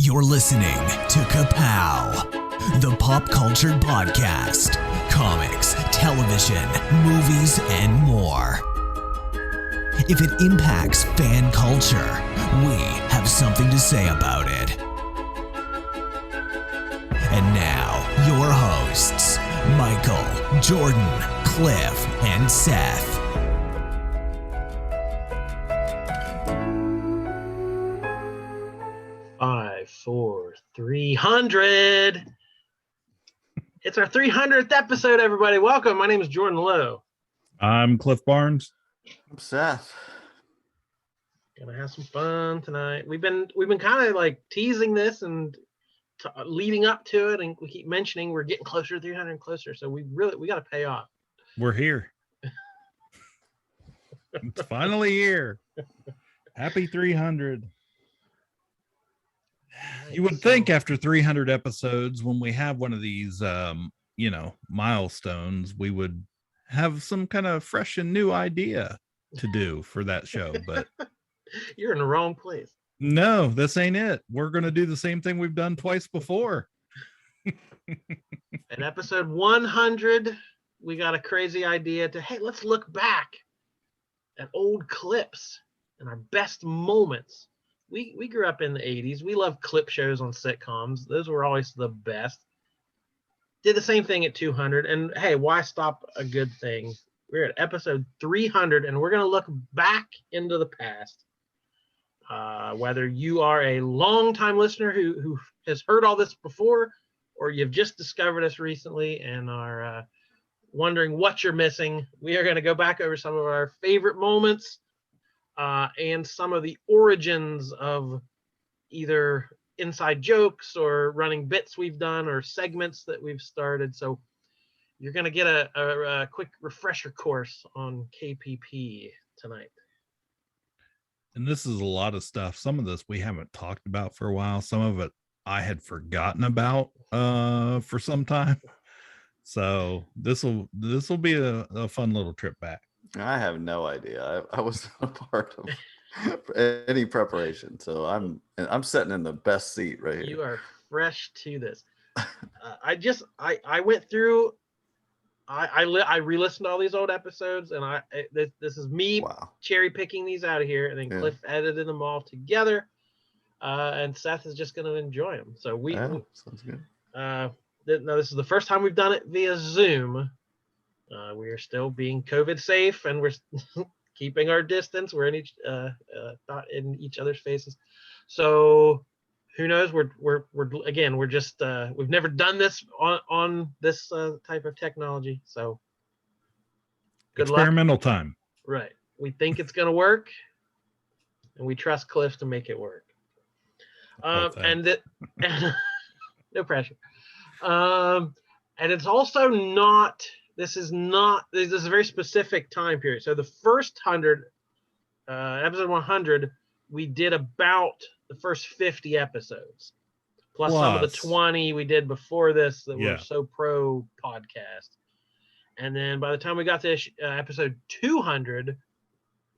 You're listening to KA-Pow, the pop culture podcast, comics, television, movies, and more. If it impacts fan culture, we have something to say about it. And now, your hosts, Michael, Jordan, Cliff, and Seth. 5, 4, 300. It's our 300th episode, everybody. Welcome. My name is Jordan Lowe. I'm Cliff Barnes. I'm Seth. Gonna have some fun tonight. We've been kind of like teasing this and leading up to it, and we keep mentioning we're getting closer to 300 and closer. So we got to pay off. We're here. It's finally here. Happy 300. You would think after 300 episodes, when we have one of these, milestones, we would have some kind of fresh and new idea to do for that show. But you're in the wrong place. No, this ain't it. We're going to do the same thing we've done twice before. In episode 100, we got a crazy idea hey, let's look back at old clips and our best moments. We grew up in the 80s. We loved clip shows on sitcoms. Those were always the best. Did the same thing at 200. And hey, why stop a good thing? We're at episode 300, and we're going to look back into the past. Whether you are a long-time listener who has heard all this before, or you've just discovered us recently and are wondering what you're missing, we are going to go back over some of our favorite moments and some of the origins of either inside jokes or running bits we've done or segments that we've started. So you're going to get a quick refresher course on KPP tonight. And this is a lot of stuff. Some of this we haven't talked about for a while. Some of it I had forgotten about for some time. So this will be a fun little trip back. I have no idea. I wasn't a part of any preparation, so I'm sitting in the best seat right here. You are fresh to this. I went through. I re-listened to all these old episodes, and this is me cherry picking these out of here, and then Cliff edited them all together, and Seth is just going to enjoy them. So sounds good. No, this is the first time we've done it via Zoom. We are still being COVID safe, and we're keeping our distance. We're in not in each other's faces. So who knows? We're just we've never done this on this type of technology. So good experimental luck. Time. Right. We think it's going to work, and we trust Cliff to make it work. And no pressure. And it's also not. This is a very specific time period. So the first 100, episode 100, we did about the first 50 episodes, plus some of the 20 we did before this that were so pro podcast. And then by the time we got to episode 200,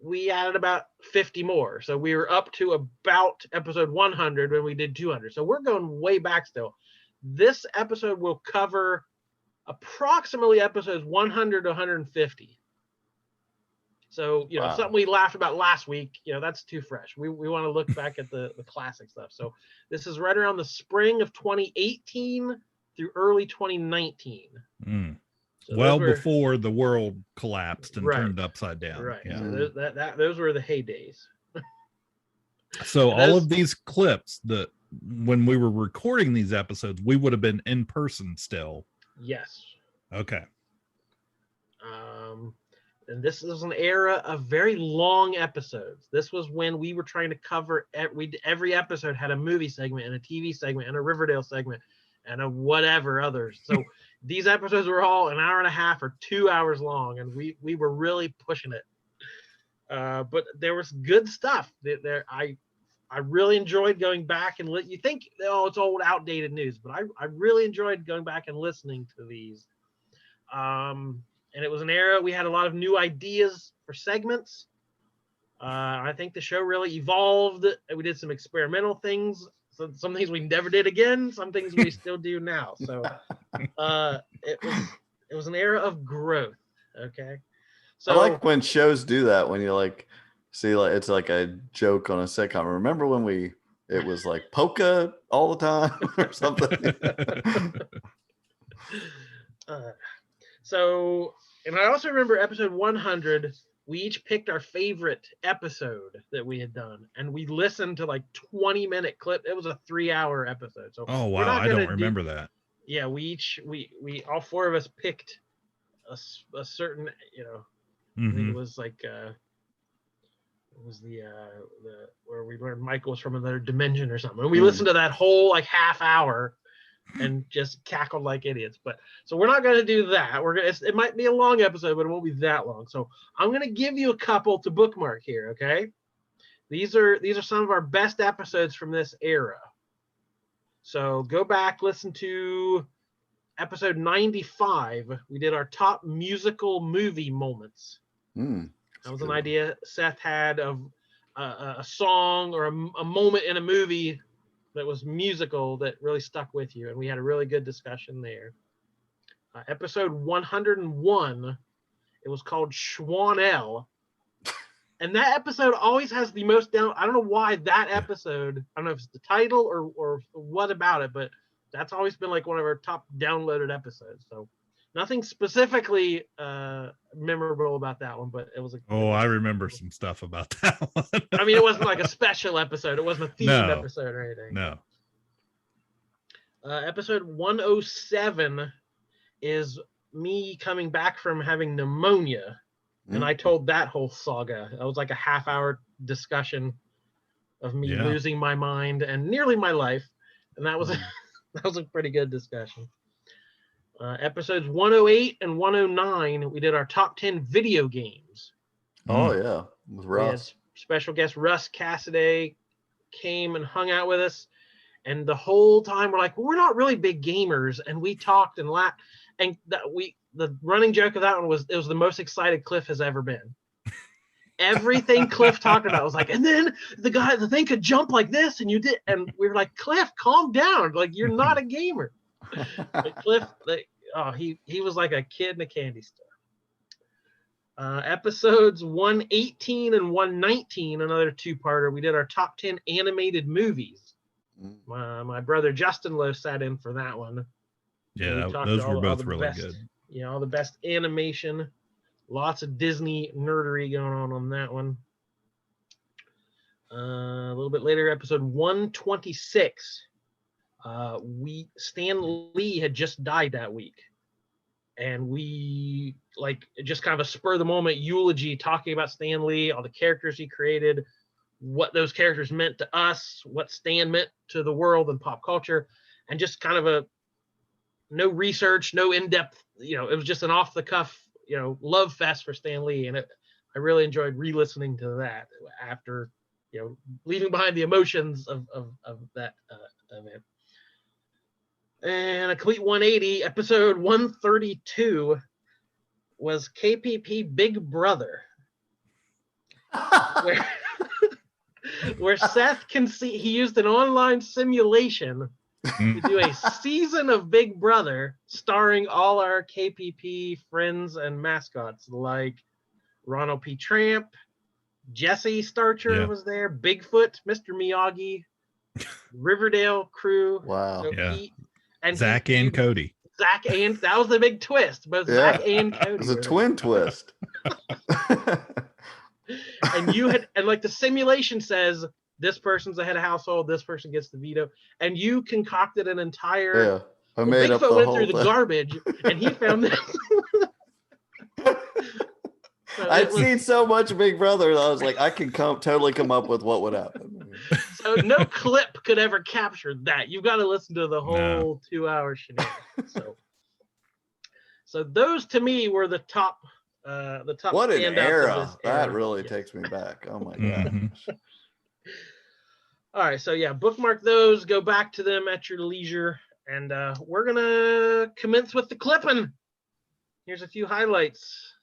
we added about 50 more. So we were up to about episode 100 when we did 200. So we're going way back still. This episode will cover approximately episodes 100 to 150. So, something we laughed about last week, that's too fresh. We want to look back at the classic stuff. So this is right around the spring of 2018 through early 2019. So before the world collapsed and turned upside down. Right. Yeah. So those were the heydays. So all of these clips that when we were recording these episodes, we would have been in person still. Yes. Okay. And this is an era of very long episodes. This was when we were trying to cover every episode had a movie segment and a TV segment and a Riverdale segment and a whatever others. So these episodes were all an hour and a half or 2 hours long, and we were really pushing it. But there was good stuff there. I really enjoyed going back and you think, it's old, outdated news, but I really enjoyed going back and listening to these. And it was an era we had a lot of new ideas for segments. I think the show really evolved. We did some experimental things, some things we never did again, some things we still do now. So it was an era of growth. Okay. So I like when shows do that, when you like see like it's like a joke on a sitcom. Remember when it was like polka all the time or something? So, and I also remember episode 100, we each picked our favorite episode that we had done, and we listened to like 20-minute clip. It was a 3-hour episode. So oh wow, I don't remember that. Yeah, we all 4 of us picked a certain, I think it was like it was the where we learned Michael was from another dimension or something. And we listened to that whole like half hour and just cackled like idiots. But so we're not going to do that. It might be a long episode, but it won't be that long. So I'm going to give you a couple to bookmark here. Okay. These are some of our best episodes from this era. So go back, listen to episode 95. We did our top musical movie moments. That was an idea Seth had of a song or a moment in a movie that was musical that really stuck with you, and we had a really good discussion there. Episode 101, it was called Schwanel, and that episode always has the most down. I don't know why that episode. I don't know if it's the title or what about it, but that's always been like one of our top downloaded episodes. So nothing specifically memorable about that one, but it was I remember some stuff about that one. I mean, it wasn't like a special episode. It wasn't a themed episode or anything. No. Episode 107 is me coming back from having pneumonia, and I told that whole saga. It was like a half-hour discussion of me losing my mind and nearly my life, and that was that was a pretty good discussion. Episodes 108 and 109, we did our top 10 video games. Oh yeah, with Russ. Special guest Russ Cassidy came and hung out with us, and the whole time we're like, well, we're not really big gamers, and we talked and laughed, and the running joke of that one was it was the most excited Cliff has ever been. Everything Cliff talked about was like, and then the thing could jump like this, and you did, and we were like, Cliff, calm down, like you're not a gamer. But Cliff, he was like a kid in a candy store. Episodes 118 and 119, another two-parter. We did our top 10 animated movies. My brother Justin Lowe sat in for that one. Yeah, those were both really good. Yeah, all the best animation. Lots of Disney nerdery going on that one. A little bit later, episode 126. Stan Lee had just died that week, and we like just kind of a spur of the moment eulogy talking about Stan Lee, all the characters he created, what those characters meant to us, what Stan meant to the world and pop culture, and just kind of a no research, no in-depth, it was just an off the cuff, love fest for Stan Lee, and I really enjoyed re-listening to that after leaving behind the emotions of that event. And a complete 180, episode 132 was KPP Big Brother, where Seth can see he used an online simulation to do a season of Big Brother starring all our KPP friends and mascots like Ronald P. Tramp, Jesse Starcher was there, Bigfoot, Mr. Miyagi, Riverdale crew. Wow. So Zach and Cody. That was the big twist. Both Zach and Cody. It was a twin twist. And like the simulation says, this person's the head of household, this person gets the veto, and you concocted an entire. I made up the went whole through the garbage, and he found this. I'd seen so much Big Brother that I was like, I can totally come up with what would happen. So no clip could ever capture that. You've got to listen to the whole 2-hour shenanigans. So those to me were the top. What an era! That really takes me back. Oh my gosh. All right, so bookmark those. Go back to them at your leisure, and we're gonna commence with the clipping. Here's a few highlights.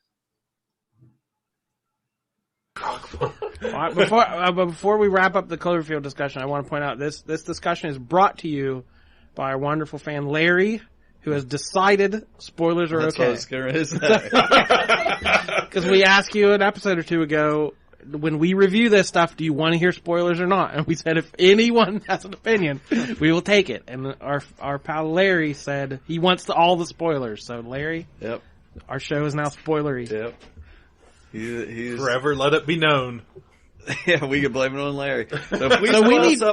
Before we wrap up the Cloverfield discussion, I want to point out this discussion is brought to you by our wonderful fan Larry, who has decided spoilers are okay. That's what I was going to say. Because we asked you an episode or two ago, when we review this stuff, do you want to hear spoilers or not? And we said if anyone has an opinion, we will take it. And our pal Larry said he wants all the spoilers. So Larry, Yep. Our show is now spoilery. Yep. He's Forever let it be known. Yeah, we can blame it on Larry. So if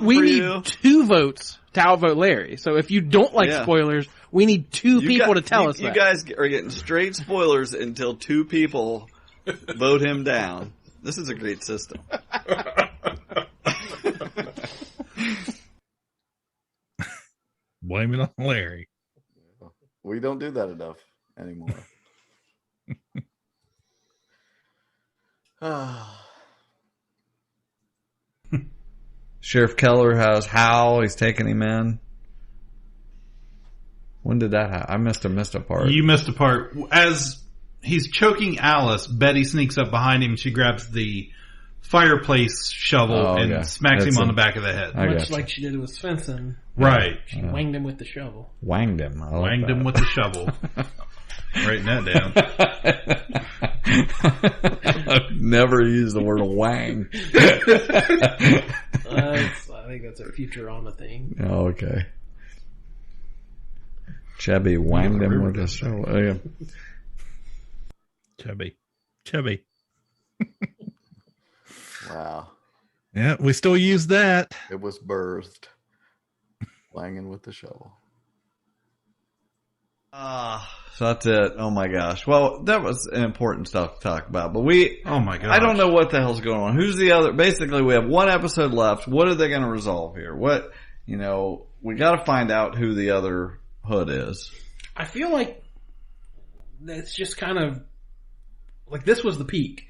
we need 2 votes to outvote Larry. So if you don't like spoilers, we need 2 people to tell us that. You guys are getting straight spoilers until 2 people vote him down. This is a great system. Blame it on Larry. We don't do that enough anymore. Sheriff Keller has Hal. He's taking him in. When did that happen? I missed a part. You missed a part. As he's choking Alice, Betty sneaks up behind him. She grabs the fireplace shovel and smacks him on the back of the head. Much like she did with Svensson. Right. She wanged him with the shovel. Wanged him. Wanged him with the shovel. Writing that down. I've never used the word wang. I think that's a Futurama thing. Oh, okay. Chubby wanged him with a shovel. Oh, yeah. Chubby. Wow. Yeah, we still use that. It was birthed. Wanging with the shovel. So that's it. Oh my gosh. Well, that was important stuff to talk about. But oh my gosh. I don't know what the hell's going on. Who's the other? Basically, we have one episode left. What are they going to resolve here? We got to find out who the other Hood is. I feel like it's just kind of like this was the peak.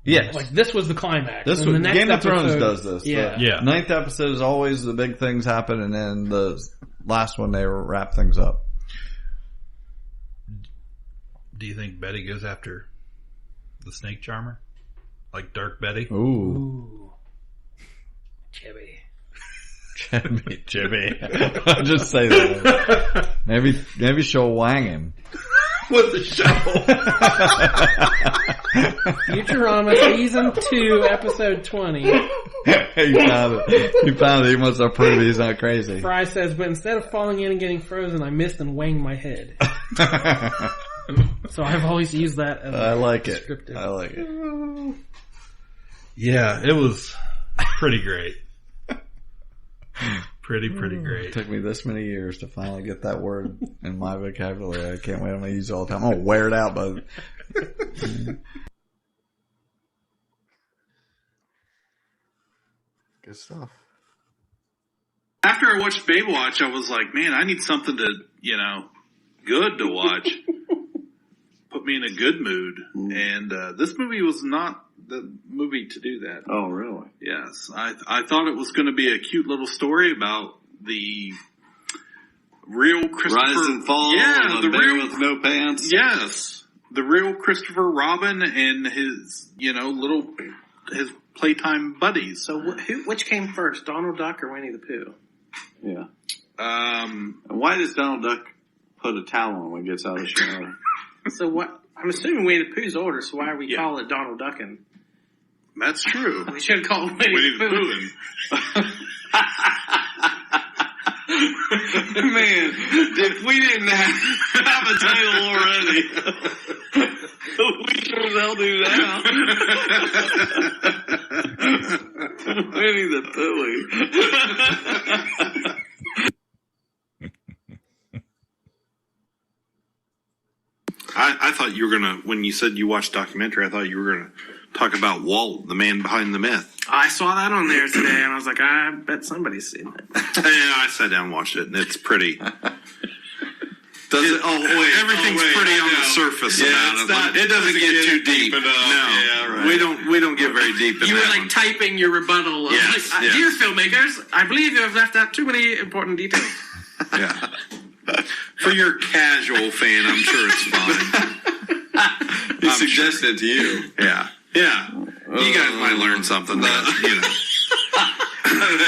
Yes. Like this was the climax. This was, Game of Thrones does this. Yeah. The 9th episode is always the big things happen, and then the last one they wrap things up. Do you think Betty goes after the snake charmer? Like Dark Betty? Ooh. Chubby. I'll just say that. Maybe she'll wang him. With the shovel. Futurama Season 2, Episode 20. He found it. He must have proved he's not crazy. Fry says, but instead of falling in and getting frozen, I missed and wanged my head. So I've always used that as I like it. descriptive. I like it. Yeah, it was pretty great. Pretty great. It took me this many years to finally get that word in my vocabulary. I can't wait. I'm going to use it all the time. I'm going to wear it out, bud. Good stuff. After I watched Baywatch, I was like, man, I need something to, good to watch. Put me in a good mood. And this movie was not the movie to do that. Oh, really? Yes. I thought it was going to be a cute little story about the real Christopher. Rise and fall. Yeah, the real with no pants. Yes. The real Christopher Robin and his, his playtime buddies. So which came first, Donald Duck or Winnie the Pooh? Yeah. And why does Donald Duck put a towel on when he gets out of the shower? So what? I'm assuming Winnie the Pooh's older, so why we call it Donald Duckin'? That's true. We should call it Winnie the Pooh. Man, if we didn't have a title already, we sure as hell do now. Winnie the Pooh. I thought you were going to, when you said you watched documentary, I thought you were going to talk about Walt, the man behind the myth. I saw that on there today, and I was like, I bet somebody's seen it. Yeah, I sat down and watched it, and it's pretty. Everything's pretty on the surface about it. It doesn't get too deep. No, we don't get very deep. You were like typing your rebuttal. Yes, like, dear filmmakers, I believe you have left out too many important details. Yeah. For your casual fan, I'm sure it's fine. He suggested it to you. Yeah. Well, You guys might learn something that, you know.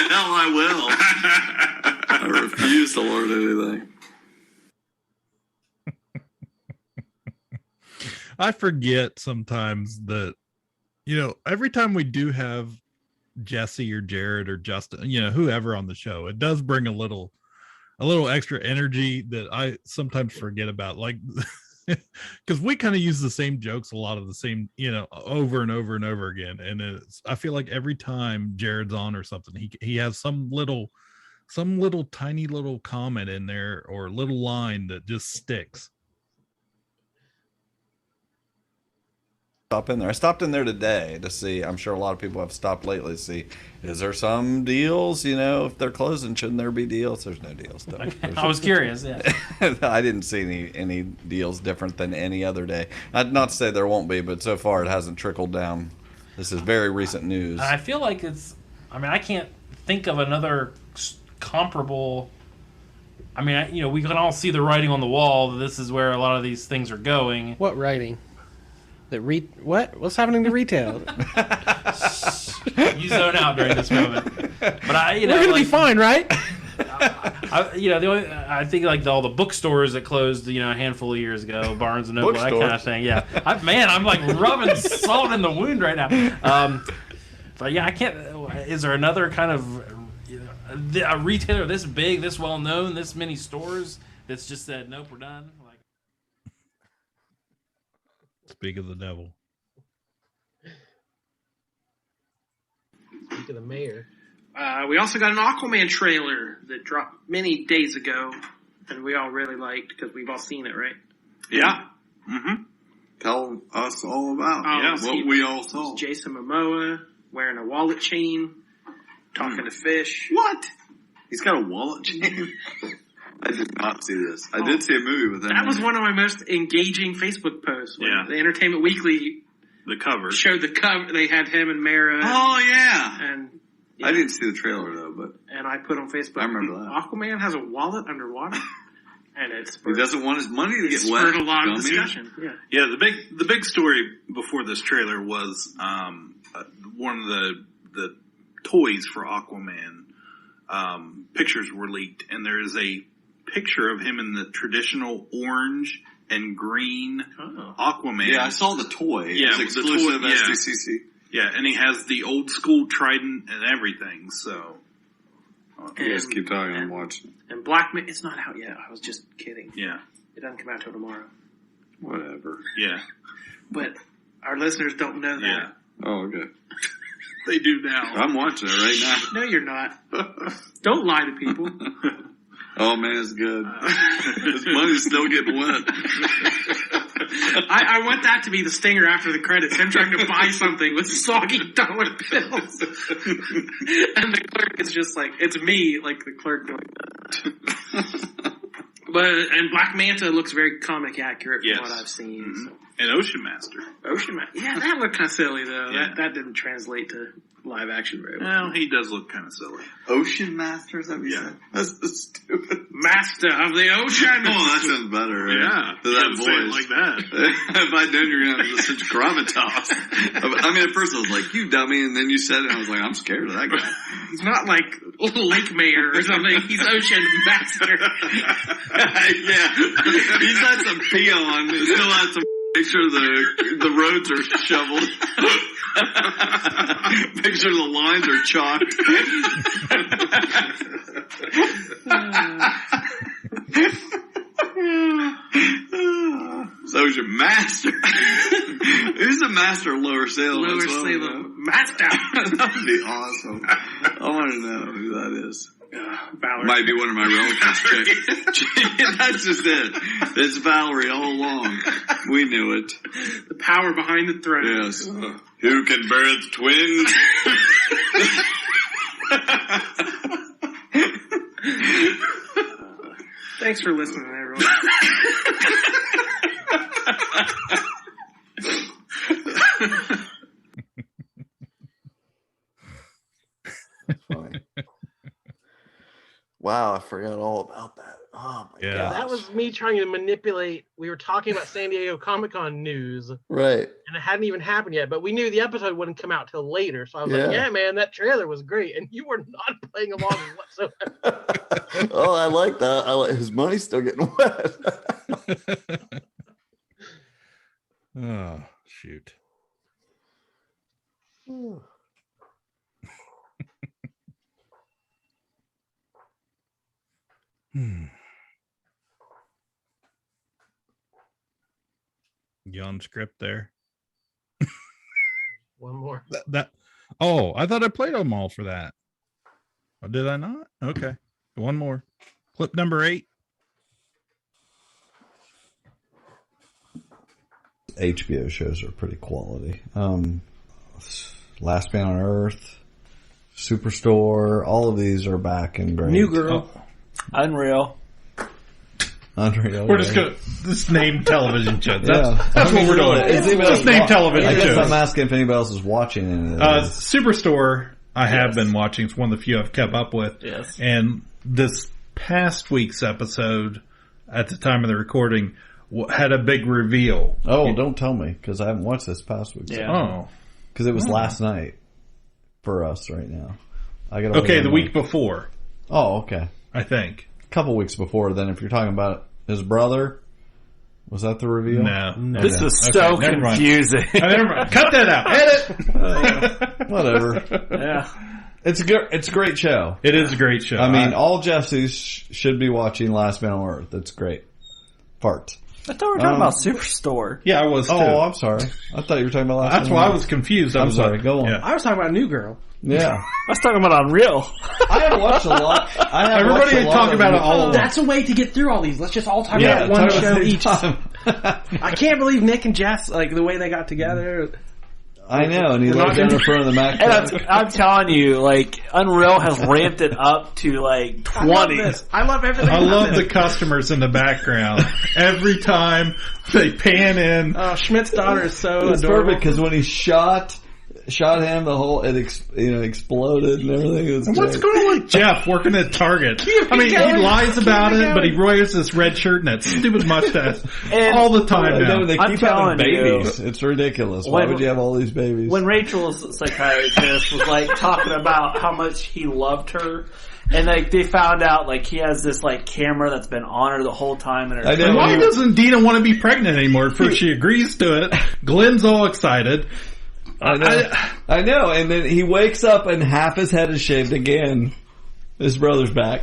Hell, I will. I refuse to learn anything. I forget sometimes that, you know, every time we do have Jesse or Jared or Justin, you know, whoever on the show, it does bring a little extra energy that I sometimes forget about. Like, because we kind of use the same jokes, a lot of the same, you know, over and over and over again. And I feel like every time Jared's on or something, he has some little tiny little comment in there or little line that just sticks. Stop in there. I stopped in there today to see. I'm sure a lot of people have stopped lately to see, is there some deals? You know, if they're closing, shouldn't there be deals? There's no deals. I was curious. Yeah. I didn't see any deals different than any other day. Not to say there won't be, but so far it hasn't trickled down. This is very recent news. I feel like I can't think of another comparable. I mean, you know, we can all see the writing on the wall. This is where a lot of these things are going. What writing? What's happening to retail? You zone out during this moment. But we're gonna be fine, right? I think like all the bookstores that closed, you know, a handful of years ago, Barnes and Noble, that kind of thing. Yeah, I'm like rubbing salt in the wound right now. But yeah, I can't. Is there another kind of a retailer this big, this well known, this many stores that's just said nope, we're done? Speak of the devil. Speak of the mayor. We also got an Aquaman trailer that dropped many days ago, and we all really liked because we've all seen it, right? Yeah. Mm-hmm. Tell us all about what we all saw. Jason Momoa wearing a wallet chain, talking to fish. What? He's got a wallet chain? I did not see this. I did see a movie with him. That was one of my most engaging Facebook posts. Yeah. The Entertainment Weekly showed the cover. They had him and Mara. Oh, yeah. And I didn't see the trailer, though. But and I put on Facebook, I remember that. Aquaman has a wallet underwater. And he doesn't want his money to get wet. Spurred a lot of discussion. Yeah, the big story before this trailer was one of the toys for Aquaman pictures were leaked, and there is a picture of him in the traditional orange and green Aquaman. Yeah, I saw the toy. Yeah, it was exclusive SDCC. Yeah, and he has the old school trident and everything. So you guys keep talking. I'm watching. And Black Man, it's not out yet. I was just kidding. Yeah, it doesn't come out till tomorrow. Whatever. Yeah, but our listeners don't know that. Yeah. Oh, okay. They do now. I'm watching it right now. No, you're not. Don't lie to people. Oh man, it's good. His money's still getting wet. I want that to be the stinger after the credits. Him trying to buy something with soggy dollar bills. And the clerk is just like, it's me, like the clerk going, and Black Manta looks very comic accurate from what I've seen. Mm-hmm. So. And Ocean Master. Yeah, that looked kind of silly though. Yeah. That didn't translate to live action very well. Well, he does look kind of silly. Ocean Master, is that what you said? That's stupid. Master of the Ocean. Oh, that sounds better. Right? Yeah. To that voice. Say it like that. If I'd known you were going to have such gravitas. I mean, at first I was like, you dummy, and then you said it, and I was like, I'm scared of that guy. He's not like Lake Mayor or something. He's Ocean Master. Yeah. He's had some peon. He still had some. Make sure the roads are shoveled. Make sure the lines are chalked. So your master. Who's the master of Lower Salem? Lower Salem. Master. That would be awesome. I want to know who that is. Valerie. Might be one of my relatives. That's just it. It's Valerie all along. We knew it. The power behind the throne. Yes. Who can birth twins? Thanks for listening, everyone. Funny. Wow, I forgot all about that. Oh my Yeah. Yeah, gosh. that was me trying to manipulate. We were talking about San Diego Comic-Con news, right. and it hadn't even happened yet, but we knew the episode wouldn't come out till later. So I was like, Yeah. yeah, man, that trailer was great. And you were not playing along whatsoever. Oh, I like that. I like his money's still getting wet. Oh, shoot. You on script there? One more. Oh, I thought I played them all for that. Oh, did I not? Okay. One more. Clip number 8. HBO shows are pretty quality. Last Man on Earth, Superstore, all of these are back and great. New Girl. Unreal. Unreal. We're just going to just name television shows. Yeah. That's what we're doing. Just name television I guess shows. I'm asking if anybody else is watching any of these. Superstore, I have been watching. It's one of the few I've kept up with. Yes. And this past week's episode, at the time of the recording, had a big reveal. Oh, don't tell me, because I haven't watched this past week. Yeah. Oh. Because it was last night for us right now. Okay, the week before, Oh, okay. I think. A couple weeks before then, if you're talking about his brother. Was that the reveal? No. This was so never mind. confusing. Never mind. Cut that out. Edit. Whatever. Yeah. It's a great show. It is a great show. I mean, all Jessies should be watching Last Man on Earth. It's great. Fart. I thought we were talking about Superstore. Yeah, I was too. Oh, I'm sorry. I thought you were talking about Last That's Man why on I was confused. I I'm was sorry. like, Go on. yeah. I was talking about New Girl. Yeah. I was talking about Unreal. I have watched a lot. Everybody talk about it all. That's a way to get through all these. Let's just all talk Yeah, about one talk show about each. time. I can't believe Nick and Jess, like the way they got together. I know, and he We're looked not down in front of the Mac. And I'm telling you, like, Unreal has ramped it up to, like, 20. I love everything. I about love this. the customers in the background. Every time they pan in. Oh, Schmidt's daughter is so It's adorable. perfect because when he shot him, the whole exploded and everything. It was What's great. going on with Jeff working at Target? I mean, he lies about it, but he wears this red shirt and that stupid mustache And all the time And now. then they I'm keep having telling you, babies. It's ridiculous. Why when- would you have all these babies? When Rachel's psychiatrist was, like, talking about how much he loved her, and, like, they found out, like, he has this, like, camera that's been on her the whole time. And I know. Why doesn't Dina want to be pregnant anymore? First she agrees to it. Glenn's all excited. I know. And then he wakes up and half his head is shaved again. His brother's back.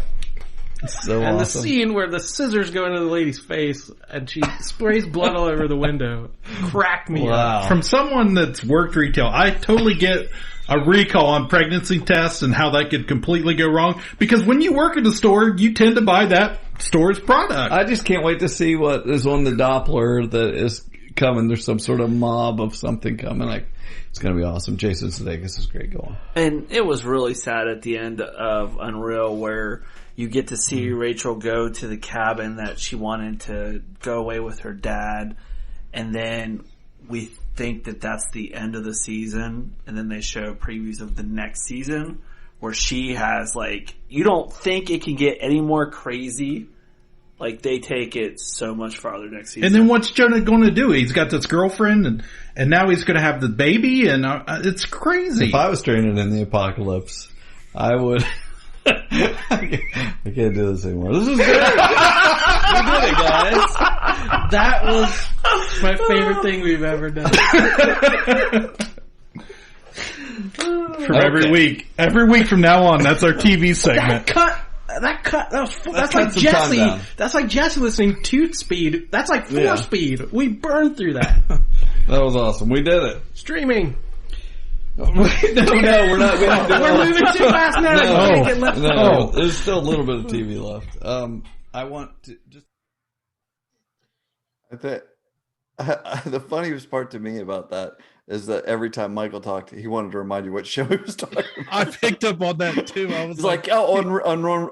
It's so And the awesome. scene where the scissors go into the lady's face and she sprays blood all over the window cracked me up. Wow. From someone that's worked retail, I totally get a recall on pregnancy tests and how that could completely go wrong. Because when you work at a store, you tend to buy that store's product. I just can't wait to see what is on the Doppler that is coming. There's some sort of mob of something coming. Like, it's going to be awesome. Jason Sudeikis is great going. And it was really sad at the end of Unreal where you get to see Rachel go to the cabin that she wanted to go away with her dad. And then we think that that's the end of the season. And then they show previews of the next season where she has, like, you don't think it can get any more crazy. Like, they take it so much farther next season. And then what's Jonah going to do? He's got this girlfriend, and now he's going to have the baby, and it's crazy. If I was stranded in the apocalypse, I would. I can't do this anymore. This is great. We did it, guys. That was my favorite thing we've ever done. Every week from now on, that's our TV segment. That's like Jesse. That's like Jesse listening to Speed. That's like 4-speed. We burned through that. That was awesome. We did it. Streaming. No, we're not. We're moving too fast now. We can't get left. No, there's still a little bit of TV left. I want to just. The funniest part to me about that is that every time Michael talked, he wanted to remind you what show he was talking about. I picked up on that too. I was like, oh,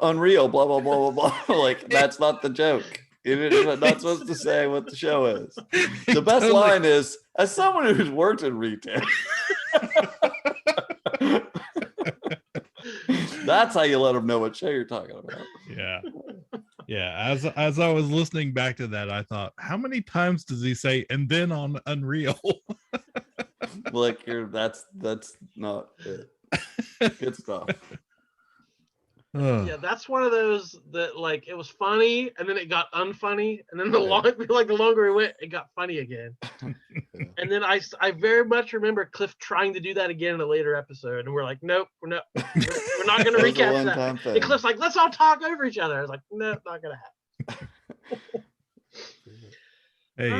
Unreal, blah, blah, blah, blah, blah. Like, that's not the joke. You're not supposed to say what the show is. The best line is, as someone who's worked in retail. That's how you let them know what show you're talking about. Yeah. Yeah, as I was listening back to that, I thought, how many times does he say "and then on Unreal"? Look, that's not it. Good stuff. Yeah, that's one of those that like it was funny and then it got unfunny, and then the longer it went, it got funny again. And then I very much remember Cliff trying to do that again in a later episode, and we're like, nope, we're not going to recap that. And Cliff's like, let's all talk over each other. I was like, no, not going to happen. Hey,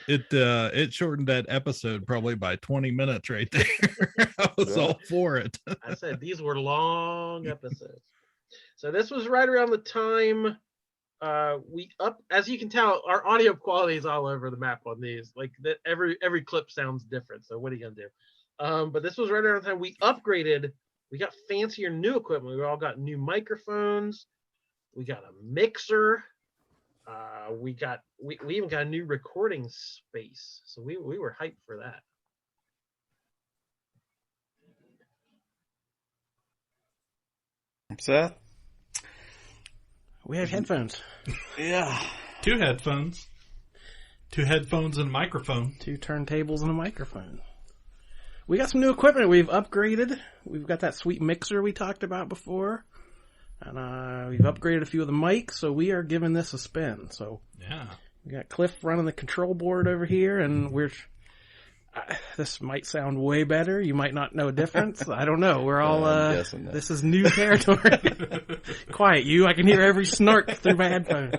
it shortened that episode probably by 20 minutes right there. I was all for it. I said these were long episodes. So this was right around the time as you can tell, our audio quality is all over the map on these. Like that every clip sounds different. So what are you gonna do? But this was right around the time we upgraded. We got fancier new equipment. We all got new microphones. We got a mixer. We even got a new recording space, so we were hyped for that. Seth, we have headphones. Yeah, 2 headphones, 2 headphones and a microphone, 2 turntables and a microphone. We got some new equipment. We've upgraded. We've got that sweet mixer we talked about before. And we've upgraded a few of the mics, so we are giving this a spin. So yeah, we got Cliff running the control board over here, and this might sound way better. You might not know a difference. I don't know. We're all this is new territory. Quiet, you! I can hear every snark through my headphone.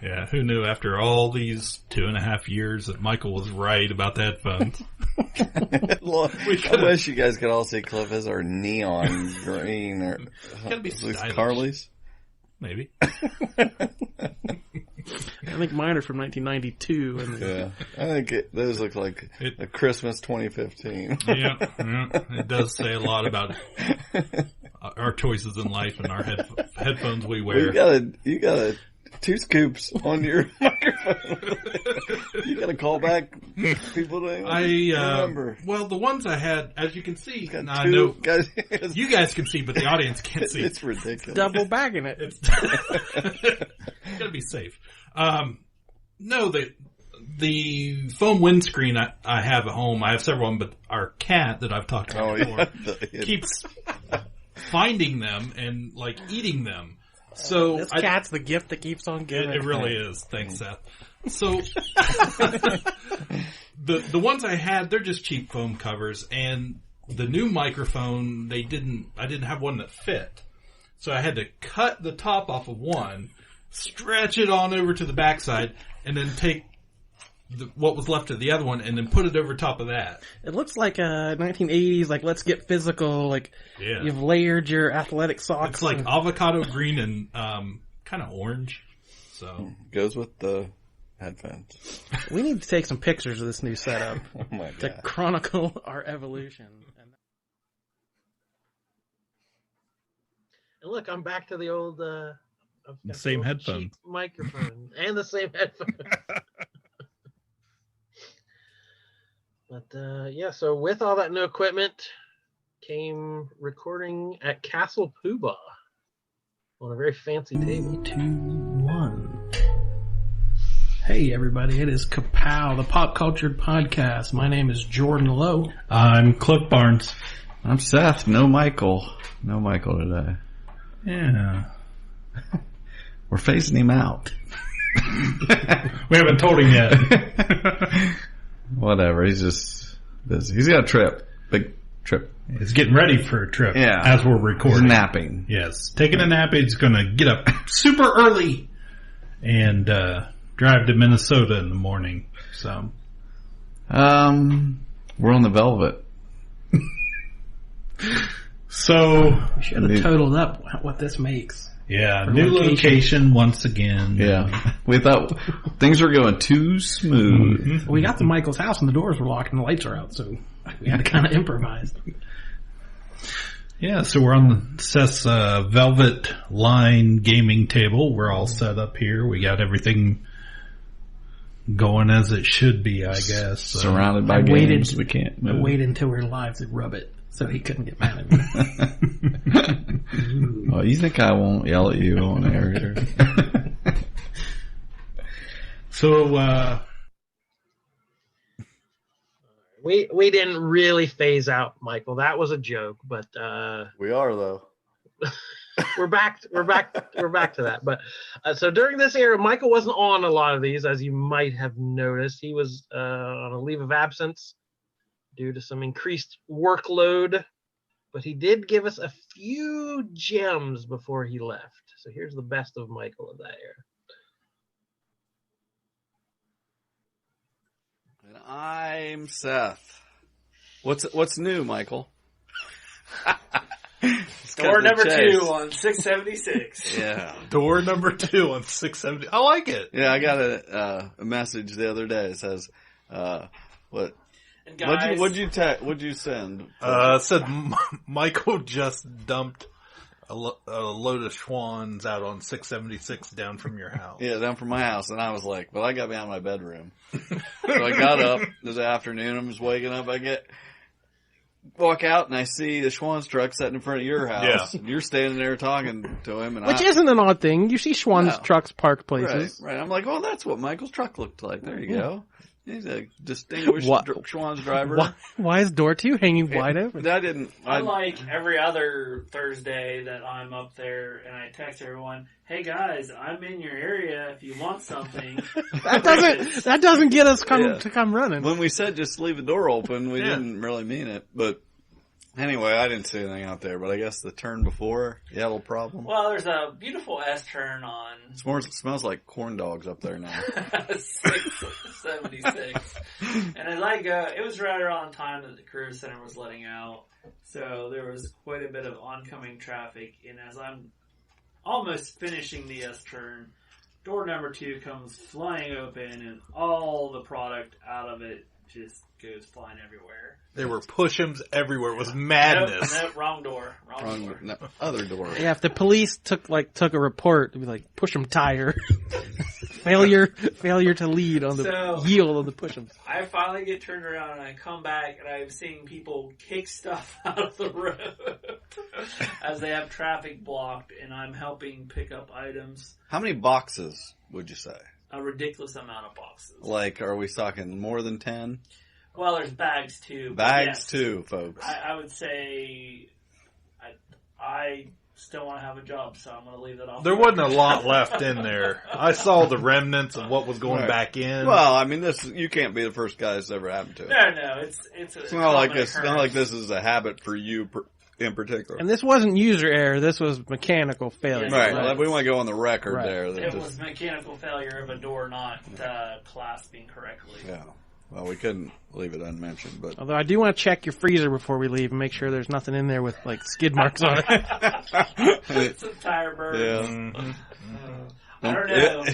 Yeah, who knew after all these 2.5 years that Michael was right about the headphones? Well, I wish you guys could all see Cliff as our neon green or gotta be stylish. Carly's. Maybe. I think mine are from 1992. And yeah, I think those look like a Christmas 2015. Yeah, it does say a lot about our choices in life and our headphones we wear. You got 2 scoops on your microphone. You got to call back people to remember. Well, the ones I had, as you can see, I know you guys can see, but the audience can't see. It's ridiculous. Double bagging it. It's gotta be safe. No, the foam windscreen I have at home, I have several of them, but our cat that I've talked about before keeps finding them and like eating them. So this cat's the gift that keeps on giving. It really is. Thanks, Seth. So the ones I had, they're just cheap foam covers, and the new microphone, I didn't have one that fit. So I had to cut the top off of one, stretch it on over to the backside, and then take what was left of the other one and then put it over top of that. It looks like a 1980s, like, let's get physical, like, you've layered your athletic socks. It's like avocado green and kind of orange. So goes with the headphones. We need to take some pictures of this new setup to God. chronicle our evolution. And look, I'm back to the old same headphone microphone and the same headphone. But so with all that new equipment came recording at Castle Poobah on a very fancy table. 3, 2, 1. Hey everybody, it is KA-Pow, the Pop Cultured Podcast. My name is Jordan Lowe. I'm Cliff Barnes. I'm Seth. No Michael today. Yeah. We're phasing him out. We haven't told him yet. Whatever, he's just busy. He's got a trip. Big trip. He's getting ready for a trip Yeah. as we're recording. He's napping. Yes. Taking a nap. He's going to get up super early and drive to Minnesota in the morning. So, we're on the Velvet. So we should have totaled up what this makes. Yeah, new location once again. Yeah. We thought things were going too smooth. Mm-hmm. We got to Michael's house and the doors were locked and the lights are out, so we had to kind of improvise. Yeah, so we're on Seth's Velvet Line gaming table. We're all set up here. We got everything going as it should be, I guess. Surrounded by games. We can't move. I waited until we were live to rub it. so he couldn't get mad at me. Oh, you think I won't yell at you on air here? So, we didn't really phase out Michael. That was a joke, but We are, though. we're back to that. But so during this era, Michael wasn't on a lot of these, as you might have noticed. He was on a leave of absence due to some increased workload, but he did give us a few gems before he left. So here's the best of Michael of that era. And I'm Seth. What's new, Michael? Door number 2 on 676. Yeah. door number 2 on 670. I like it. Yeah, I got a message the other day. It says, what? And guys, What'd you send? It said Michael just dumped a load of Schwans out on 676 down from your house. Yeah, down from my house. And I was like, well, I got me out of my bedroom. So I got up this afternoon. I'm just waking up. Walk out and I see the Schwann's truck sitting in front of your house. Yeah. And you're standing there talking to him. And Which isn't an odd thing. You see Schwann's trucks parked places. Right. I'm like, well, that's what Michael's truck looked like. There you go. He's a distinguished Schwann's driver. Why is door 2 hanging wide open? Unlike every other Thursday that I'm up there and I text everyone, hey guys, I'm in your area if you want something. that doesn't get us to come running. When we said just leave the door open, we didn't really mean it. But anyway, I didn't see anything out there. But I guess the turn before, you had a little problem. Well, there's a beautiful S-turn on. It smells like corn dogs up there now. 676. And as I go, it was right around the time that the career center was letting out. So there was quite a bit of oncoming traffic. And as I'm almost finishing the S-turn, door number 2 comes flying open and all the product out of it just goes flying everywhere. There were push-ems everywhere. It was madness. Nope, wrong door. Wrong door. No, other door. Yeah, if the police took a report, it'd be like, push 'em tire. failure to lead on the yield of the push-ems. I finally get turned around and I come back and I'm seeing people kick stuff out of the road as they have traffic blocked and I'm helping pick up items. How many boxes would you say? A ridiculous amount of boxes. Like, are we talking more than 10? Well, there's bags too. Bags too, folks. I would say I still want to have a job, so I'm going to leave that off. There wasn't a lot left in there. I saw the remnants of what was going back in. Well, I mean, you can't be the first guy this ever happened to. No, it's not like this. It's not like this is a habit for you in particular. And this wasn't user error. This was mechanical failure. Right. Well, we want to go on the record there. It was mechanical failure of a door not clasping correctly. Yeah. Well, we couldn't leave it unmentioned, but although I do want to check your freezer before we leave and make sure there's nothing in there with like skid marks on it. Some tire burns. Yeah. I don't know.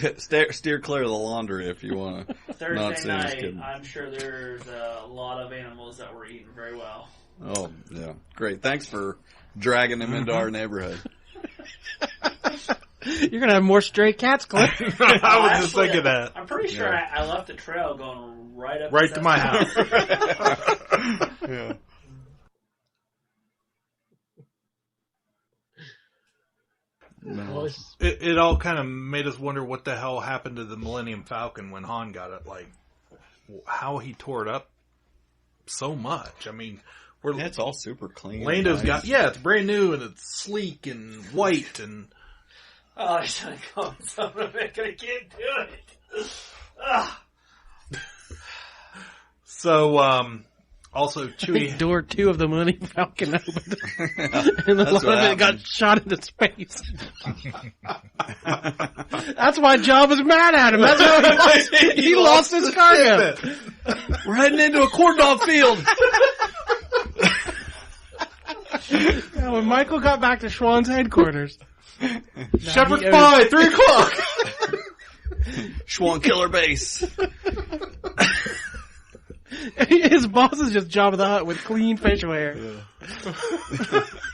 Steer clear of the laundry if you want to. Thursday night, I'm sure there's a lot of animals that were eating very well. Oh yeah, great! Thanks for dragging them into our neighborhood. You're gonna have more stray cats, Cliff. I was just thinking that. I'm pretty sure I left a trail going right up to my house. Yeah. No. It all kind of made us wonder what the hell happened to the Millennium Falcon when Han got it. Like, how he tore it up so much. I mean, it's all super clean. Lando's got it's brand new and it's sleek and white and. Oh, I should have gone something. I can't do it. So, also Chewie. Door 2 of the Millennium Falcon opened, and a lot of it got shot into space. That's why Jabba's mad at him. That's how he lost his cargo. We're heading into a corn dog field. When Michael got back to Schwann's headquarters. Shepherd's Pie, 3 o'clock. Schwann Killer Base. His boss is just Jabba the Hutt with clean facial hair. Yeah.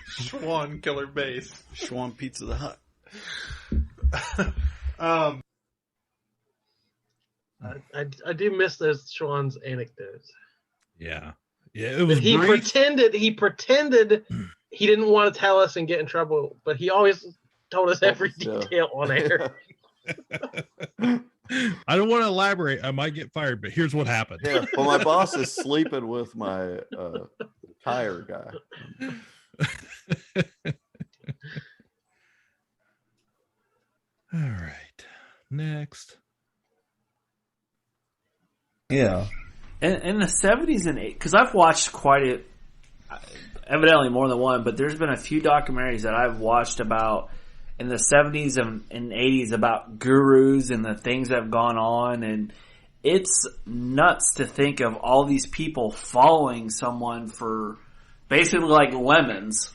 Schwann Killer Base. Schwann Pizza the Hut. I do miss those Schwann's anecdotes. Yeah. Yeah, it was He brief. pretended he didn't want to tell us and get in trouble, but he always told us every detail on air. I don't want to elaborate. I might get fired, but here's what happened. Yeah. Well, my boss is sleeping with my tire guy. All right. Next. Yeah. In the 70s and 80s, because I've watched evidently more than one, but there's been a few documentaries that I've watched about in the 70s and 80s about gurus and the things that have gone on, and it's nuts to think of all these people following someone for basically like lemons.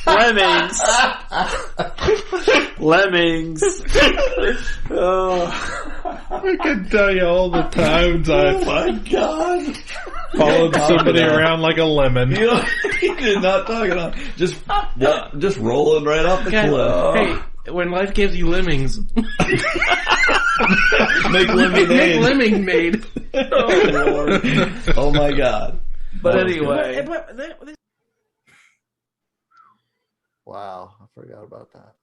Lemmings. Oh. I can tell you all the times Oh my god! followed somebody around like a lemon. You know, you're not talking about just rolling right off the cliff. Hey, when life gives you lemmings, Make lemonade. make lemonade. Oh Lord! Oh my God! But anyway, wow, I forgot about that.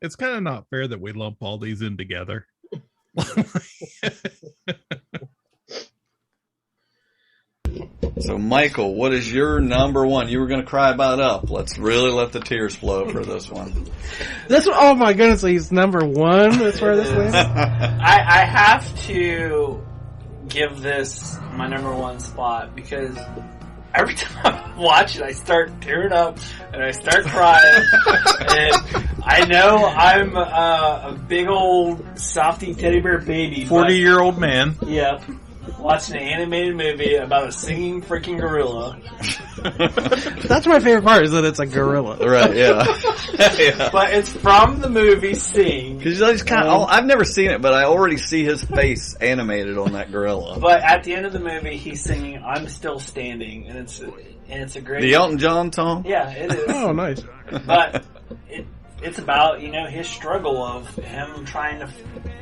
It's kind of not fair that we lump all these in together. So, Michael, what is your number one? You were going to cry about Up. Let's really let the tears flow for this one. Oh my goodness, he's number one. That's where this lands. I have to give this my number one spot because every time I watch it, I start tearing up and I start crying. And I know I'm a big old softy teddy bear baby. 40-year-old man. Yeah. Watching an animated movie about a singing freaking gorilla. That's my favorite part, is that it's a gorilla. Right, yeah. Yeah. But it's from the movie Sing. Because I've never seen it, but I already see his face animated on that gorilla. But at the end of the movie, he's singing "I'm Still Standing," and it's a great. The Elton John song? Yeah, it is. Oh, nice. But it's about his struggle of him trying to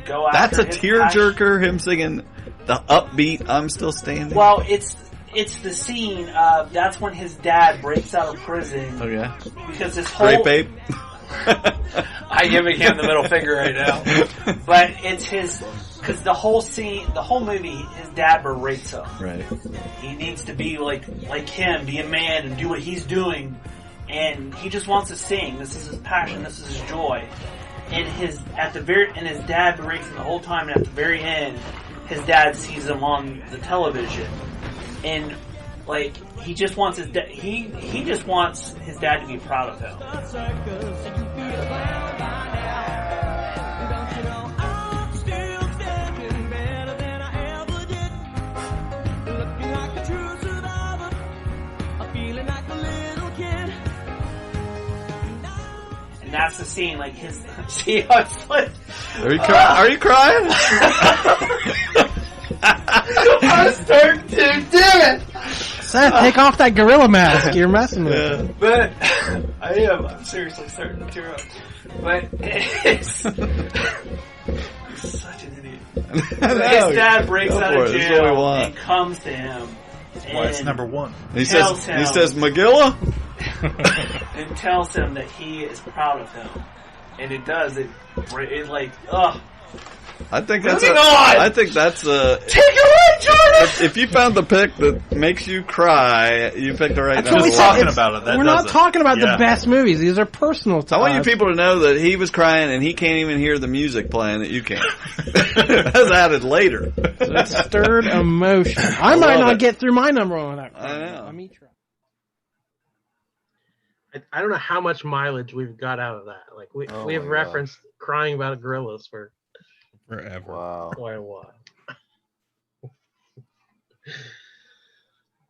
go after. That's a his tearjerker. Him singing the upbeat "I'm Still Standing." Well, it's the scene of that's when his dad breaks out of prison. Okay. Because this whole Great babe. I'm giving him the middle finger right now. But it's because the whole movie, his dad berates him. Right. He needs to be like him, be a man and do what he's doing. And he just wants to sing. This is his passion. This is his joy. And his dad berates him the whole time. And at the very end, his dad sees him on the television, and he just wants his dad. He just wants his dad to be proud of him. And that's the scene. See how it's flipped. Are you crying? I start to damn it. Seth, take off that gorilla mask. You're messing with it. But I am. I'm seriously starting to tear up. But it's such an idiot. His dad breaks out of jail and comes to him. That's why it's number one. He says, "Magilla," and tells him that he is proud of him, and it does. I think Take that's it away, Jordan. If you found the pick that makes you cry, you picked the right That's what number. we said. Talking about it. We're not talking about the best movies. These are personal to I want you us. people to know that he was crying and he can't even hear the music playing that you can. That's added later. So it stirred emotion. I might not get through my number one without crying. I know. Let me try. I don't know how much mileage we've got out of that. We have referenced crying about gorillas for Forever. Wow. quite a while.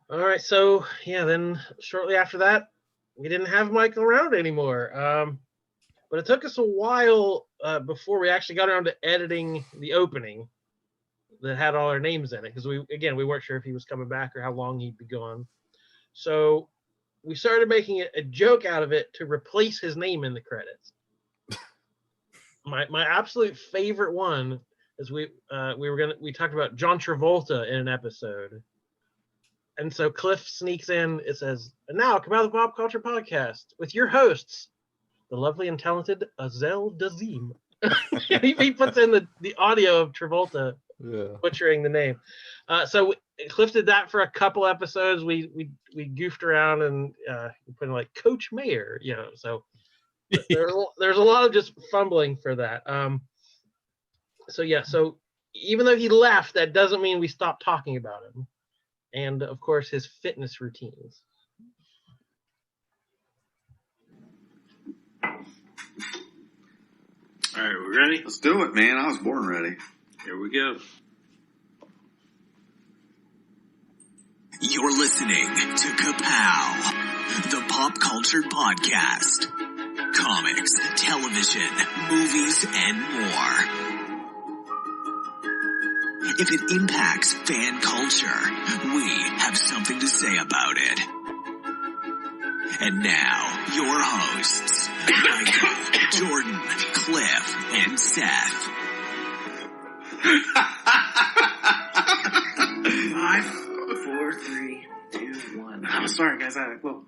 All right, so then shortly after that, we didn't have Michael around anymore. But it took us a while before we actually got around to editing the opening that had all our names in it, because we weren't sure if he was coming back or how long he'd be gone. So we started making a joke out of it to replace his name in the credits. my absolute favorite one is we talked about John Travolta in an episode. And so Cliff sneaks in, it says, and now come out of the Pop Culture Podcast with your hosts, the lovely and talented Azel Dazim. He puts in the audio of Travolta butchering the name. So Cliff did that for a couple episodes. We goofed around and put in like Coach Mayer, so there's a lot of just fumbling for that. So even though he left, that doesn't mean we stopped talking about him. And of course, his fitness routines. All right, we ready? Let's do it, man. I was born ready. Here we go. You're listening to KA-Pow, the pop culture podcast. Comics, television, movies, and more. If it impacts fan culture, we have something to say about it. And now, your hosts, Michael, Jordan, Cliff, and Seth. 5, 4, 3, 2, 1. I'm sorry, guys. I had a little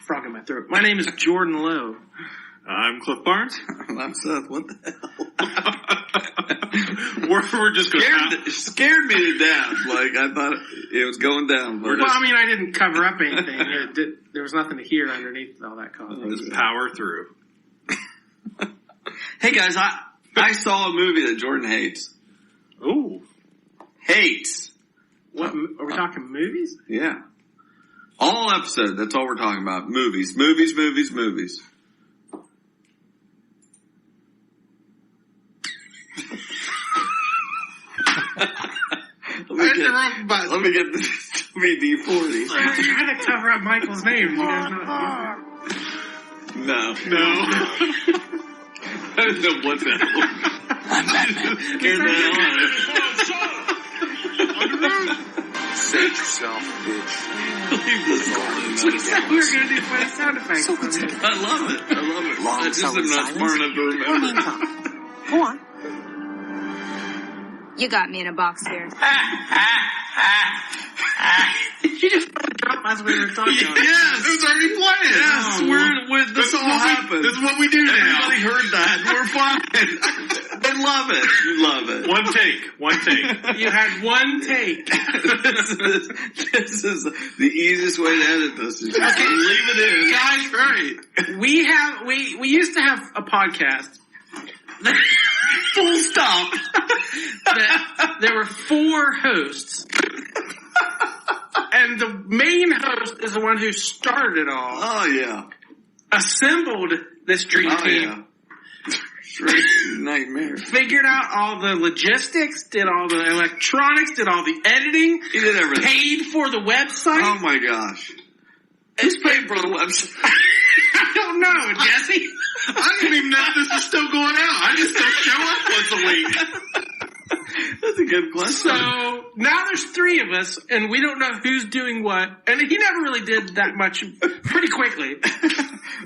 frog in my throat. My name is Jordan Lowe. I'm Cliff Barnes. I'm Seth. What the hell? We're just going scared me to death. Like, I thought it was going down. Well, I mean, I didn't cover up anything. There was nothing to hear underneath all that coffee. Just power through. Hey, guys, I saw a movie that Jordan hates. Ooh. Hates. What, are we talking movies? Yeah. All episode, that's all we're talking about. Movies. Let me get this WD-40. I'm trying to cover up Michael's name. You guys not No. I don't know what the hell. Scared the hell out of it. Set yourself, bitch. Leave this alone. We were going to do funny sound effects. I love it. I just am not smart enough to remember. Go on. You got me in a box here. You just dropped as we were talking. Yes, it was already playing. Yes, this all happened. This is what we do now. Everybody heard that. We're fine. They love it. You love it. One take. You had one take. This is the easiest way to edit this. Is just leave it in. Guys, right. We used to have a podcast. Full stop. There were 4 hosts. And the main host is the one who started it all. Oh, yeah. Assembled this dream team. Yeah. Straight nightmare. Figured out all the logistics, did all the electronics, did all the editing. He did everything. Paid for the website. Oh, my gosh. Who's paying for the website? I don't know, Jesse. I didn't even know if this was still going out. I just don't show up once a week. That's a good question. So now there's 3 of us, and we don't know who's doing what. And he never really did that much. Pretty quickly,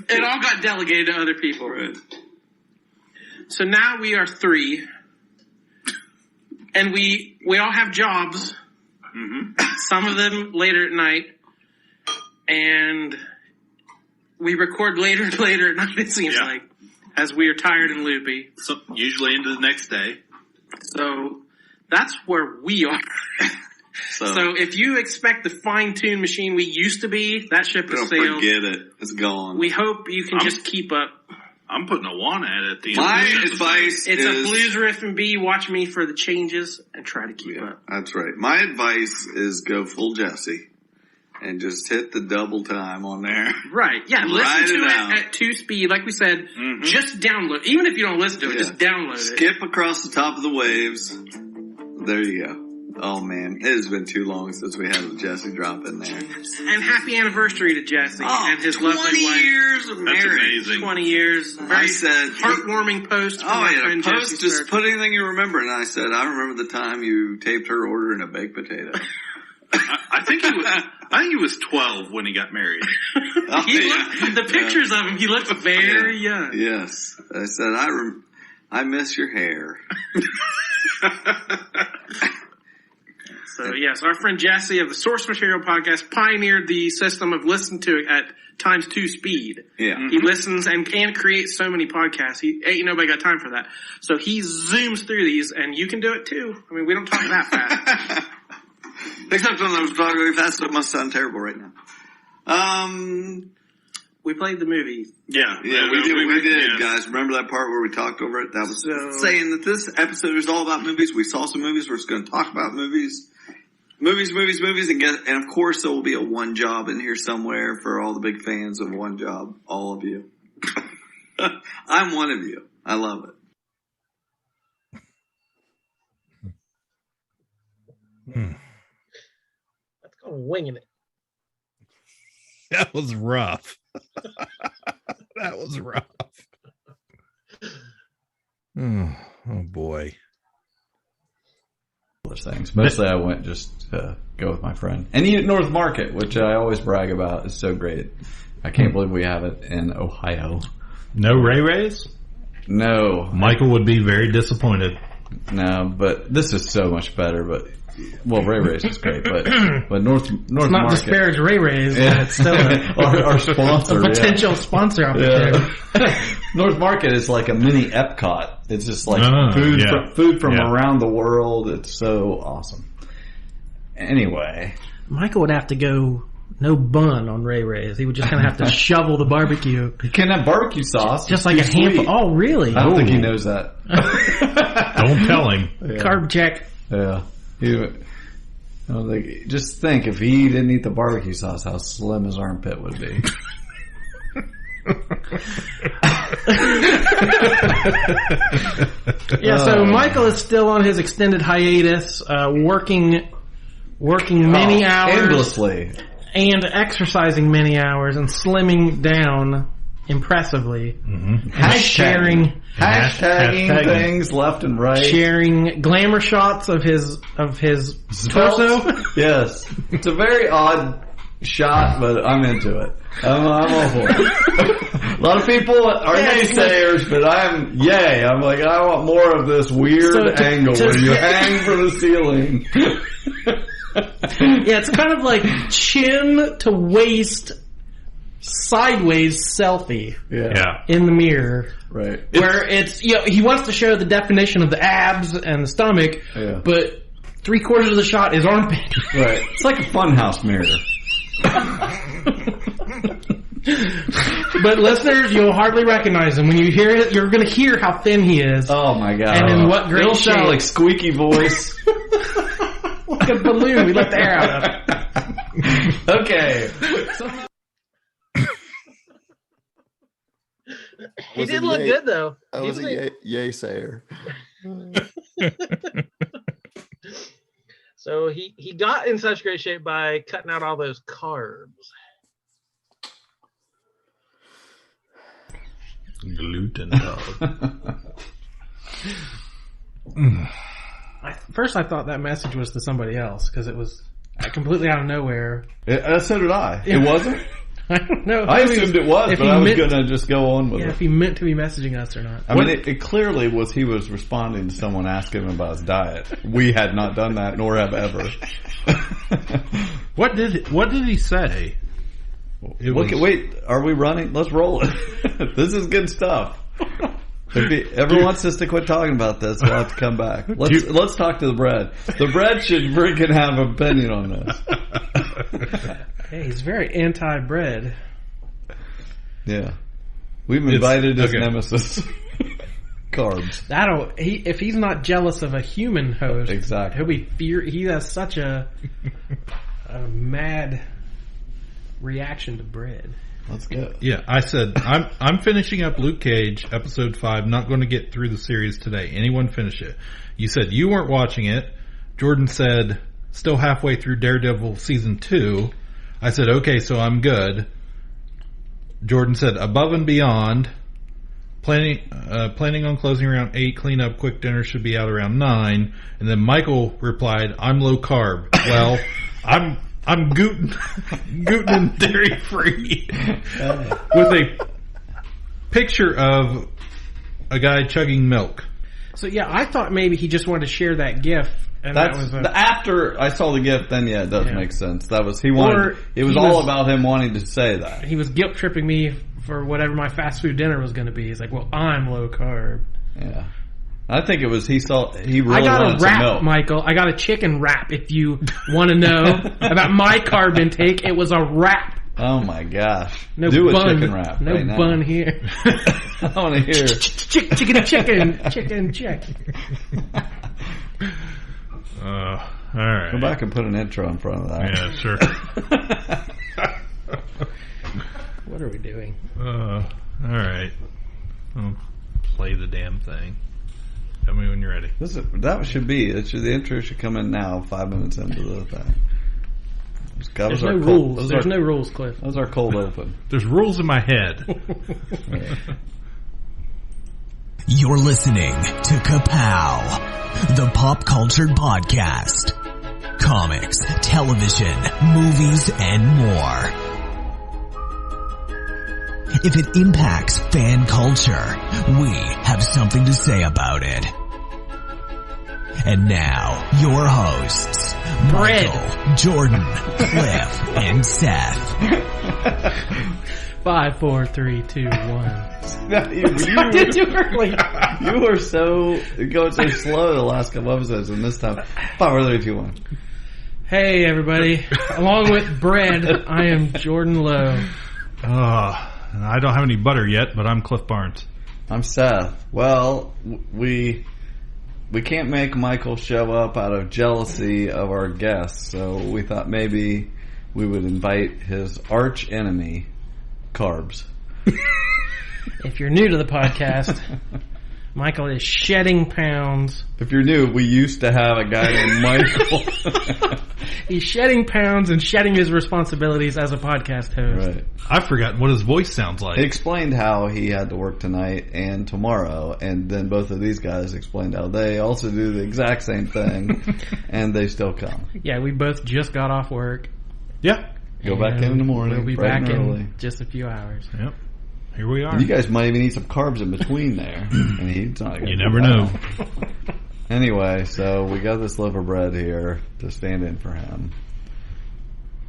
it all got delegated to other people. Right. So now we are 3, and we all have jobs. Mm-hmm. Some of them later at night, and we record later and later at night. It seems like, as we are tired and loopy. So usually into the next day. So that's where we are. So if you expect the fine-tuned machine we used to be, that ship has sailed. Forget it. It's gone. We hope you can just keep up. I'm putting a one at it at the end. My advice is... It's a blues riff and B. Watch me for the changes and try to keep up. That's right. My advice is go full Jesse. And just hit the double time on there. Right. Yeah, listen to it at 2 speed. Like we said, just download. Even if you don't listen to it, just download it. Skip across the top of the waves. There you go. Oh, man. It has been too long since we had a Jesse drop in there. And happy anniversary to Jesse and his lovely wife. 20 years of marriage. That's amazing. 20 years. Very heartwarming post. A post. Just put anything you remember. And I said, I remember the time you taped her ordering a baked potato. I think he was 12 when he got married. The pictures of him, he looked very young. Yes. I said, I miss your hair. So, yes, our friend Jesse of the Source Material Podcast pioneered the system of listen to it at times 2 speed. Yeah. He listens and can create so many podcasts. Ain't nobody got time for that. So he zooms through these, and you can do it too. I mean, we don't talk that fast. Except when I was talking really fast, so it must sound terrible right now. We played the movie. Yeah, we did, guys. Remember that part where we talked over it? That was saying that this episode is all about movies. We saw some movies. We're just going to talk about movies. Movies, and of course there will be a One Job in here somewhere for all the big fans of One Job, all of you. I'm one of you. I love it. That's called winging it. That was rough. That was rough. Oh boy. Things. Mostly I went just to go with my friend. And eat at North Market, which I always brag about. Is so great. I can't believe we have it in Ohio. No Ray Rays? No. Michael would be very disappointed. No, but this is so much better. But Ray Rays is great, but North Let's not Market. disparage Ray Rays. Yeah. It's still our sponsor, a potential sponsor opportunity. Yeah. North Market is like a mini Epcot. It's just like food from around the world. It's so awesome. Anyway, Michael would have to go no bun on Ray Rays. He would just kind of have to shovel the barbecue. He can't have barbecue sauce. Just like a handful. Oh, really? I don't think he knows that. Don't tell him. Yeah. Carb check. Yeah. Just think, if he didn't eat the barbecue sauce, how slim his armpit would be. Yeah, so Michael is still on his extended hiatus, working many hours. Endlessly. And exercising many hours and slimming down impressively. Mm-hmm. And hashtagging things left and right. Sharing glamour shots of his torso. Yes. It's a very odd shot, but I'm into it. I'm all for it. A lot of people are naysayers, but I'm yay. I'm like, I want more of this weird angle where you hang from the ceiling. Yeah, it's kind of like chin to waist sideways selfie. Yeah. In the mirror. Right. Where it's, he wants to show the definition of the abs and the stomach, but 3/4 of the shot is armpit. Right. It's like a funhouse mirror. But listeners, you'll hardly recognize him. When you hear it, you're going to hear how thin he is. Oh my god. And in what great It'll shape. sound like squeaky voice. Like a balloon. We let the air out of it. Okay. He did look good, though. I was a yay-sayer. So he got in such great shape by cutting out all those carbs. Gluten dog. First, I thought that message was to somebody else because it was completely out of nowhere. So did I. It wasn't? I don't know. I assumed it was, but I was going to just go on with it. Yeah, if he meant to be messaging us or not. I mean, it clearly was he was responding to someone asking him about his diet. We had not done that, nor have ever. What did he say? Wait, are we running? Let's roll it. This is good stuff. If everyone wants us to quit talking about this, we'll have to come back. Let's talk to the bread. The bread should freaking have an opinion on this. Hey, he's very anti-bread. Yeah. We've invited his nemesis. Carbs. If he's not jealous of a human host, exactly. He'll be he has such a mad reaction to bread. Let's go. Yeah, I said I'm finishing up Luke Cage episode 5. Not going to get through the series today. Anyone finish it? You said you weren't watching it. Jordan said still halfway through Daredevil season 2. I said okay, so I'm good. Jordan said above and beyond. Planning on closing around 8. Clean up, quick dinner should be out around 9. And then Michael replied, "I'm low carb." Well, I'm gluten and dairy free with a picture of a guy chugging milk. So yeah, I thought maybe he just wanted to share that GIF. And That's that was after I saw the GIF. Then it does make sense. That was he wanted. It was all about him wanting to say that. He was guilt tripping me for whatever my fast food dinner was going to be. He's like, "Well, I'm low carb." Yeah, I think it was he really I got wanted a wrap, some milk. Michael. I got a chicken wrap. If you want to know about my carb intake, it was a wrap. Oh my gosh! No Do bun. a chicken wrap. No right bun now. here. I want to hear chicken. All right. Go back and put an intro in front of that. Yeah, sure. What are we doing? All right. I'll play the damn thing. Tell me when you're ready. That should be. The intro should come in now. 5 minutes into the thing. There's no rules. There's no rules, Cliff. That was our cold open. There's rules in my head. You're listening to KA-Pow, the pop culture podcast. Comics, television, movies, and more. If it impacts fan culture, we have something to say about it. And now, your hosts, Michael, Jordan, Cliff, and Seth. 5, 4, 3, 2, 1. You did too early. You were so going so slow the last couple episodes, and this time 5, 4, 3, 2, 1. Hey everybody! Along with bread, I am Jordan Lowe. I don't have any butter yet, but I'm Cliff Barnes. I'm Seth. Well, we can't make Michael show up out of jealousy of our guests, so we thought maybe we would invite his arch enemy, Carbs. If you're new to the podcast, Michael is shedding pounds. If you're new, we used to have a guy named Michael. He's shedding pounds and shedding his responsibilities as a podcast host. Right. I've forgotten what his voice sounds like. He explained how he had to work tonight and tomorrow, and then both of these guys explained how they also do the exact same thing, and they still come. Yeah, we both just got off work. Yeah. Go back in the morning. We'll be bright back and early. in just a few hours. Yep. Here we are. And you guys might even eat some carbs in between there. And he's not gonna You never know. Anyway, so we got this loaf of bread here to stand in for him.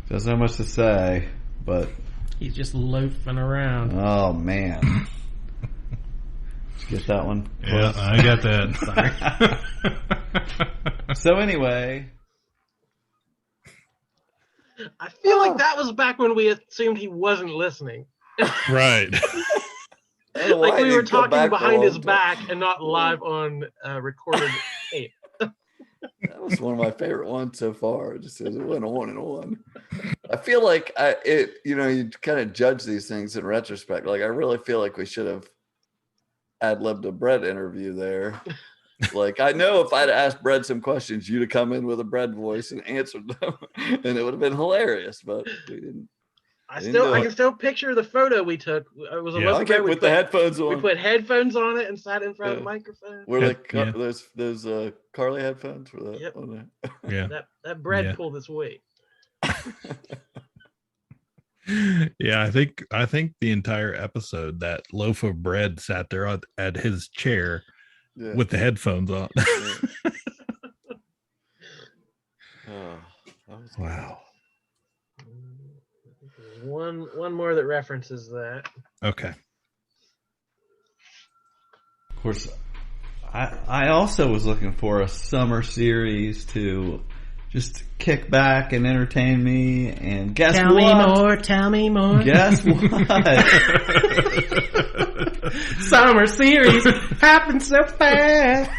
Doesn't have much to say, but he's just loafing around. Oh man. Did you get that one? Yeah, I got that. Sorry. So anyway, I feel like that was back when we assumed he wasn't listening. Right. Like we were talking behind his back and not live on recorded tape. That was one of my favorite ones so far. It just says it went on and on. I feel like you kind of judge these things in retrospect. Like I really feel like we should have ad-libbed a Brett interview there. Like I know if I'd asked Brett some questions, you'd have come in with a Brett voice and answered them, and it would have been hilarious. But we didn't. I can still picture the photo we took. It was a with the headphones on. We put headphones on it and sat in front of the microphone. Were those Carly headphones? Were that on there? Yeah. That bread pulled its weight. Yeah, I think the entire episode that loaf of bread sat there at his chair with the headphones on. Wow. One more that references that. Okay. Of course, I also was looking for a summer series to just kick back and entertain me. And guess Tell what? Tell me more. Guess what? Summer series happened so fast.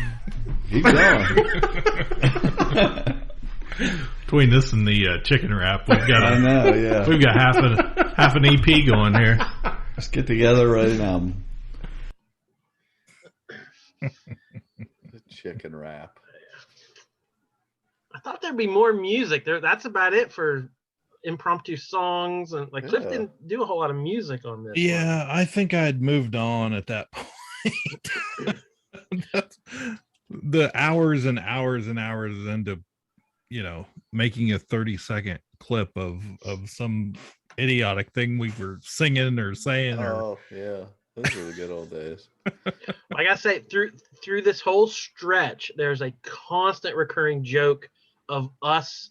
Keep going. Between this and the chicken wrap, we've got I know, yeah. We've got half an EP going here. Let's get together right now. The chicken wrap. I thought there'd be more music there. That's about it for impromptu songs, and Cliff didn't do a whole lot of music on this. Yeah, I think I'd moved on at that point. The hours and hours and hours into making a 30-second clip of some idiotic thing we were singing or saying. Oh, yeah. Those were the good old days. Like I say, through this whole stretch, there's a constant recurring joke of us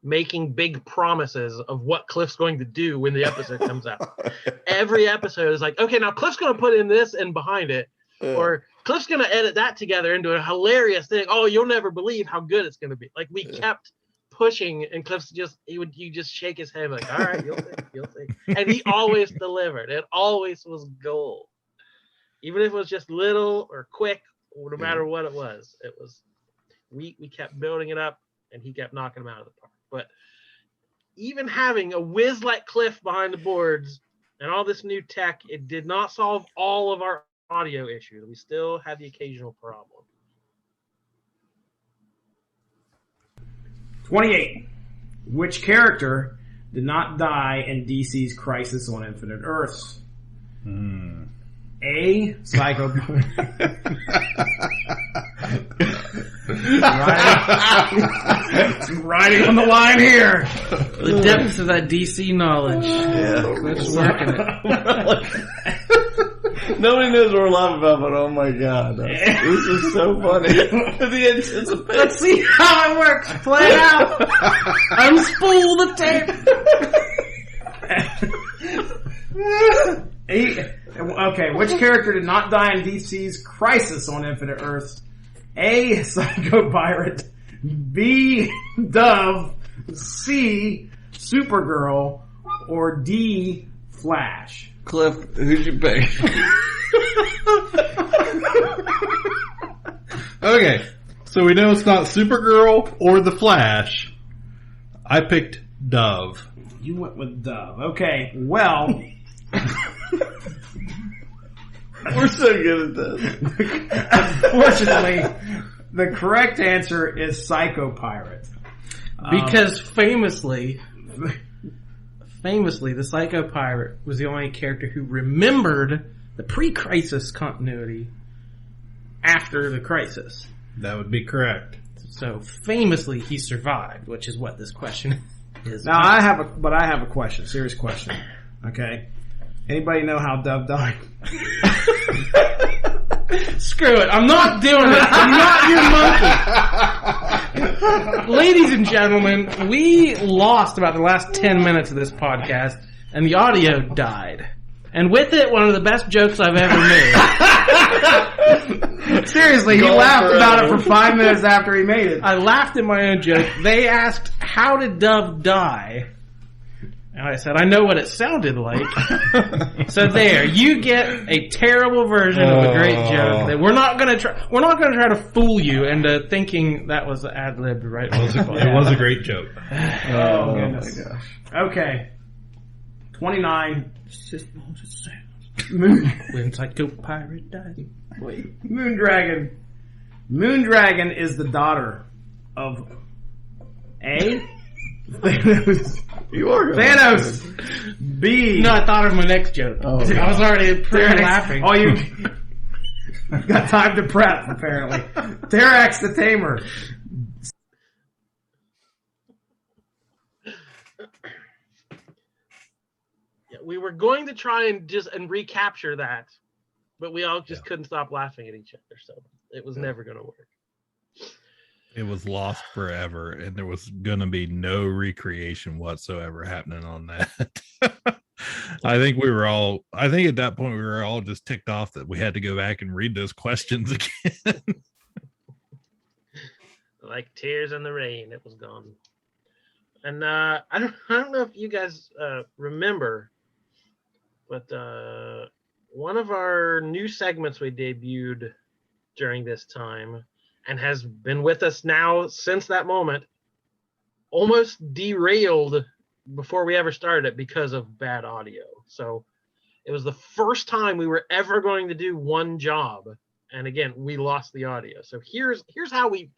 making big promises of what Cliff's going to do when the episode comes out. Every episode is like, okay, now Cliff's going to put in this and behind it, or Cliff's going to edit that together into a hilarious thing. Oh, you'll never believe how good it's going to be. Like we kept pushing, and Cliff's you just shake his head like, all right, you'll see. And he always delivered. It always was gold. Even if it was just little or quick, or no matter what it was, we kept building it up, and he kept knocking them out of the park. But even having a whiz like Cliff behind the boards and all this new tech, it did not solve all of our audio issues. We still had the occasional problem. 28. Which character did not die in DC's Crisis on Infinite Earths? A. Psycho. Riding on the line here. The depths of that DC knowledge. Yeah. Let's work in it. Nobody knows what we're laughing about, but oh my god, this is so funny. The anticipation. Let's see how it works. Play it out. Unspool the tape. Okay, which character did not die in DC's Crisis on Infinite Earths? A. Psycho Pirate. B. Dove. C. Supergirl. Or D. Flash. Cliff, who'd you pick? Okay, so we know it's not Supergirl or the Flash. I picked Dove. You went with Dove. Okay, well... We're so good at this. Unfortunately, the correct answer is Psycho Pirate. Because famously, the Psycho Pirate was the only character who remembered the pre-crisis continuity after the crisis. That would be correct. So famously, he survived, which is what this question is. Now I have a question, serious question. Okay, anybody know how Dove died? Screw it! I'm not doing it. I'm not your monkey. Ladies and gentlemen, we lost about the last 10 minutes of this podcast, and the audio died. And with it, one of the best jokes I've ever made. Seriously, he laughed about it for 5 minutes after he made it. I laughed at my own joke. They asked, how did Dove die? And I said, I know what it sounded like. So there, you get a terrible version of a great joke that we're not going to try to fool you into thinking that was ad-libbed right. It was a great joke. Oh goodness. My gosh. Okay. 29. When Psycho Pirate died. Wait. Moondragon. Moondragon is the daughter of A. Thanos. You are Thanos. B. No, I thought of my next joke. Oh, I was already laughing. Oh, you got time to prep, apparently. Terax the Tamer. Yeah, we were going to try and recapture that, but we all just couldn't stop laughing at each other, so it was never going to work. It was lost forever, and there was going to be no recreation whatsoever happening on that. I think at that point we were all just ticked off that we had to go back and read those questions again. Like tears in the rain, it was gone. And I don't know if you guys remember, but one of our new segments we debuted during this time and has been with us now since that moment, almost derailed before we ever started it because of bad audio. So it was the first time we were ever going to do one job, and again, we lost the audio. So here's how we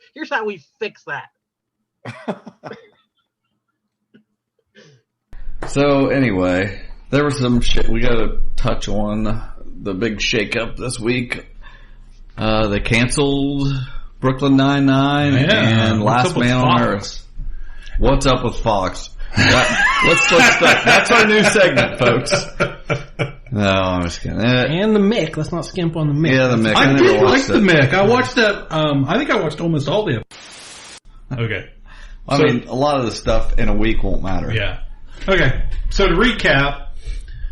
fix that. So anyway, there was some shit we got to touch on. The big shakeup this week. They canceled Brooklyn Nine-Nine and Last Man on Earth. What's up with Fox? Let's start. That's our new segment, folks. No, I'm just kidding. And the Mick. Let's not skimp on the Mick. Yeah, the Mick. I did like the Mick. I watched that. I think I watched almost all the. Okay. I mean, a lot of the stuff in a week won't matter. Yeah. Okay. So to recap,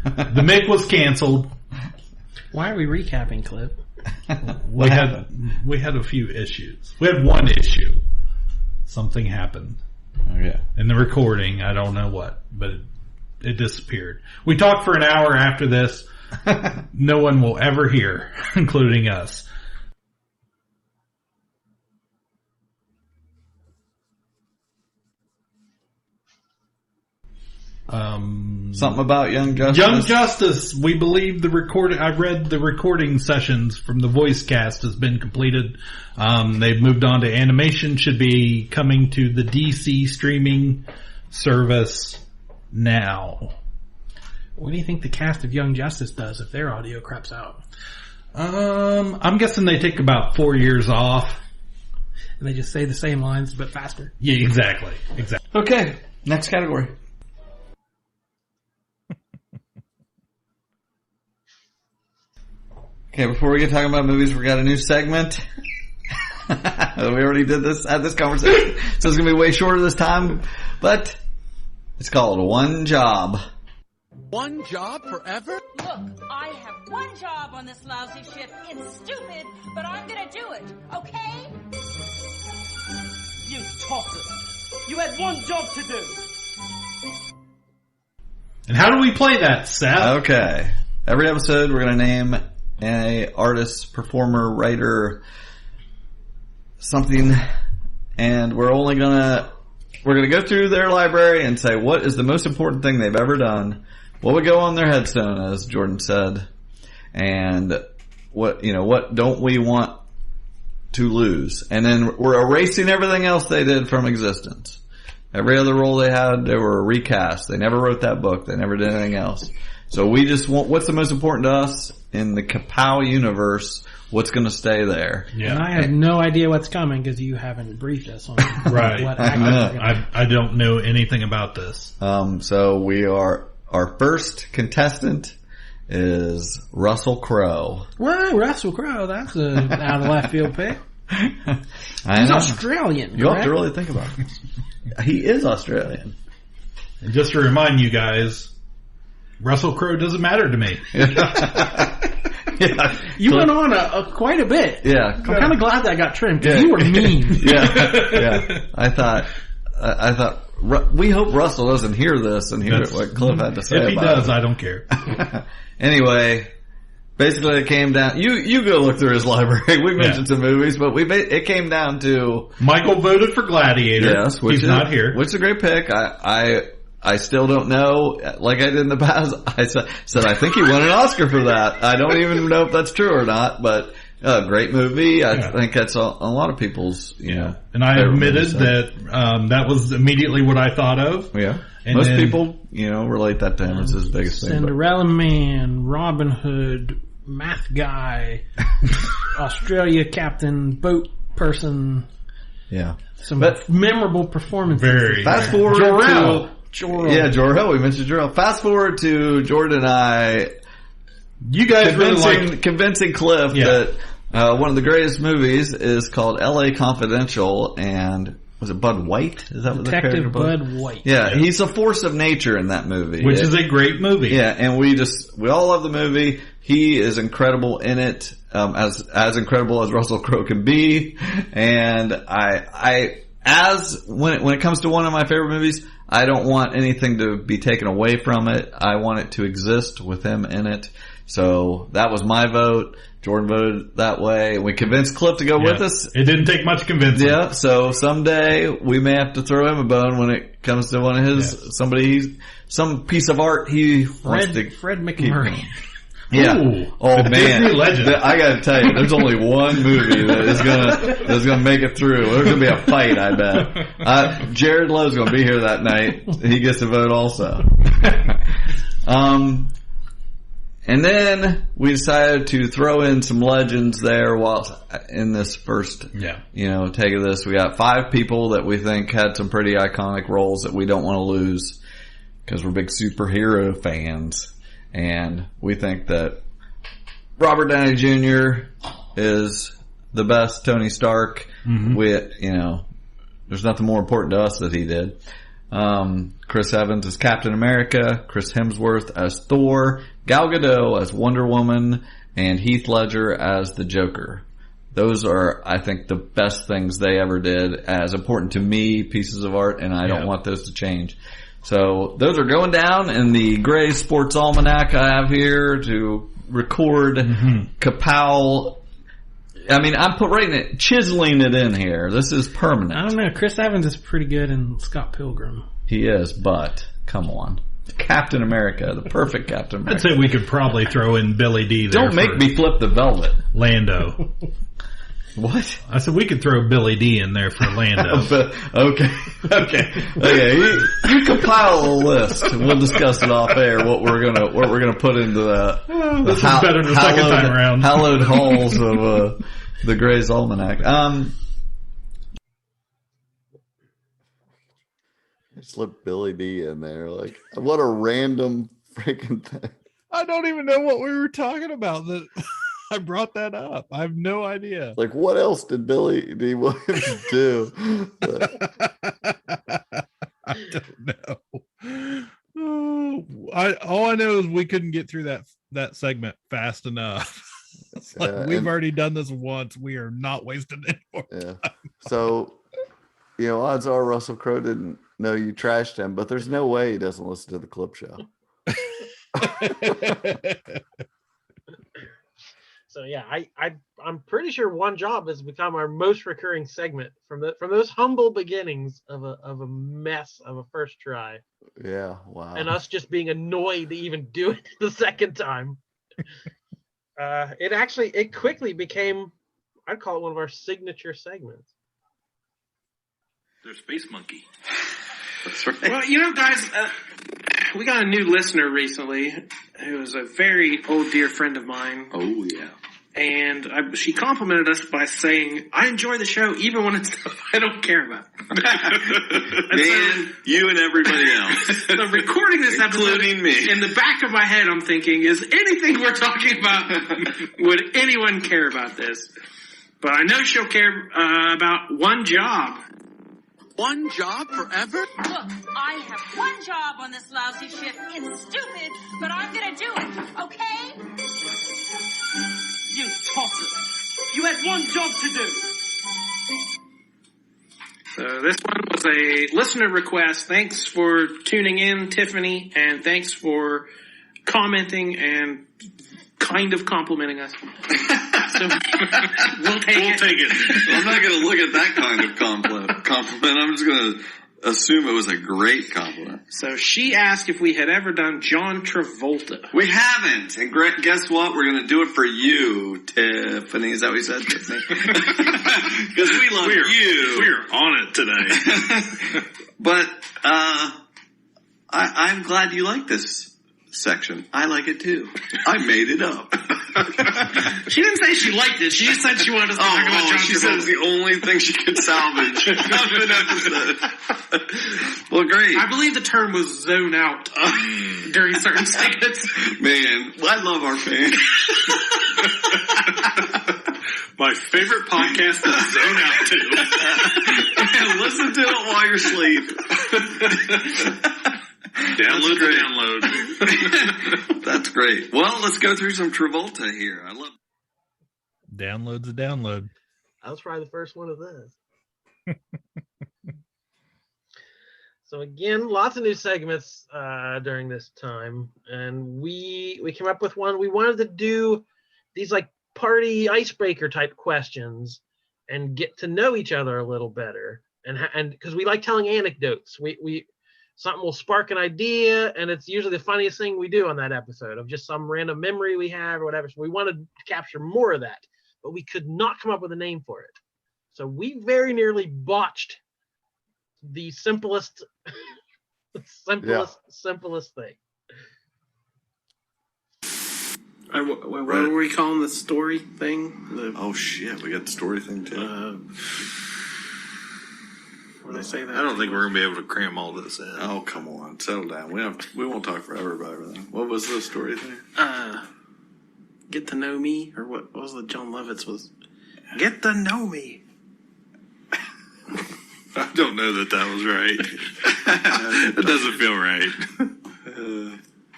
the Mick was canceled. Why are we recapping, Cliff? We had a few issues. We had one issue. Something happened. Okay. In the recording, I don't know what, but it disappeared. We talked for an hour after this. No one will ever hear, including us. Something about Young Justice. Young Justice. We believe the recording. I read the recording sessions from the voice cast has been completed. They've moved on to animation. Should be coming to the DC streaming service now. What do you think the cast of Young Justice does if their audio craps out? I'm guessing they take about 4 years off. And they just say the same lines but faster. Yeah, exactly. Okay, next category. Okay, before we get talking about movies, we got a new segment. We already had this conversation, so it's going to be way shorter this time, but it's called One Job. One job forever? Look, I have one job on this lousy ship. It's stupid, but I'm gonna do it, okay? You tosser. You had one job to do. And how do we play that, Seth? Okay. Every episode, we're going to name an artist, performer, writer, something, and we're going to go through their library and say what is the most important thing they've ever done, what would go on their headstone, as Jordan said, and what don't we want to lose. And then we're erasing everything else they did from existence. Every other role they had, they were a recast. They never wrote that book. They never did anything else. So we just want what's the most important to us in the KA-Pow universe. What's going to stay there? Yeah, and I have no idea what's coming because you haven't briefed us on right. What I don't know anything about this. So our first contestant is Russell Crowe. Well, Russell Crowe, that's a out of left field pick. He's Australian. You have to really think about it. He is Australian. And just to remind you guys, Russell Crowe doesn't matter to me. Yeah. You went on quite a bit. Yeah. I'm kind of glad that got trimmed because you were mean. Yeah. I thought, we hope Russell doesn't hear this and hear what Cliff had to say. If he does, I don't care. Anyway, basically it came down, you go look through his library. We mentioned some movies, but it came down to Michael voted for Gladiator. Yes, he's not here. Which is a great pick. I still don't know, like I did in the past. I said I think he won an Oscar for that. I don't even know if that's true or not, but great movie. I think that's a lot of people's, And I admitted that that was immediately what I thought of. Yeah. And most people, relate that to him. It's his biggest thing. Cinderella Man, Robin Hood, Math Guy, Australia Captain, Boat Person. Yeah. Some memorable performances. Very. Fast forward Jor-El. Yeah, Jor-El. We mentioned Jor-El. Fast forward to Jordan and I. You guys convincing Cliff that one of the greatest movies is called L.A. Confidential, and was it Bud White? Is that what Detective the Bud White? Yeah, he's a force of nature in that movie, which is a great movie. Yeah, and we all love the movie. He is incredible in it, as incredible as Russell Crowe can be. And when it comes to one of my favorite movies, I don't want anything to be taken away from it. I want it to exist with him in it. So that was my vote. Jordan voted that way. We convinced Cliff to go with us. It didn't take much convincing. Yeah, so someday we may have to throw him a bone when it comes to one of his, some piece of art he wants to. Fred McMurray. Yeah. Ooh, oh man, Disney legend. I gotta tell you, there's only one movie that's gonna make it through. There's gonna be a fight, I bet. Jared Lowe's gonna be here that night. He gets to vote also. And then we decided to throw in some legends there while in this first, take of this. We got 5 people that we think had some pretty iconic roles that we don't want to lose because we're big superhero fans. And we think that Robert Downey Jr. is the best Tony Stark. There's nothing more important to us that he did. Chris Evans as Captain America, Chris Hemsworth as Thor, Gal Gadot as Wonder Woman, and Heath Ledger as the Joker. Those are, I think, the best things they ever did as important to me, pieces of art, and I don't want those to change. So those are going down in the Gray Sports Almanac I have here to record KA-Pow. I mean, I'm chiseling it in here. This is permanent. I don't know. Chris Evans is pretty good in Scott Pilgrim. He is, but come on. Captain America, the perfect Captain America. I'd say we could probably throw in Billy D there. Don't make me flip the velvet. Lando. What? I said we could throw Billy D in there for Lando. Okay. You compile a list. We'll discuss it off air. What we're gonna put into this is better the second time around. Hallowed halls of the Gray's Almanac. Slip Billy D in there. Like, what a random freaking thing. I don't even know what we were talking about. That I brought that up. I have no idea. Like, what else did Billy D. Williams do? I don't know. All I know is we couldn't get through that segment fast enough. It's like we've already done this once. We are not wasting any more time. So, odds are Russell Crowe didn't know you trashed him, but there's no way he doesn't listen to the clip show. So yeah, I'm pretty sure One Job has become our most recurring segment from those humble beginnings of a mess of a first try. Yeah, wow. And us just being annoyed to even do it the second time. It quickly became, I'd call it one of our signature segments. There's Space Monkey. That's right. Well, guys, we got a new listener recently who is a very old dear friend of mine. Oh, yeah. And she complimented us by saying, I enjoy the show even when it's stuff I don't care about. Man, you and everybody else. So recording this episode, including me. In the back of my head, I'm thinking, is anything we're talking about, would anyone care about this? But I know she'll care about One Job. One job forever? Look, I have one job on this lousy ship. It's stupid, but I'm gonna do it, okay? You tosser. You had one job to do. So this one was a listener request. Thanks for tuning in, Tiffany, and thanks for commenting and kind of complimenting us. So we'll take it. I'm not going to look at that kind of compliment. I'm just going to assume it was a great compliment. So she asked if we had ever done John Travolta. We haven't. And guess what? We're going to do it for you, Tiffany. Is that what you said, Tiffany? Because we love you. We're on it today. But I'm glad you like this section. I like it too. I made it up. She didn't say she liked it. She just said she wanted us to talk about John Travolta. She said it's the only thing she could salvage of an episode. Well, great. I believe the term was zone out during certain segments. Man, I love our fans. My favorite podcast to zone out to. And listen to it while you're asleep. Download. That's great. Well, let's go through some Travolta here. I love Download's a download. I was probably the first one of this. So again, lots of new segments during this time, and we came up with one. We wanted to do these like party icebreaker type questions and get to know each other a little better, and because we like telling anecdotes, we something will spark an idea, and it's usually the funniest thing we do on that episode of just some random memory we have or whatever. So we wanted to capture more of that, but we could not come up with a name for it. So we very nearly botched the simplest thing. What were we calling the story thing? Oh shit, we got the story thing too. before they say that. I don't think we're going to be able to cram all this in. Oh, come on. Settle down. We won't talk forever about everything. What was the story thing? Get to know me, or what was the John Lovitz was? Get to know me. I don't know that was right. That doesn't feel right.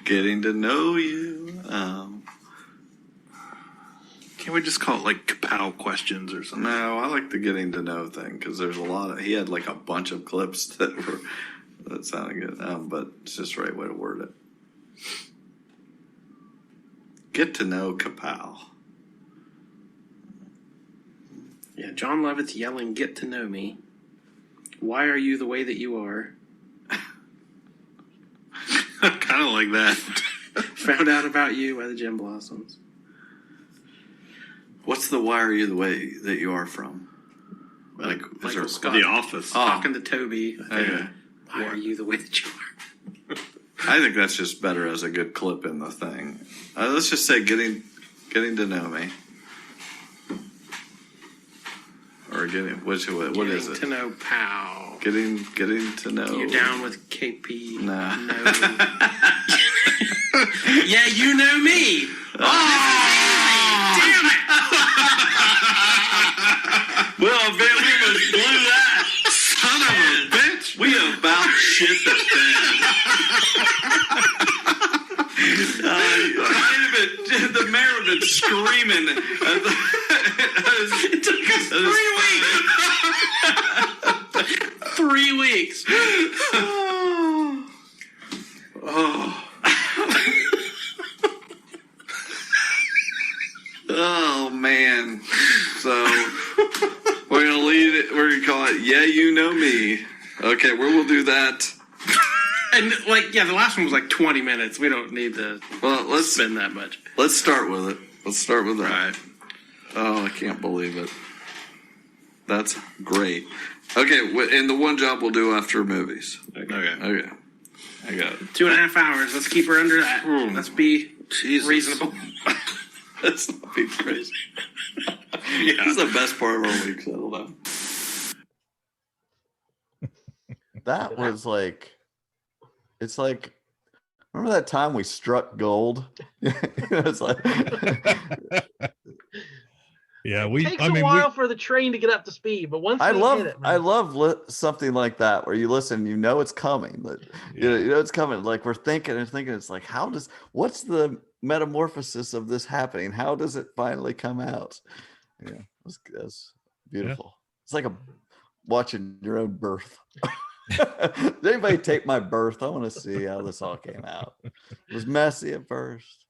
Getting to know you. Can't we just call it like KA-Pow questions or something? No, I like the getting to know thing because there's a lot of. He had like a bunch of clips that sounded good, but it's just the right way to word it. Get to know KA-Pow. Yeah, John Lovitz yelling, "Get to know me. Why are you the way that you are?" Kind of like that. Found out about you by the Gem Blossoms. What's the "Why are you the way that you are" from? Like Michael Scott. The Office. Talking to Toby. Okay. Why are you the way that you are? I think that's just better as a good clip in the thing. Let's just say getting to know me. Or what is it? Getting to know Pow. Getting to know. You're down with KP. Nah. No. Yeah, you know me. Damn it. Well, man, we must blew that. Son of a bitch. We about shit that thing. The mayor had been screaming. It took us 3 weeks. 3 weeks. Oh man. So we're gonna lead it. We're gonna call it "Yeah, You Know Me." Okay, we'll do that. And the last one was like 20 minutes. We don't need to spend that much. Let's start with it. Let's start with that. Right. Oh, I can't believe it. That's great. Okay, and the one job we'll do after movies. Okay. I got it. 2.5 hours. Let's keep her under that. Let's be reasonable. Let's not be crazy. Yeah. This is the best part of our week. Settle down. That was like, it's like, remember that time we struck gold? It's like, yeah, it takes a while for the train to get up to speed, but once I love something like that where you listen, you know it's coming, but you know it's coming. Like we're thinking, it's like, what's the metamorphosis of this happening? How does it finally come out? Yeah, that's beautiful. Yeah. It's like watching your own birth. Did anybody take my birth? I want to see how this all came out. It was messy at first.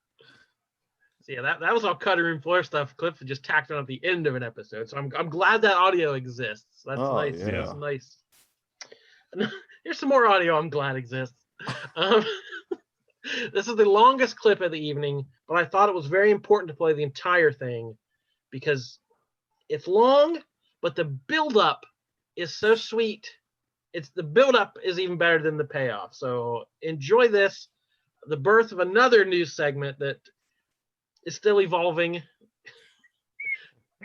So yeah, that was all cutting room floor stuff. Cliff just tacked on at the end of an episode. So I'm glad that audio exists. That's nice. Yeah. That's nice. Here's some more audio I'm glad exists. This is the longest clip of the evening, but I thought it was very important to play the entire thing because it's long, but the build-up is so sweet. The build-up is even better than the payoff. So enjoy this, the birth of another news segment that is still evolving.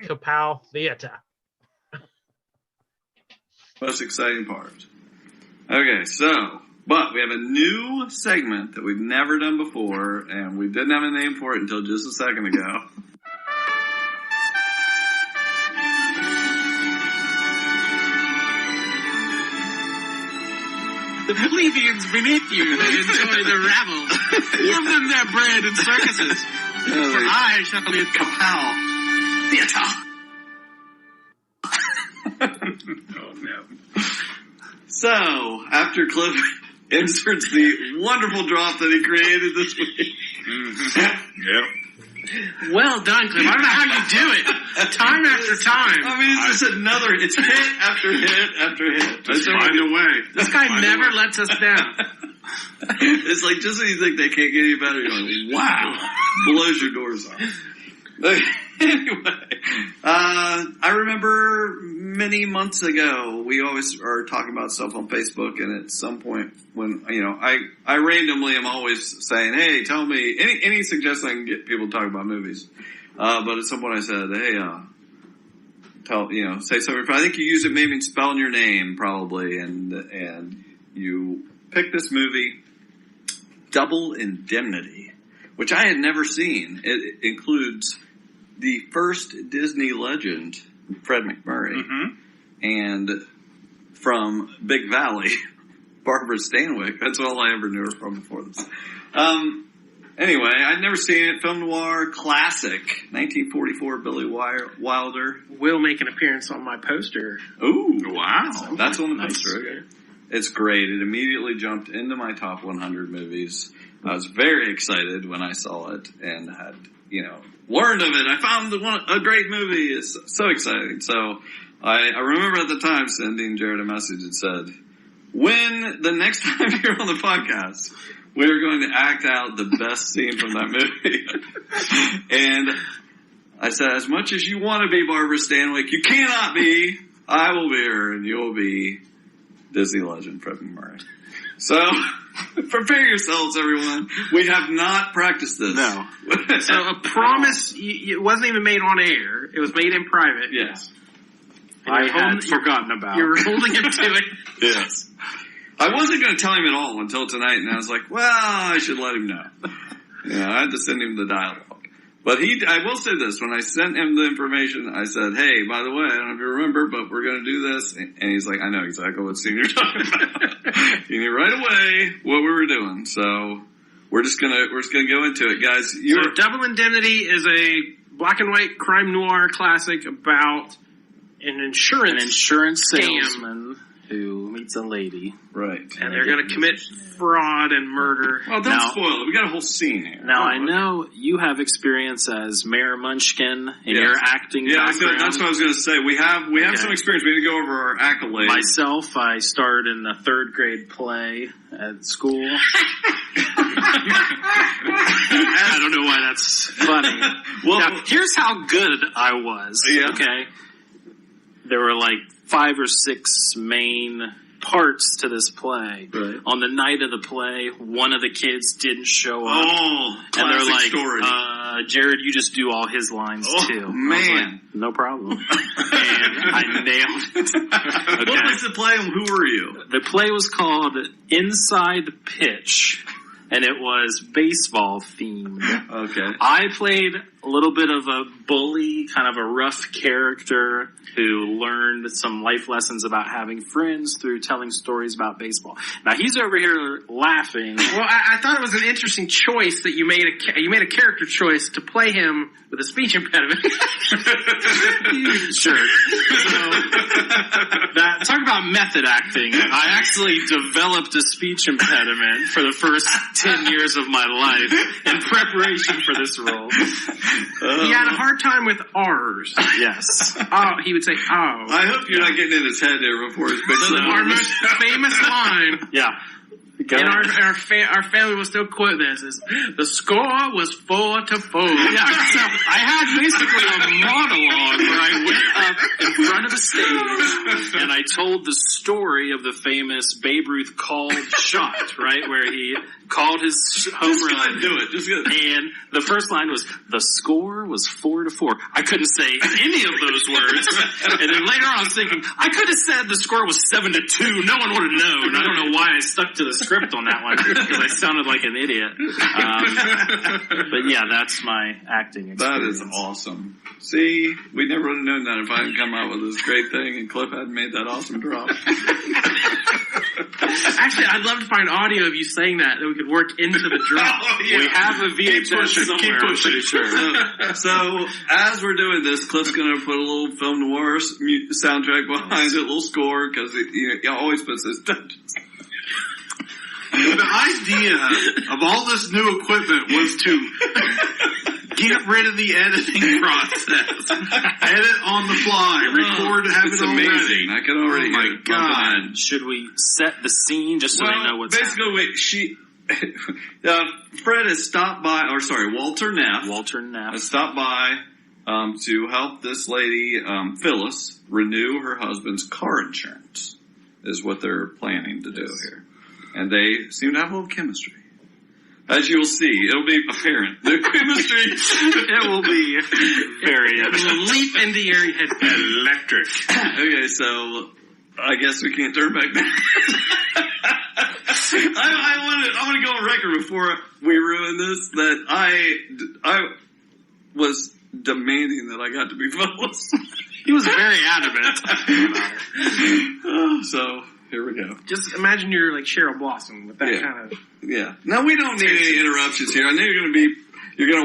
KA-Pow Theater. Most exciting part. Okay, but we have a new segment that we've never done before, and we didn't have a name for it until just a second ago. The plebeians beneath you may enjoy the rabble. Give them their bread and circuses. For I shall be at KA-Pow Theater. Oh, no. So, after Cliff inserts the wonderful drop that he created this week. Mm-hmm. Yep. Well done, Cliff. I don't know how you do it. Time after time. I mean, it's just it's hit after hit after hit. Just find a way. This guy never lets us down. It's like, just when you think they can't get any better, you're like, wow. Blows your doors off. Anyway, I remember many months ago, we always are talking about stuff on Facebook, and at some point when, I randomly am always saying, hey, tell me, any suggestion I can get people to talk about movies. But at some point I said, hey, say something. I think you use it maybe in spelling your name probably, and you pick this movie, Double Indemnity, which I had never seen. It includes the first Disney legend, Fred McMurray, and from Big Valley, Barbara Stanwyck. That's all I ever knew her from before this. Anyway, I'd never seen it. Film noir classic, 1944, Billy Wilder. Will make an appearance on my poster. Ooh, wow. That's on the poster. Okay. It's great. It immediately jumped into my top 100 movies. I was very excited when I saw it and had, learned of it. I found a great movie. It's so exciting. So I remember at the time sending Jared a message that said, when the next time you're on the podcast, we're going to act out the best scene from that movie. And I said, as much as you want to be Barbara Stanwyck, you cannot be. I will be her, and you'll be Disney legend Fred McMurray. So, prepare yourselves, everyone. We have not practiced this. No. So, a promise, it wasn't even made on air. It was made in private. Yes. I had forgotten about. You were holding him to it. Yes. I wasn't going to tell him at all until tonight, and I was like, well, I should let him know. I had to send him the dialogue. But I will say this, when I sent him the information, I said, hey, by the way, I don't know if you remember, but we're going to do this. And he's like, I know exactly what scene you're talking about. He knew right away what we were doing. So we're just going to go into it, guys. So Double Indemnity is a black and white crime noir classic about an insurance salesman who meets a lady. Right. And they're going to commit fraud and murder. Oh, don't spoil it. We got a whole scene here. Now, I know you have experience as Mayor Munchkin in your acting background. That's what I was going to say. We have some experience. We need to go over our accolades. Myself, I starred in a 3rd grade play at school. I don't know why that's funny. Well, now, here's how good I was. Yeah. Okay. There were like 5 or 6 main parts to this play. Right. On the night of the play, one of the kids didn't show up. Oh, and they're like, story. Jared, you just do all his lines too. Man. Like, no problem. And I nailed it. Okay. What was the play and who were you? The play was called Inside Pitch, and it was baseball themed. Okay. I played a little bit of a bully, kind of a rough character who learned some life lessons about having friends through telling stories about baseball. Now he's over here laughing. Well, I thought it was an interesting choice that you made a character choice to play him with a speech impediment. Sure. Talk about method acting. I actually developed a speech impediment for the first 10 years of my life in preparation for this role. He had a hard time with R's. Yes. Oh, he would say, oh. I hope you're not getting in his head there before his big So our most famous line. Yeah. And our family will still quote this: is the score was 4-4. Yeah, so I had basically a monologue where I went up in front of the stage and I told the story of the famous Babe Ruth called shot, right, where he called his home run. Do it. Just good. And the first line was the score was 4-4. I couldn't say any of those words. And then later on, I was thinking I could have said the score was 7-2. No one would have known. I don't know why I stuck to the script on that one because I sounded like an idiot. But yeah, that's my acting experience. That is awesome. See, we never would have known that if I hadn't come out with this great thing and Cliff hadn't made that awesome drop. Actually, I'd love to find audio of you saying that we could work into the drop. Oh, yeah. We have a VHS somewhere, I'm pretty sure. So, as we're doing this, Cliff's going to put a little film noir soundtrack behind it, a little score, because he always puts his touches. The idea of all this new equipment was to get rid of the editing process. Edit on the fly. Record, have it all ready. I can already hear it. Oh my God. Should we set the scene just so they know what's happening? Basically, Fred has stopped by, Walter Neff. Has stopped by to help this lady, Phyllis, renew her husband's car insurance, is what they're planning to do here. And they seem to have a little chemistry. As you'll see, it'll be apparent. The chemistry, it will be very leap into your head. Electric. Okay, so I guess we can't turn back now. I want to go on record before we ruin this that I was demanding that I got to be Phyllis. He was very adamant. So here we go. Just imagine you're like Cheryl Blossom with that kind of. Yeah. Now we don't need any interruptions here. I know you're going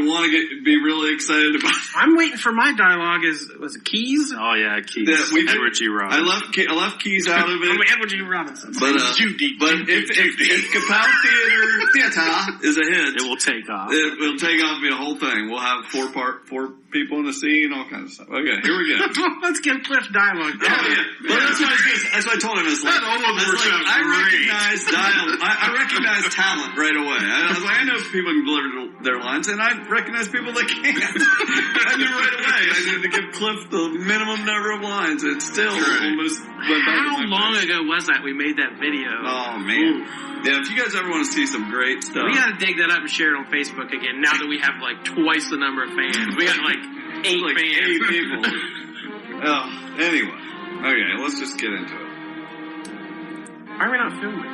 to want to be really excited about. I'm waiting for my dialogue. Was it Keys? Oh yeah, Keys. Edward G. Robinson. I left Keys out of it. Edward G. Robinson. But if KA-Pow Theater is a hit, it will take off. It will take off and be a whole thing. We'll have four people in the scene, all kinds of stuff. Okay, here we go. Let's get Cliff dialogue. Oh yeah. Well, that's what I told him. I recognize talent right away. I was like, I know people can deliver their lines, and I recognize people that can't. I knew right away. I needed to give Cliff the minimum number of lines, and still almost went back. How long ago was that we made that video? Oh man. Yeah, if you guys ever want to see some great stuff, we gotta dig that up and share it on Facebook again. Now that we have like twice the number of fans, we got like 8 fans. 8 people. Oh, anyway, okay, let's just get into it. Why are we not filming?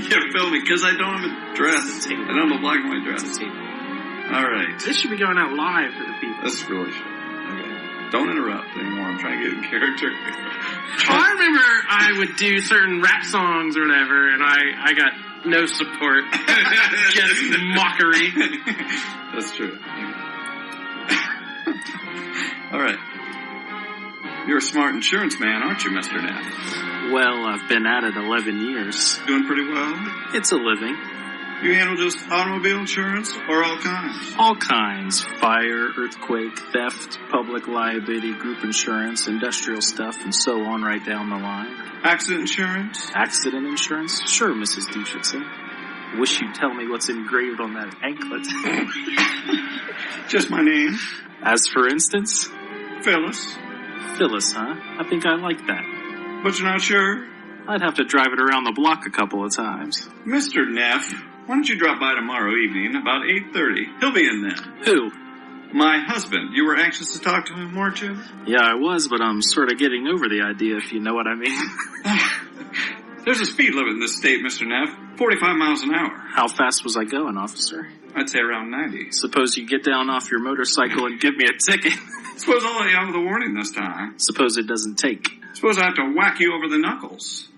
Yeah, filming because I don't have a dress. I don't have a black and white dress. All right, this should be going out live for the people. This really should. Okay, don't interrupt anymore. I'm trying to get in character. I remember I would do certain rap songs or whatever, and I got no support. Just mockery. That's true. All right. You're a smart insurance man, aren't you, Mr. Neff? Well, I've been at it 11 years. Doing pretty well? It's a living. You handle just automobile insurance or all kinds? All kinds. Fire, earthquake, theft, public liability, group insurance, industrial stuff, and so on right down the line. Accident insurance? Accident insurance? Sure, Mrs. Dietrichson. Wish you'd tell me what's engraved on that anklet. Just my name. As for instance? Phyllis. Phyllis, huh? I think I like that. But you're not sure? I'd have to drive it around the block a couple of times. Mr. Neff, why don't you drop by tomorrow evening about 8:30? He'll be in then. Who? My husband. You were anxious to talk to him, weren't you? Yeah, I was, but I'm sort of getting over the idea, if you know what I mean. There's a speed limit in this state, Mr. Neff. 45 miles an hour. How fast was I going, officer? I'd say around 90. Suppose you get down off your motorcycle and give me a ticket. Suppose I'll let you out with a warning this time. Suppose it doesn't take. Suppose I have to whack you over the knuckles.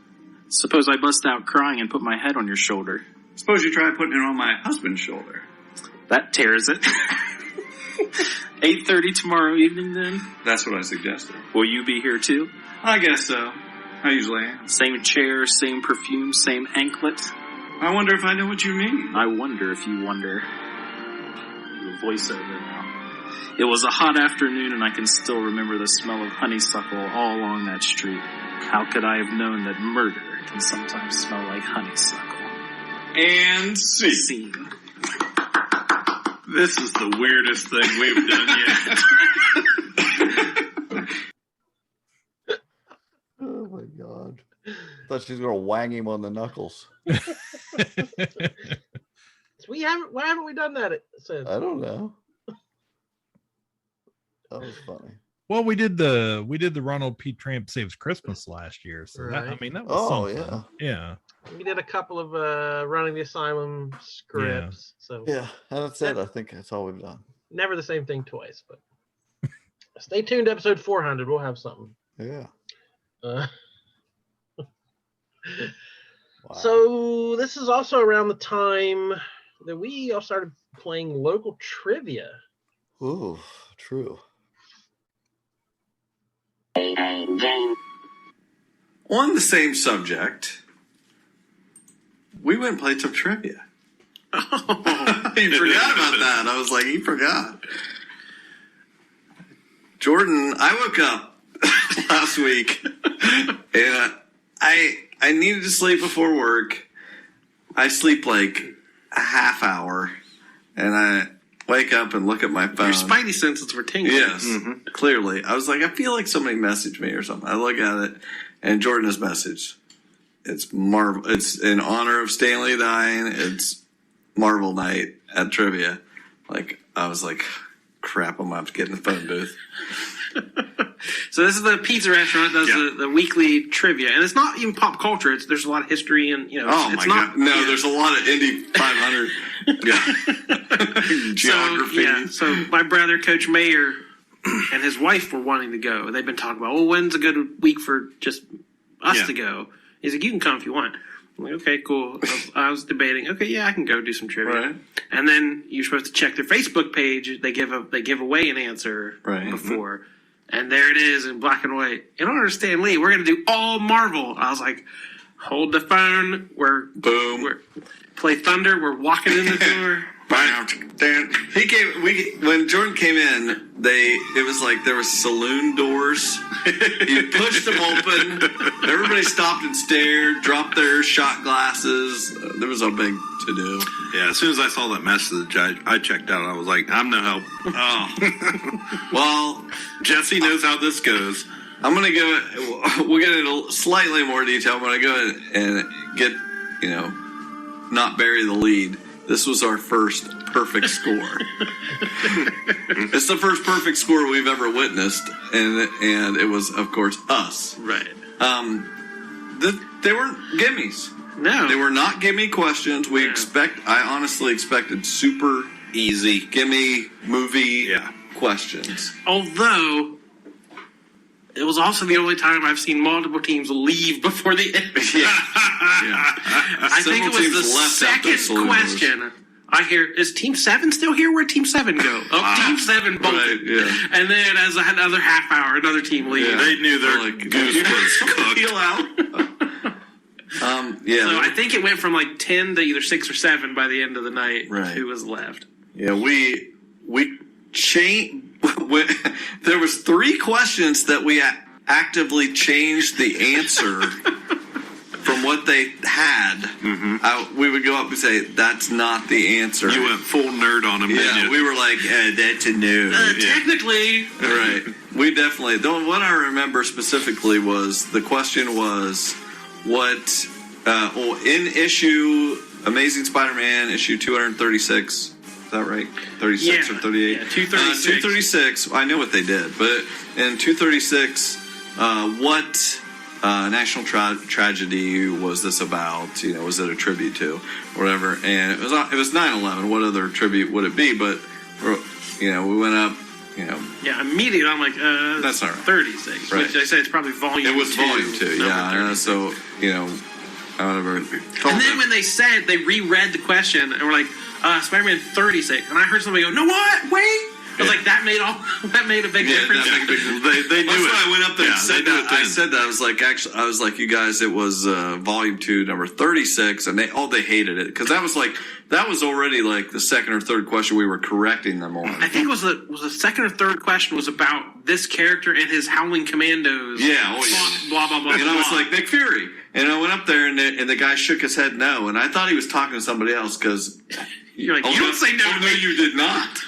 Suppose I bust out crying and put my head on your shoulder. Suppose you try putting it on my husband's shoulder. That tears it. 8:30 tomorrow evening, then? That's what I suggested. Will you be here, too? I guess so. I usually am. Same chair, same perfume, same anklet? I wonder if I know what you mean. I wonder if you wonder. Your voiceover now. It was a hot afternoon, and I can still remember the smell of honeysuckle all along that street. How could I have known that murder can sometimes smell like honeysuckle? And scene. This is the weirdest thing we've done yet. Oh my god. Thought she was gonna wang him on the knuckles. Why haven't we done that since? I don't know. That was funny. Well, we did the Ronald P. Tramp Saves Christmas last year, so right. that was something. Yeah. We did a couple of Running the Asylum scripts. Yeah. So yeah, that's it. I think that's all we've done. Never the same thing twice, but stay tuned to episode 400. We'll have something. Yeah. Wow. So this is also around the time that we all started playing local trivia. Ooh, true. On the same subject, we went and played some trivia. Oh, he forgot about that. I was like, he forgot. Jordan, I woke up last week and I needed to sleep before work. I sleep like a half hour and I wake up and look at my phone. Your spidey senses were tingling. Yes, clearly. I was like, I feel like somebody messaged me or something. I look at it and Jordan has messaged. It's Marvel. It's in honor of Stanley dying. It's Marvel night at trivia. Like, I was like, crap, I'm about to get in the phone booth. So this is the pizza restaurant that does the weekly trivia, and it's not even pop culture. There's a lot of history, and it's not. No, there's a lot of Indy 500 geography. So my brother, Coach Mayer, and his wife were wanting to go. They've been talking about, when's a good week for just us to go? He's like, you can come if you want. I'm like, okay, cool. I was debating. Okay, yeah, I can go do some trivia. Right. And then you're supposed to check their Facebook page. They give away an answer before. Mm-hmm. And there it is in black and white. In honor of Stan Lee, we're going to do all Marvel. I was like, hold the phone. We're play Thunder. We're walking in the door. When Jordan came in, it was like there was saloon doors. You pushed them open. Everybody stopped and stared, dropped their shot glasses. There was a big to-do. Yeah, as soon as I saw that message, I checked out. I was like, I'm no help. Oh. Well, Jesse knows how this goes. I'm going to go, we'll get into slightly more detail. I'm going to go and get, not bury the lead. This was our first perfect score. It's the first perfect score we've ever witnessed, and it was, of course, us. Right. They weren't gimmies. No, they were not gimme questions. I honestly expected super easy gimme movie questions. Although it was also the only time I've seen multiple teams leave before the end. I think it was the second question. I hear, is Team 7 still here? Where'd Team 7 go? Team 7 bolted. Right, yeah. And then as another half hour, another team leave. Yeah. They knew their goose was cooked. Peel out. So I think it went from like 10 to either 6 or 7 by the end of the night. Right. Who was left? Yeah, we changed. There was 3 questions that we actively changed the answer from what they had. Mm-hmm. We would go up and say, that's not the answer. You went full nerd on them. Yeah, we were like, that's a no. Technically. Right. We definitely. What I remember specifically was, the question was, what, in issue Amazing Spider-Man, issue 236, is that right? 36 or 38? Yeah, 236. 236, I know what they did, but in 236, what national tragedy was this about? Was it a tribute to, or whatever? And it was 9/11. What other tribute would it be? But we went up. Yeah, immediately I'm like, that's not right. 36. Right. Which I said it's probably volume 2. It was volume 2. Yeah. So whatever. And then when they said, they reread the question and were like, Spider-Man 36, and I heard somebody go, no, what? Wait. I was like, that made a big difference. They knew it. I went up there and said that. I said that. I was like, you guys, it was volume 2, number 36, and they hated it, because that was already like the second or third question we were correcting them on. I think it was the second or third question was about this character and his Howling Commandos. Yeah, blah blah blah. And I was like, Nick Fury, and I went up there and the guy shook his head no, and I thought he was talking to somebody else, because you're like, you don't say no. Oh no, you did not.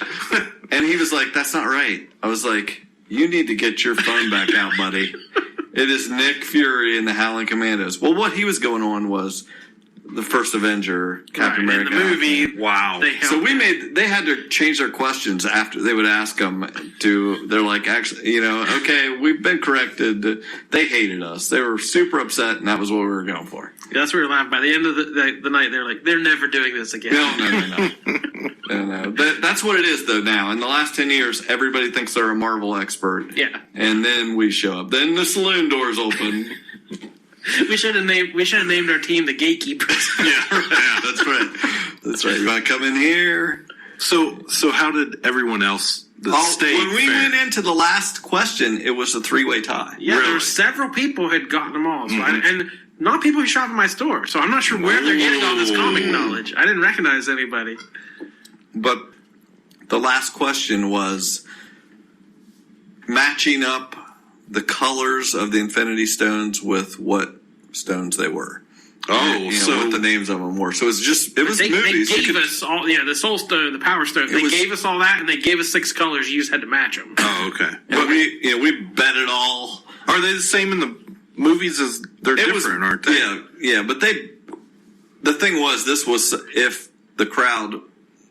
And he was like, that's not right. I was like, you need to get your phone back out, buddy. It is Nick Fury and the Howling Commandos. Well, what he was going on was the first Avenger, Captain America. In the movie, wow. So they had to change their questions after they would ask them they're like, actually, okay, we've been corrected. They hated us. They were super upset, and that was what we were going for. Yeah, that's what we were laughing. By the end of the night, they're like, they're never doing this again. No. That's what it is, though, now. In the last 10 years, everybody thinks they're a Marvel expert. Yeah. And then we show up. Then the saloon doors open. We should have named our team the Gatekeepers. Yeah, that's right. That's right. You want to come in here? So how did everyone else stay? When we went into the last question, it was a 3-way tie. Yeah, there were several people who had gotten them all. So and not people who shop in my store. So I'm not sure where they're getting all this comic knowledge. I didn't recognize anybody. But the last question was matching up the colors of the Infinity Stones with what stones they were. So what the names of them were. So it was movies. They gave us all, the Soul Stone, the Power Stone. They gave us all that, and they gave us 6 colors. You just had to match them. Oh, okay. But we bet it all. Are they the same in the movies they're different, aren't they? Yeah, but the thing was, this was if the crowd,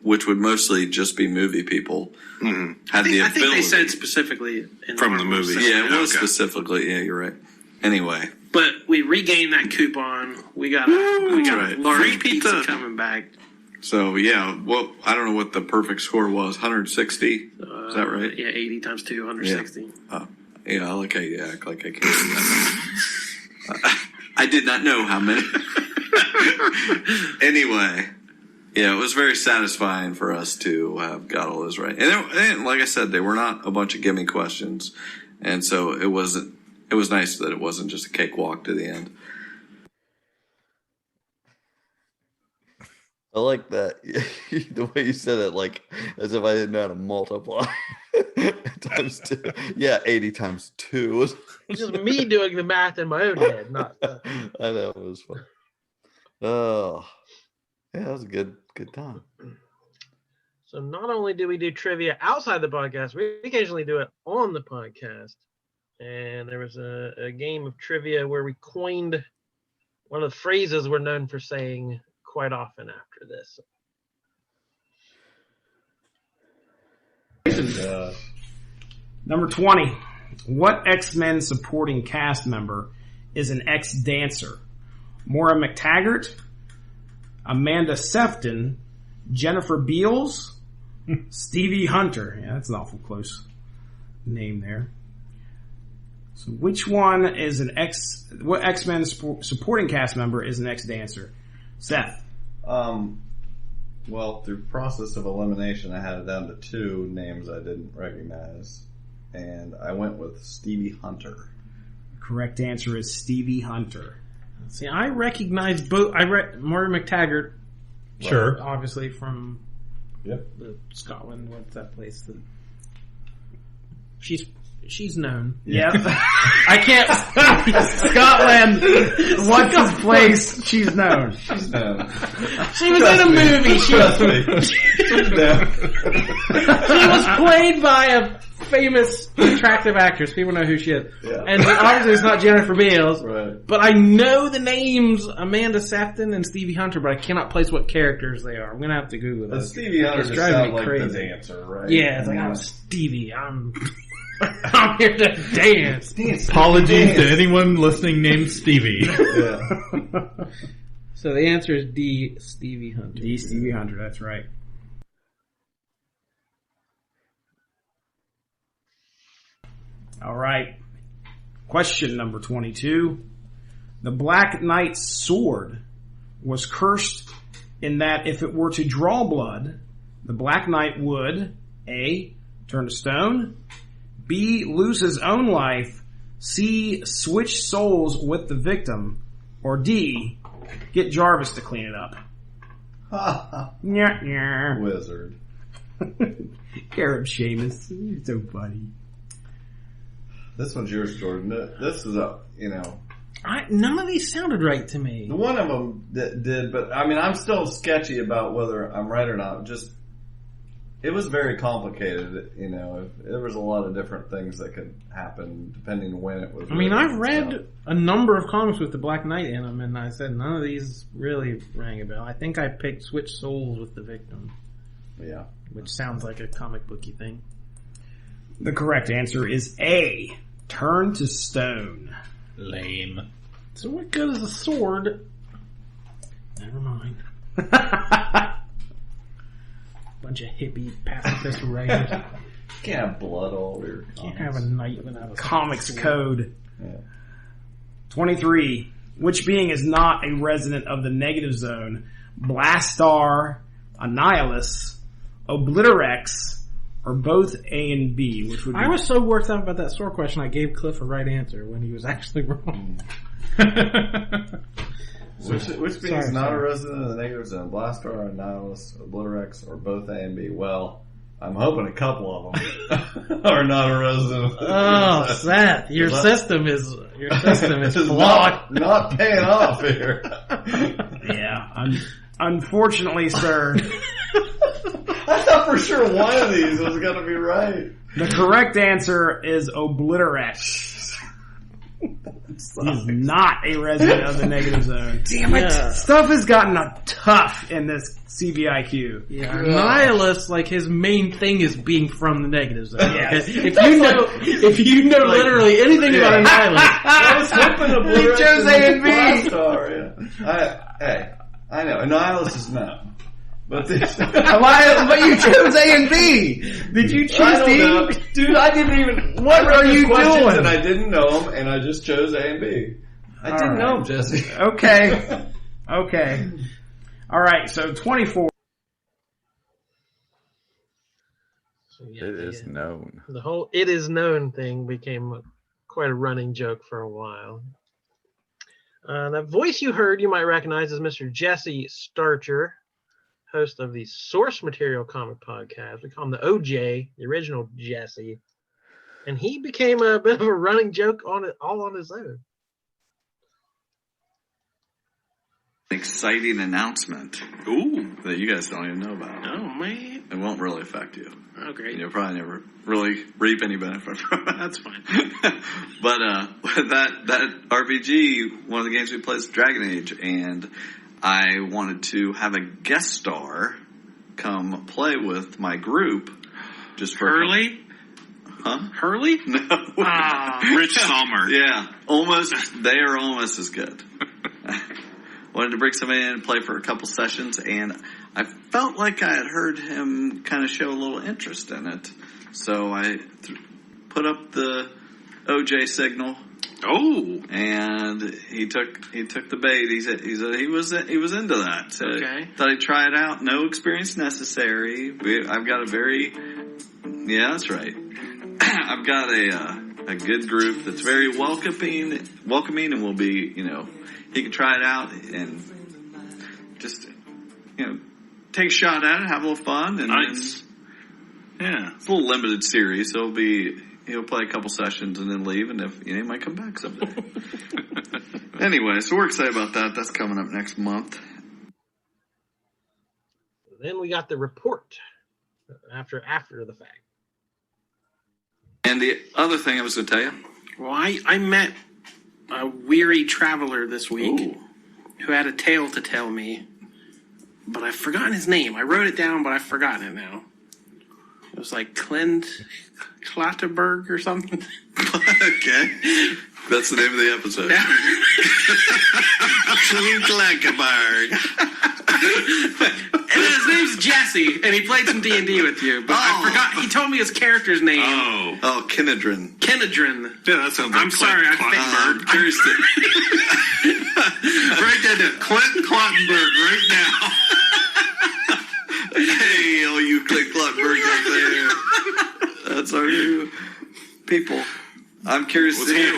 which would mostly just be movie people, had the ability. I think they said specifically from the movie. Yeah, it was specifically. Yeah, you're right. Anyway, but we regained that coupon. We got a large pizza coming back. So yeah, well, I don't know what the perfect score was. 160. Is that right? Yeah, 80 times 2, 160. Yeah, I like how you act like I can't do that. I did not know how many. Anyway, yeah, it was very satisfying for us to have got all those right. And like I said, they were not a bunch of gimme questions, and so it was nice that it wasn't just a cakewalk to the end. I like that. The way you said it, like as if I didn't know how to multiply times 2. Yeah, 80 times 2. It's just me doing the math in my own head, not. I know, it was fun. Oh, yeah, that was a good time. So not only do we do trivia outside the podcast, we occasionally do it on the podcast. And there was a game of trivia where we coined one of the phrases we're known for saying quite often after this. Number 20. What X-Men supporting cast member is an ex-dancer? Maura McTaggart, Amanda Sefton, Jennifer Beals, Stevie Hunter. Yeah, that's an awful close name there. So which one is what X-Men supporting cast member is an ex-dancer? Seth. Well, through process of elimination, I had it down to 2 names I didn't recognize, and I went with Stevie Hunter. Correct answer is Stevie Hunter. See, I recognize both. Maura McTaggart. Sure. Obviously from the Scotland. What's that place? She's known. Yeah. I can't. Scotland. What's his place? She's known. She's known. She was in a movie. She was played by a famous, attractive actress. People know who she is. Yeah. And obviously it's not Jennifer Beals. Right. But I know the names Amanda Sefton and Stevie Hunter, but I cannot place what characters they are. I'm going to have to Google those. Stevie Hunter just sounds like the dancer, right? Yeah, it's like, I'm Stevie. I'm here to dance. Apologies to anyone listening named Stevie. Yeah. So the answer is D, Stevie Hunter. D, Stevie Hunter, that's right. All right. Question number 22. The Black Knight's sword was cursed in that if it were to draw blood, the Black Knight would A, turn to stone, B, lose his own life, C, switch souls with the victim, or D, get Jarvis to clean it up. Wizard. Carib Seamus. You're so funny. This one's yours, Jordan. This is none of these sounded right to me. One of them did, but I mean, I'm still sketchy about whether I'm right or not. It was very complicated, there was a lot of different things that could happen depending when it was. I mean, I've read a number of comics with the Black Knight in them, and I said none of these really rang a bell. I think I picked Switch Souls with the Victim. Yeah. Which sounds like a comic booky thing. The correct answer is A, turn to stone. Lame. So what good is a sword? Never mind. Bunch of hippie pacifist writers. Can't have blood all over your comics. Can't have a knight without a comics sword. Code. Yeah. 23. Which being is not a resident of the negative zone? Blastar, Annihilus, Obliterex, or both A and B? Which would be... I was so worked up about that sword question, I gave Cliff a right answer when he was actually wrong. Which being is not a resident of the negative zone? Blastar, Annihilus, Obliterex, or both A and B? Well, I'm hoping a couple of them are not a resident. Oh, Seth, your system is flawed. Not paying off here. Yeah, unfortunately, sir. I thought for sure one of these was going to be right. The correct answer is Obliterex. He's not a resident of the negative zone. Damn it. Yeah. Stuff has gotten tough in this CVIQ. Yeah. Nihilist, like, his main thing is being from the negative zone. Yes. If you know literally anything about a nihilist, I was hoping to he chose A and B. Hey, I know. A nihilist is no. But but you chose A and B. Did you choose D? Dude, I didn't even. What are you doing? And I didn't know them, and I just chose A and B. I didn't know them, Jesse. Okay. All right. So 24. So, yeah, It is known. The whole "it is known" thing became quite a running joke for a while. That voice you heard, you might recognize as Mr. Jesse Starcher, host of the Source Material comic podcast. We call him the OJ, the original Jesse. And he became a bit of a running joke on it all on his own. Exciting announcement. Ooh. That you guys don't even know about. Oh, man. It won't really affect you. Oh, great. You'll probably never really reap any benefit from it. That's fine. But that RPG, one of the games we play is Dragon Age, and I wanted to have a guest star come play with my group. Just for Hurley? Huh? Hurley? No. Rich Sommer. Yeah. Almost. They are almost as good. Wanted to bring somebody in and play for a couple sessions, and I felt like I had heard him kind of show a little interest in it. So I put up the OJ signal. Oh, and he took the bait. He was into that. So okay. Thought he'd try it out. No experience necessary. I've got a very that's right. I've got a good group that's very welcoming, and will be he can try it out and just take a shot at it, have a little fun, and nice. Yeah, it's a little limited series, so he'll play a couple sessions and then leave, and if he might come back someday. Anyway, so we're excited about that. That's coming up next month. Then we got the report after the fact. And the other thing I was going to tell you. Well, I met a weary traveler this week who had a tale to tell me, but I've forgotten his name. I wrote it down, but I've forgotten it now. It was like Clint Klatterberg or something. Okay. That's the name of the episode. Clint Klatterberg. And his name's Jesse, and he played some D&D with you, but I forgot. He told me his character's name. Oh, Kenedrin. Kenedrin. Yeah, that sounds like I'm sorry. I'm curious to... Write that down. Clint Klottenberg right now. Hey, all you Clint Klottenberg out there. That's our new people. I'm curious to hear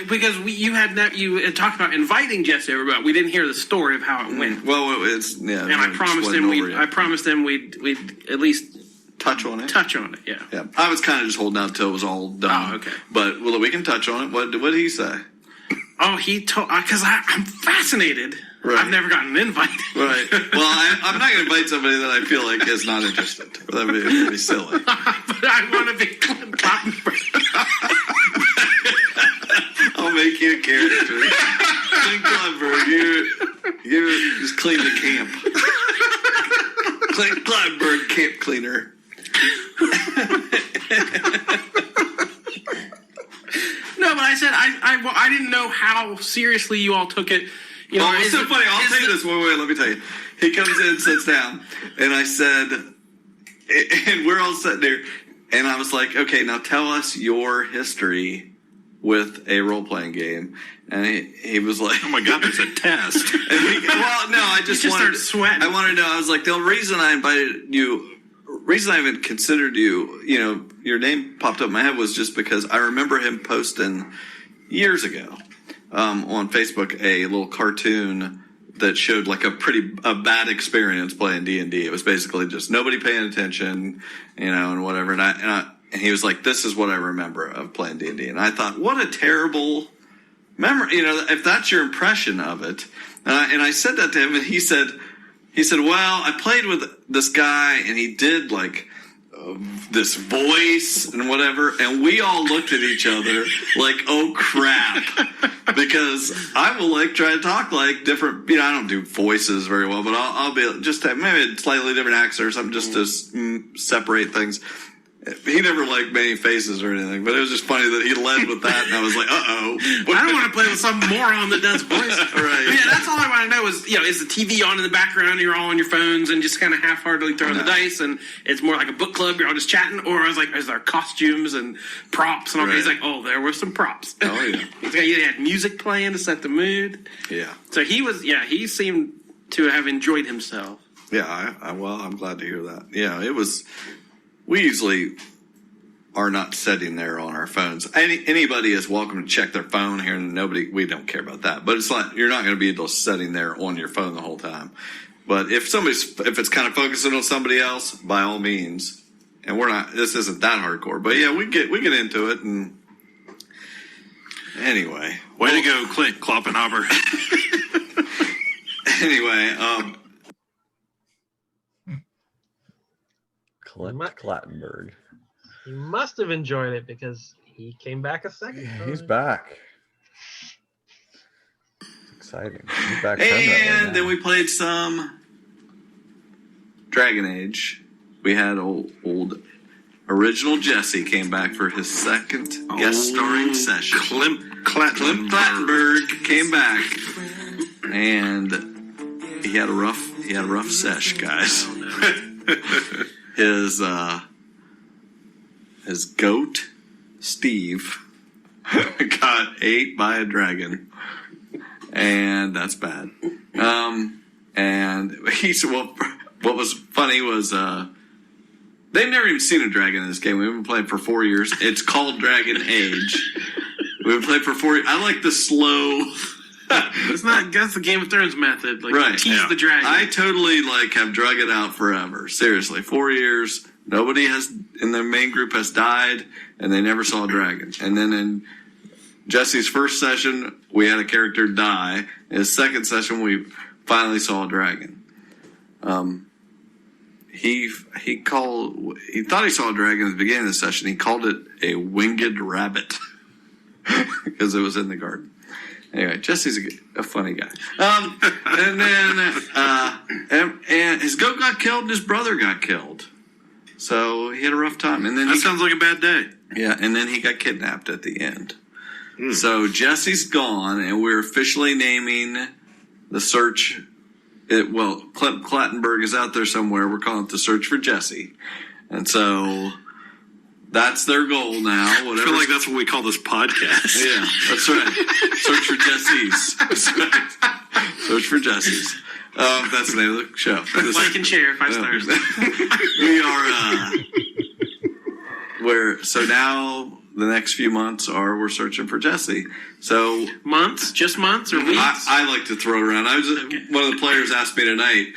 because you had talked about inviting Jesse over, but we didn't hear the story of how it went. Well, it's and I promised him we'd at least touch on it. Yeah. I was kind of just holding out until it was all done. Oh, okay. But we can touch on it. What did he say? Oh, he told because I'm fascinated. Right. I've never gotten an invite. Right. Well, I'm not going to invite somebody that I feel like is not interested. That would be pretty silly. But I want to be Clint Klottenberg. I'll make you a character. Clint Klottenberg, you just clean the camp. Clint Klottenberg, camp cleaner. No, but I said I didn't know how seriously you all took it. It's so funny. I'll tell you this. Wait, let me tell you. He comes in, sits down, and I said, and we're all sitting there, and I was like, okay, now tell us your history with a role-playing game. And he was like, oh my God, there's a test. I just started sweating. I wanted to know. I was like, the reason I invited you, reason I even considered you, your name popped up in my head was just because I remember him posting years ago on Facebook a little cartoon that showed like a bad experience playing D&D. It was basically just nobody paying attention, and whatever. And he was like, "This is what I remember of playing D&D." And I thought, what a terrible memory. If that's your impression of it. And I said that to him, and he said, "Well, I played with this guy, and he did like this voice and whatever, and we all looked at each other like, oh crap, because I will like try to talk like different, I don't do voices very well, but I'll be just have maybe a slightly different accent or something just to separate things. He never liked many faces or anything, but it was just funny that he led with that, and I was like, uh-oh. I don't want to play with some moron that does voice. Right. Yeah, that's all I want to know is, is the TV on in the background and you're all on your phones and just kind of half-heartedly throwing the dice, and it's more like a book club, you're all just chatting, or I was like, is there costumes and props? And all He's like, oh, there were some props. Oh, yeah. He had music playing to set the mood. Yeah. So he seemed to have enjoyed himself. Yeah, I'm glad to hear that. Yeah, it was... We usually are not sitting there on our phones. Anybody is welcome to check their phone here, and we don't care about that. But it's like you're not going to be just sitting there on your phone the whole time. But if it's kind of focusing on somebody else, by all means. And this isn't that hardcore. But yeah, we get into it, and anyway. Way to go, Clint Kloppenhaber. Anyway, Clint Clattenburg. He must have enjoyed it because he came back a second time. He's back. It's exciting. He's back. And then we played some Dragon Age. We had old original Jesse came back for his second guest starring session. Clint Clattenburg came back, and he had a rough sesh, guys. His goat, Steve, got ate by a dragon, and that's bad. And what was funny was they've never even seen a dragon in this game. We've been playing for 4 years. It's called Dragon Age. We've been playing for 4 years. I like the slow. That's the Game of Thrones method. Like, right. Tease the dragon. I totally have drug it out forever. Seriously, 4 years. Nobody in the main group has died, and they never saw a dragon. And then in Jesse's first session, we had a character die. In his second session, we finally saw a dragon. He thought he saw a dragon at the beginning of the session. He called it a winged rabbit because it was in the garden. Anyway, Jesse's a funny guy. And then and his goat got killed, and his brother got killed. So he had a rough time. And then that sounds like a bad day. Yeah, and then he got kidnapped at the end. So Jesse's gone, and we're officially naming the search. Clint Clattenburg is out there somewhere. We're calling it the search for Jesse. And so that's their goal now. Whatever. I feel like that's what we call this podcast. Yeah, that's right. Search for Jesse's. Search for Jesse's. That's the name of the show. Like and share 5 stars. So now the next few months we're searching for Jesse. So months, just months or weeks? I like to throw it around. One of the players asked me tonight,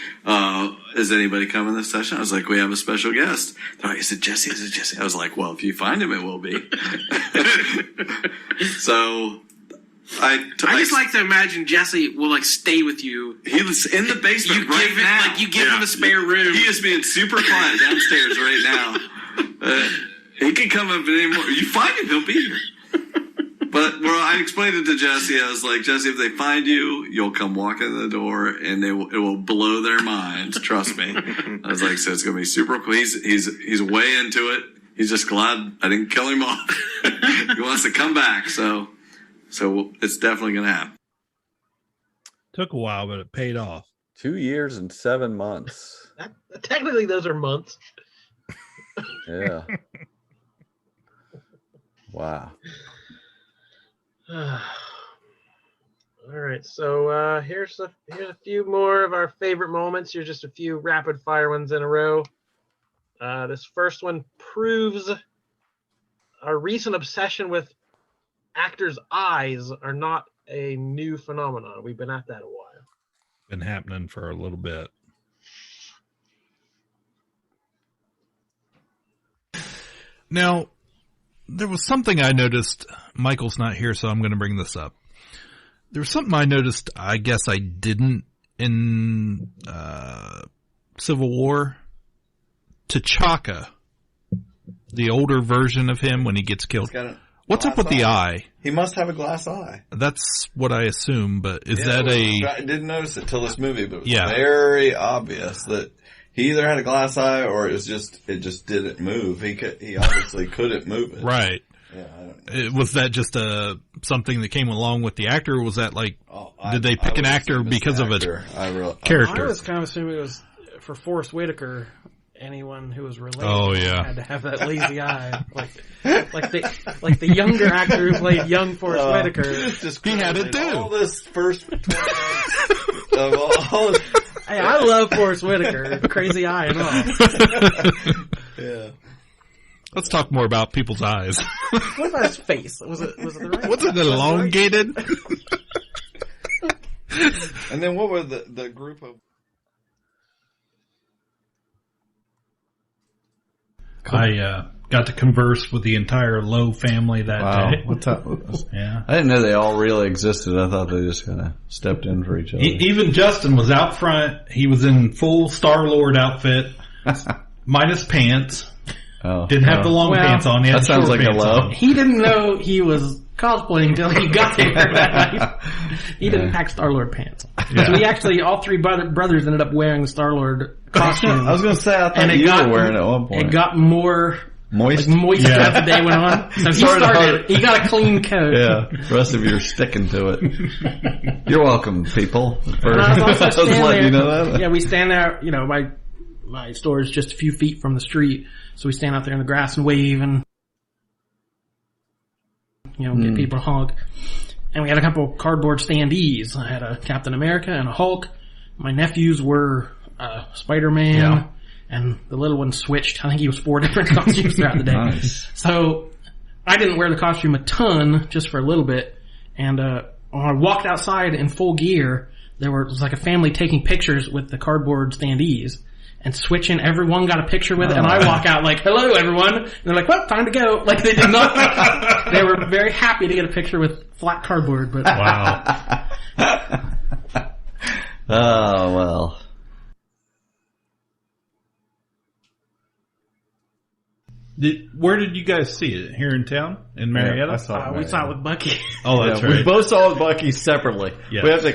is anybody coming this session? I was like, we have a special guest. They're like, is it Jesse? Is it Jesse? I was like, well, if you find him, it will be. So I just like to imagine Jesse will stay with you. He was in the basement now. You give him a spare room. He is being super quiet downstairs right now. He can come up at any more. You find him, he'll be here. But I explained it to Jesse. I was like, Jesse, if they find you, you'll come walk in the door, and it will blow their minds. Trust me. I was like, so it's going to be super cool. He's way into it. He's just glad I didn't kill him off. He wants to come back, so it's definitely going to happen. Took a while, but it paid off. 2 years and 7 months. Technically, those are months. Yeah. Wow. All right, so here's a few more of our favorite moments. Here's just a few rapid fire ones in a row. This first one proves our recent obsession with actors' eyes are not a new phenomenon. We've been at that a while. Been happening for a little bit. Now, there was something I noticed. Michael's not here, so I'm going to bring this up. There was something I noticed, I guess I didn't in Civil War. T'Chaka the older version of him when he gets killed. What's up with the eye? He must have a glass eye. That's what I assume, but is I didn't notice it till this movie, but it was very obvious that he either had a glass eye or it just didn't move. He obviously couldn't move it. Right. Yeah, I don't know. Was that just something that came along with the actor, or was that did they pick an actor because of a character? I was kind of assuming it was for Forrest Whitaker. Anyone who was related had to have that lazy eye, like the younger actor who played young Forrest Whitaker. He had it too. All this first 20 minutes of all. Hey, I love Forrest Whitaker, crazy eye and all. Yeah. Let's talk more about people's eyes. What about his face? Was it the right? Was it elongated? And then what were the group of? I got to converse with the entire Lowe family that day. What's up? Yeah. I didn't know they all really existed. I thought they just kind of stepped in for each other. Even Justin was out front. He was in full Star-Lord outfit, minus pants. Oh, didn't have the long pants on. That sounds like a Lowe. He didn't know he was cosplaying until he got there that night. He didn't pack Star-Lord pants. Yeah. So we actually, all three brothers ended up wearing the Star-Lord costume. I was going to say, I thought you were wearing it at one point. It got more moist as the day went on. So he got a clean coat. Yeah, the rest of you are sticking to it. You're welcome, people. I was also letting you know that. Yeah, we stand there, my store is just a few feet from the street, so we stand out there in the grass and wave and get people to hug. And we had a couple cardboard standees. I had a Captain America and a Hulk. My nephews were Spider-Man, and the little one switched. I think he was 4 different costumes throughout the day. Nice. So I didn't wear the costume a ton, just for a little bit. And when I walked outside in full gear, there was like a family taking pictures with the cardboard standees. And switching, everyone got a picture with it, and I walk out like, hello everyone, and they're like, well, time to go. Like they did not, they were very happy to get a picture with flat cardboard, but. Wow. Oh, well. Where did you guys see it? Here in town? In Marietta? I saw it we saw it with Bucky. Oh, that's right. We both saw it with Bucky separately. Yes. We have to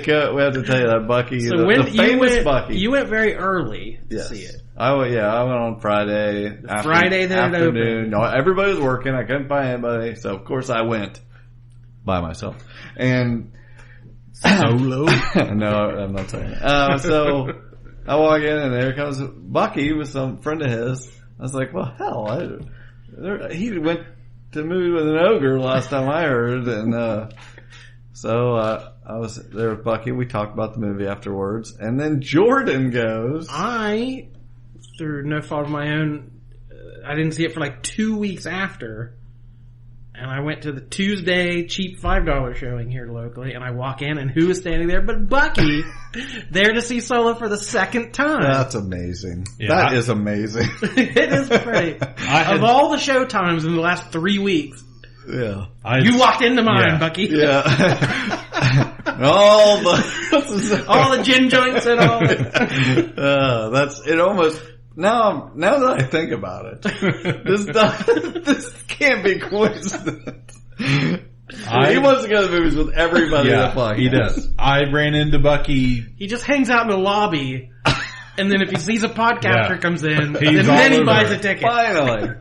tell you that Bucky, so the famous Bucky. You went very early to see it. I went on Friday. Friday that it opened. No, everybody was working. I couldn't find anybody. So, of course, I went by myself. And solo? No, I'm not saying that. So I walk in and there comes Bucky with some friend of his. I was like, well, hell, he went to a movie with an ogre last time I heard. And so I was there with Bucky. We talked about the movie afterwards. And then Jordan goes. I, through no fault of my own, I didn't see it for like 2 weeks after. And I went to the Tuesday cheap $5 showing here locally, and I walk in, and who is standing there but Bucky, there to see Solo for the second time. That's amazing. Yeah, that is amazing. It is great. Of all the show times in the last 3 weeks, you walked into mine, Bucky. Yeah. all the gin joints and all that. That's it. Almost. Now that I think about it, this can't be coincidence. He wants to go to the movies with everybody that Bucky. He does. I ran into Bucky. He just hangs out in the lobby, and then if he sees a podcaster comes in, then he buys a ticket. Finally.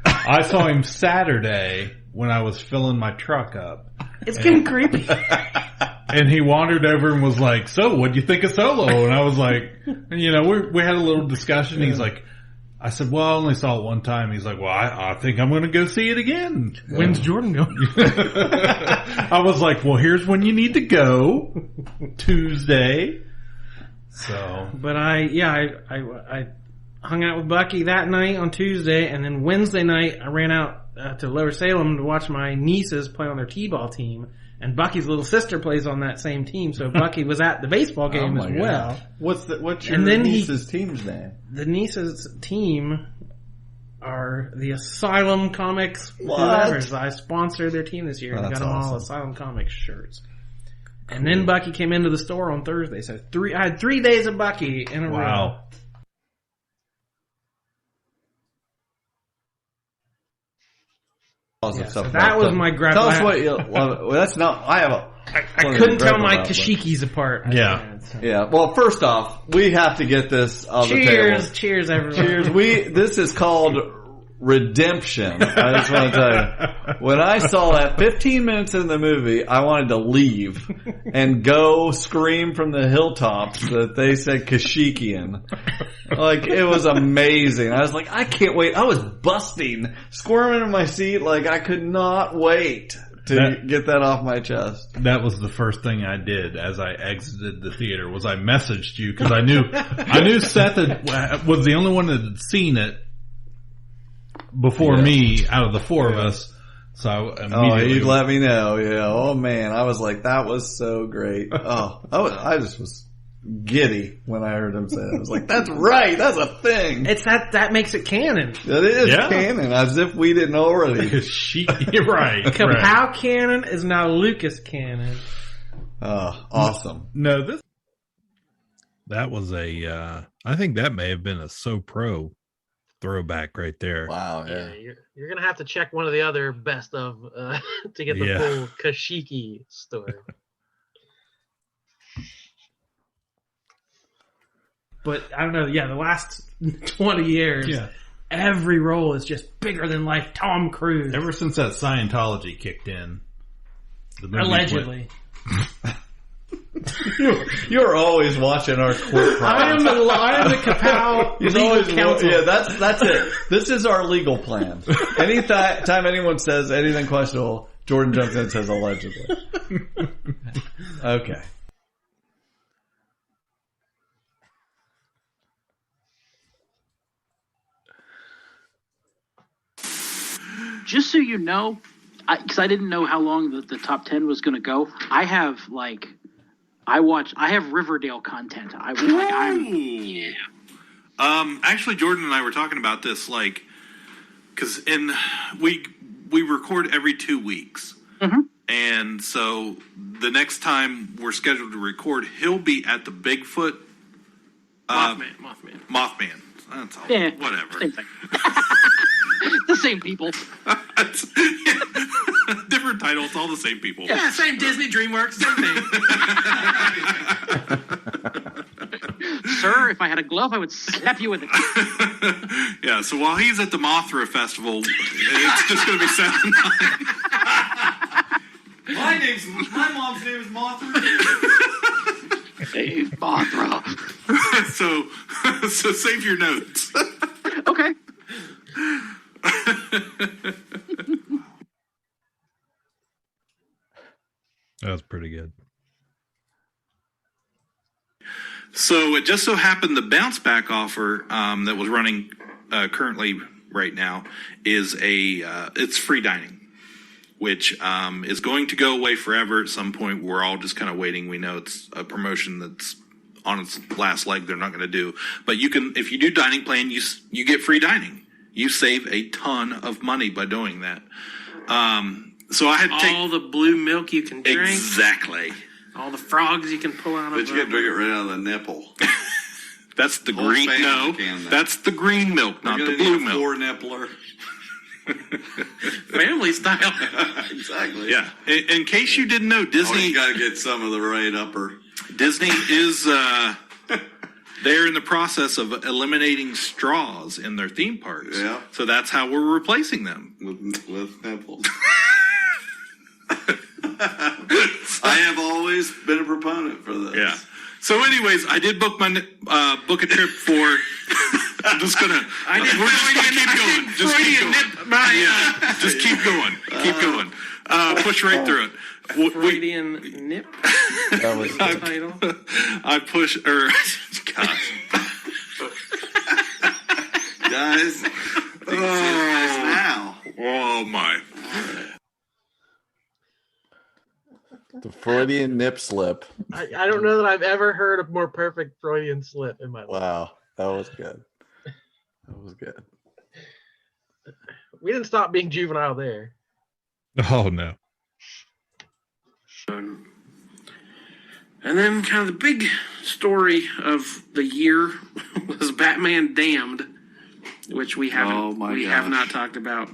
I saw him Saturday when I was filling my truck up. It's getting creepy. And he wandered over and was like, so what'd you think of Solo? And I was like, we had a little discussion. He's like, I said, well, I only saw it one time. He's like, well, I think I'm going to go see it again. When's Jordan going? I was like, well, here's when you need to go. Tuesday. So. But I hung out with Bucky that night on Tuesday, and then Wednesday night I ran out to Lower Salem to watch my nieces play on their t-ball team. And Bucky's little sister plays on that same team, so Bucky was at the baseball game as well. What's your niece's team's name? The niece's team are the Asylum Comics. Whatever. I sponsored their team this year and got them all Asylum Comics shirts. Cool. And then Bucky came into the store on Thursday, so I had 3 days of Bucky in a row. Wow. Yeah, so that was my graph. Tell us what you love. Well, that's not. I couldn't tell my Kashikis apart. Yeah. Well, first off, we have to get this on the table. Cheers, everyone. Cheers. This is called redemption. I just want to tell you. When I saw that 15 minutes in the movie, I wanted to leave and go scream from the hilltops that they said Kashikian. Like, it was amazing. I was like, I can't wait. I was busting, squirming in my seat. Like, I could not wait to get that off my chest. That was the first thing I did as I exited the theater. Was I messaged you because I knew Seth was the only one that had seen it before me out of the four of us. So I immediately you'd let me know. Yeah. Oh man, I was like, that was so great. I just was giddy when I heard him say it. I was like, that's right. That's a thing. It's that makes it canon. It is canon, as if we didn't already. You're right. KA-Pow canon is now Lucas canon. Awesome. No, that was I think that may have been a So Pro throwback right there. Wow. Yeah, you're gonna have to check one of the other best of to get the full Kashiki story. But I don't know. Yeah, the last 20 years, every role is just bigger than life. Tom Cruise. Ever since that Scientology kicked in, allegedly. You're always watching our court crimes. I am the KA-Pow legal counsel. Yeah, that's it. This is our legal plan. Anytime anyone says anything questionable, Jordan jumps in and says allegedly. Okay. Just so you know, because I didn't know how long the top 10 was going to go, I have Riverdale content. Actually, Jordan and I were talking about this, because we record every 2 weeks, and so the next time we're scheduled to record, he'll be at the Bigfoot Mothman. That's all. Yeah, whatever. Same thing. The same people. Different title. It's all the same people. Yeah, same Disney, DreamWorks, same thing. Sir, if I had a glove, I would slap you with it. Yeah, so while he's at the Mothra Festival, it's just going to be 7 9. My mom's name is Mothra. Hey, Mothra. So save your notes. Okay. That was pretty good. So it just so happened the bounce back offer that was running currently right now is it's free dining, which is going to go away forever at some point. We're all just kind of waiting. We know it's a promotion that's on its last leg. They're not going to do, but you can, if you do dining plan, you get free dining. You save a ton of money by doing that. So I had to take all the blue milk you can drink. Exactly. All the frogs you can pull out of. But you got to drink it right out of the nipple. That's the green. No, that's the green milk, not the blue milk. 4-nippler. Family style. Exactly. Yeah. In case you didn't know, Disney. You got to get some of the right upper. Disney is they're in the process of eliminating straws in their theme parks. Yeah. So that's how we're replacing them with nipples. I have always been a proponent for this. Yeah. So, anyways, I did book my book a trip for. I'm just gonna. Just keep going. Keep going. Push right through it. Freudian nip. That was the title. I push. Gosh. Guys, now. Oh my. The Freudian nip slip. I don't know that I've ever heard a more perfect Freudian slip in my life. Wow, that was good. That was good. We didn't stop being juvenile there. Oh no. And then kind of the big story of the year was Batman Damned, which we haven't have not talked about.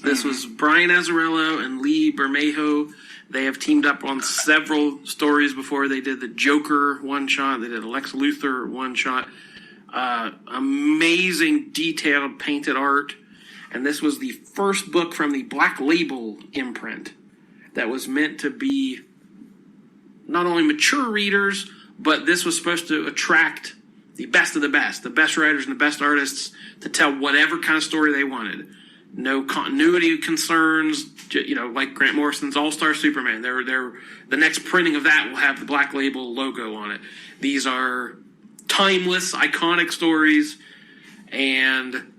This was Brian Azzarello and Lee Bermejo. They have teamed up on several stories before. They did the Joker one-shot. They did a Lex Luthor one-shot. Amazing detailed painted art. And this was the first book from the Black Label imprint that was meant to be not only mature readers, but this was supposed to attract the best of the best writers and the best artists to tell whatever kind of story they wanted. No continuity concerns, like Grant Morrison's All-Star Superman. They're the next printing of that will have the Black Label logo on it. These are timeless, iconic stories, and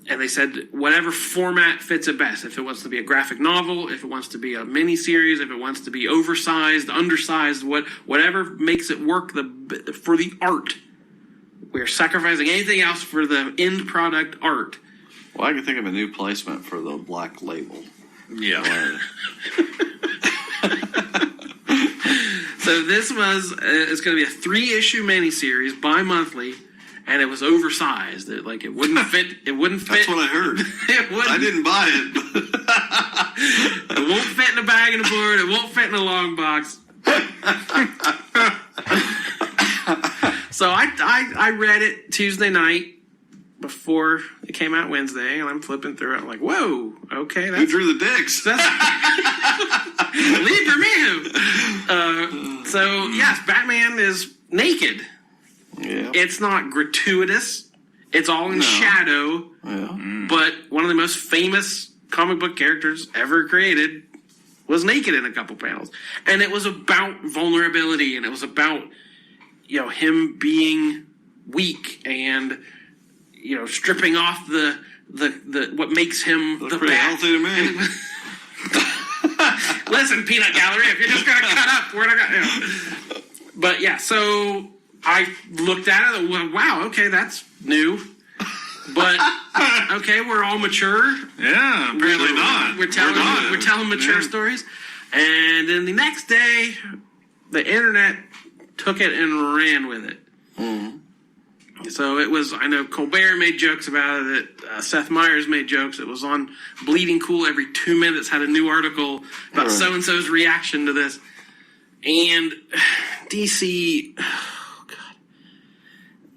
they said whatever format fits it best. If it wants to be a graphic novel, if it wants to be a miniseries, if it wants to be oversized, undersized, whatever makes it work for the art. We're sacrificing anything else for the end product art. Well, I can think of a new placement for the Black Label. Yeah. So this it's going to be a 3-issue miniseries bi-monthly, and it was oversized. It wouldn't fit. It wouldn't fit. That's what I heard. I didn't buy it. It won't fit in a bag and a board. It won't fit in a long box. So I read it Tuesday night before it came out Wednesday, and I'm flipping through it. I'm like, whoa, okay. Who drew the dicks? That's Lee Bermejo. So, yes, Batman is naked. Yeah. It's not gratuitous. It's all in shadow. Yeah. But one of the most famous comic book characters ever created was naked in a couple panels. And it was about vulnerability, and it was about, him being weak and, stripping off the what makes him the pretty Bat. healthy to me. Listen, Peanut Gallery, if you're just going to cut up, we're not going to... But, yeah, so I looked at it and went, wow, okay, that's new. But, okay, we're all mature. Yeah, apparently not. We're telling mature stories. And then the next day, the internet took it and ran with it. Mm-hmm. So it was, I know Colbert made jokes about it. Seth Meyers made jokes. It was on Bleeding Cool every 2 minutes, had a new article about so-and-so's reaction to this. And DC, oh God,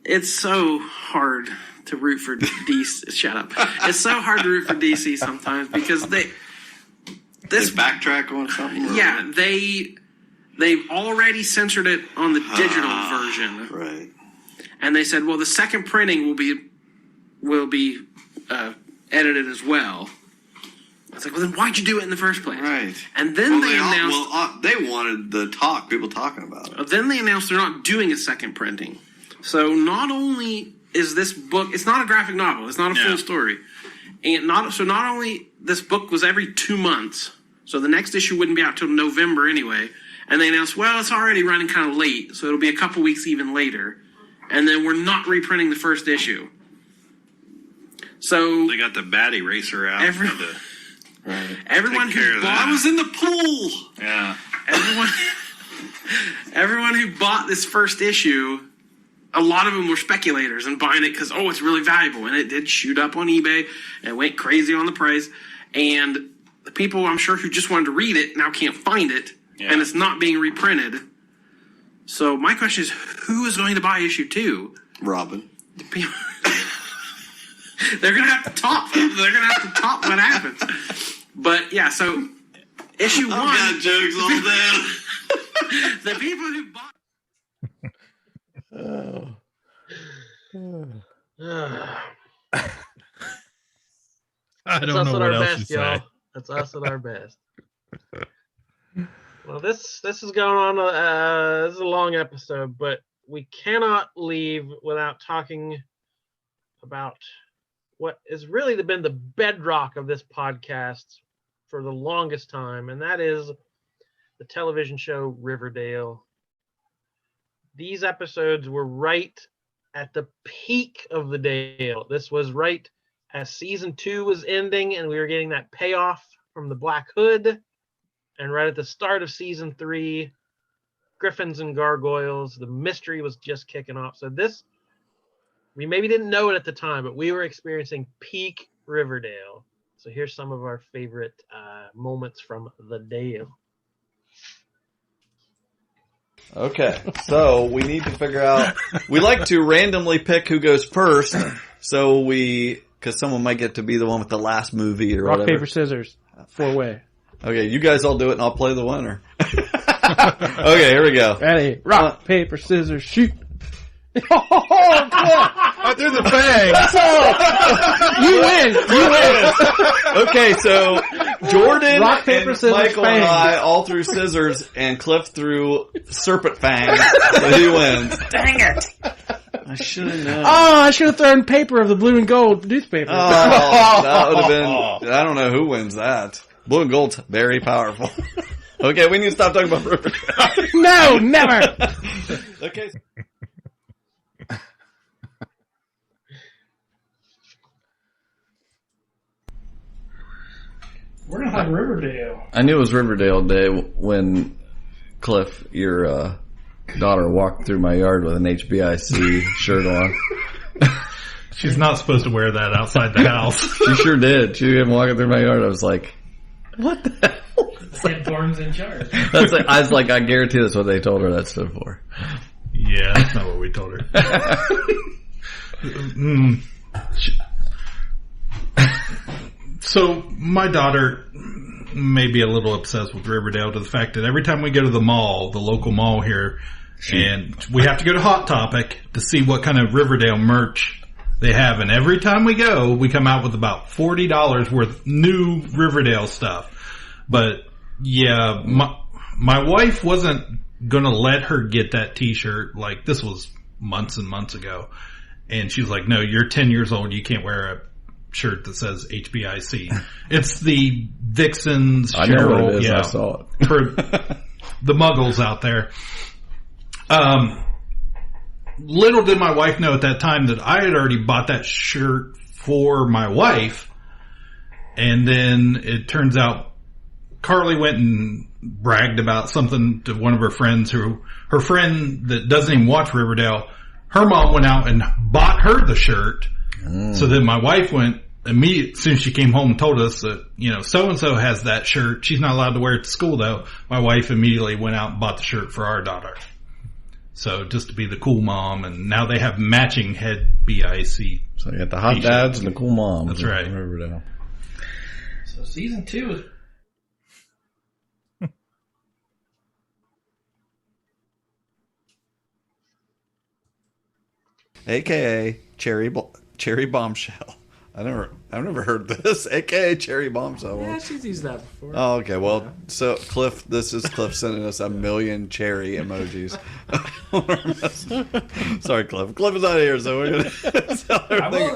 it's so hard to root for DC. Shut up. It's so hard to root for DC sometimes because they backtrack on something. Yeah, they've already censored it on the digital version. Right. And they said, well, the second printing will be edited as well. I was like, well, then why'd you do it in the first place? Right. And then they announced... they wanted people talking about it. Then they announced they're not doing a second printing. So not only is this book... It's not a graphic novel. It's not a full story. And not only this book was every 2 months, so the next issue wouldn't be out till November anyway. And they announced, well, it's already running kind of late, so it'll be a couple weeks even later. And then we're not reprinting the first issue. So... They got the bat eraser out. Everyone who bought... I was in the pool! Yeah. Everyone who bought this first issue, a lot of them were speculators and buying it because, it's really valuable. And it did shoot up on eBay and went crazy on the price. And the people, I'm sure, who just wanted to read it now can't find it. Yeah. And it's not being reprinted. So my question is, who is going to buy issue 2? Robin. They're going to have to top. They're going to have to top what happens. But yeah, so issue 1. I've got jokes all day. The people who bought. I don't know what else to say. Y'all. That's us at our best. Well, this is going on. This is a long episode, but we cannot leave without talking about what has really been the bedrock of this podcast for the longest time, and that is the television show Riverdale. These episodes were right at the peak of the Dale. This was right as season 2 was ending, and we were getting that payoff from the Black Hood. And right at the start of season 3, Griffins and Gargoyles, the mystery was just kicking off. So this, we maybe didn't know it at the time, but we were experiencing peak Riverdale. So here's some of our favorite moments from the day. Okay, so we need to figure out. We like to randomly pick who goes first, so because someone might get to be the one with the last movie or Rock, whatever. paper, scissors. 4-way. Okay, you guys all do it, and I'll play the winner. Okay, here we go. Ready? Rock, paper, scissors, shoot. I threw the fang. You win. Okay, so Jordan, Rock, paper, and scissors, Michael fang. and I all threw scissors, and Cliff threw serpent fang, so he wins. Dang it. I should have known. Oh, I should have thrown paper of the blue and gold newspaper. Oh, that would have been. I don't know who wins that. Blue and gold's very powerful. Okay, we need to stop talking about Riverdale. No, never. Okay. We're not like Riverdale. I knew it was Riverdale Day when Cliff, your daughter, walked through my yard with an HBIC shirt on. She's not supposed to wear that outside the house. She sure did. She came walking through my yard. I was like, "What the hell?" Sid Thorne's in charge. I was like, I guarantee that's what they told her that stood for. Yeah, that's not what we told her. So my daughter may be a little obsessed with Riverdale to the fact that every time we go to the mall, the local mall here, and we have to go to Hot Topic to see what kind of Riverdale merch they have. And every time we go, we come out with about $40 worth new Riverdale stuff. But yeah, my wife wasn't going to let her get that t-shirt. Like, this was months and months ago. And she was like, no, you're 10 years old. You can't wear a shirt that says HBIC. It's the Vixens, I know what Cheryl, it is. yeah, I saw it. for the muggles out there. Little did my wife know at that time that I had already bought that shirt for my wife. And then it turns out Carly went and bragged about something to one of her friends her friend that doesn't even watch Riverdale, her mom went out and bought her the shirt. So then my wife went immediately, as soon as she came home and told us that, so-and-so has that shirt. She's not allowed to wear it to school though. My wife immediately went out and bought the shirt for our daughter. So just to be the cool mom, and now they have matching head BIC. So you got the hot dads and the cool moms. That's right. Riverdale. So season 2 is... AKA Cherry Bombshell. I've never heard this. AKA Cherry Bombshell. Yeah, she's used that before. Oh, okay. Well, so Cliff, this is Cliff sending us 1,000,000 cherry emojis. Sorry, Cliff. Cliff is not here, so we're gonna.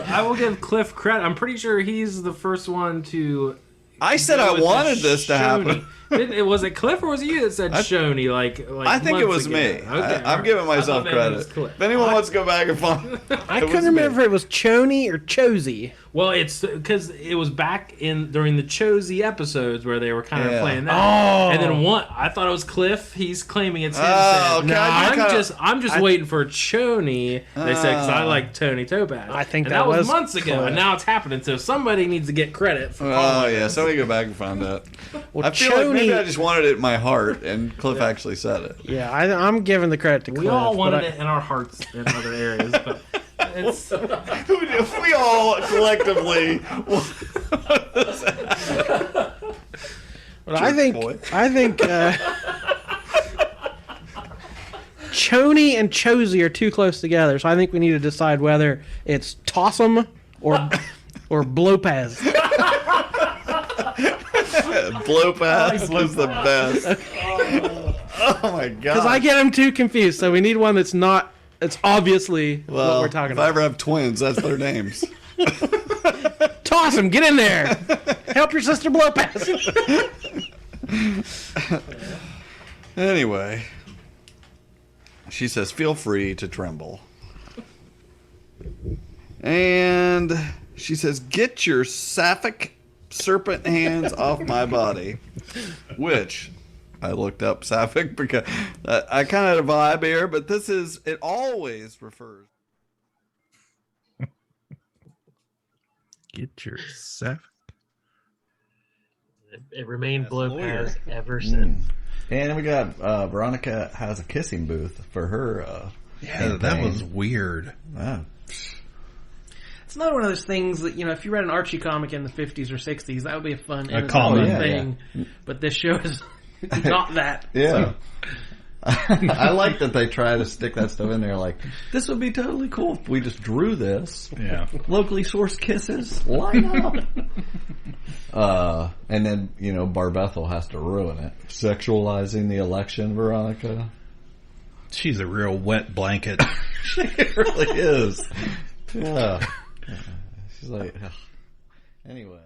I will give Cliff credit. I'm pretty sure he's the first one to. I said I wanted this to happen. Was it Cliff or was it you that said Shoney? Like I think it was ago? me. Okay, I'm giving myself credit. If anyone wants to go back and find, I couldn't remember if it was Choney or Chosey. Well, it's because it was back during the Chosey episodes where they were kind of playing that. Oh, and then I thought it was Cliff. He's claiming it's him. Okay. No, I'm just waiting for Choney. They said because I like Tony Topaz. I think that was months ago, Cliff. and now it's happening. So somebody needs to get credit for. Oh yeah, somebody go back and find that. Well, I feel like maybe I just wanted it in my heart, and Cliff actually said it. Yeah, I'm giving the credit to Cliff. We all wanted it in our hearts in other areas, but it's we all collectively. But I think Choney and Chosey are too close together, so I think we need to decide whether it's Tossum or Blowpaz. Blowpaz was the best. Oh my god! Because I get them too confused, so we need one that's not. It's obviously what we're talking if about. I ever have twins, that's their names. Toss them, get in there. Help your sister Blowpaz. Anyway, she says, "Feel free to tremble." And she says, "Get your sapphic serpent hands off my body," which I looked up sapphic because I kind of had a vibe here, but it always refers. Get your sapphic. It remained below Paz ever since. And we got Veronica has a kissing booth for her. That was weird. Wow. It's not one of those things that, if you read an Archie comic in the 50s or 60s, that would be a fun thing. Yeah. But this show is not that. Yeah. So. I like that they try to stick that stuff in there. Like, this would be totally cool if we just drew this. Yeah. Locally sourced kisses. Line up. And then, Barbethel has to ruin it. Sexualizing the election, Veronica. She's a real wet blanket. She really is. Yeah. She's like, ugh. Anyway.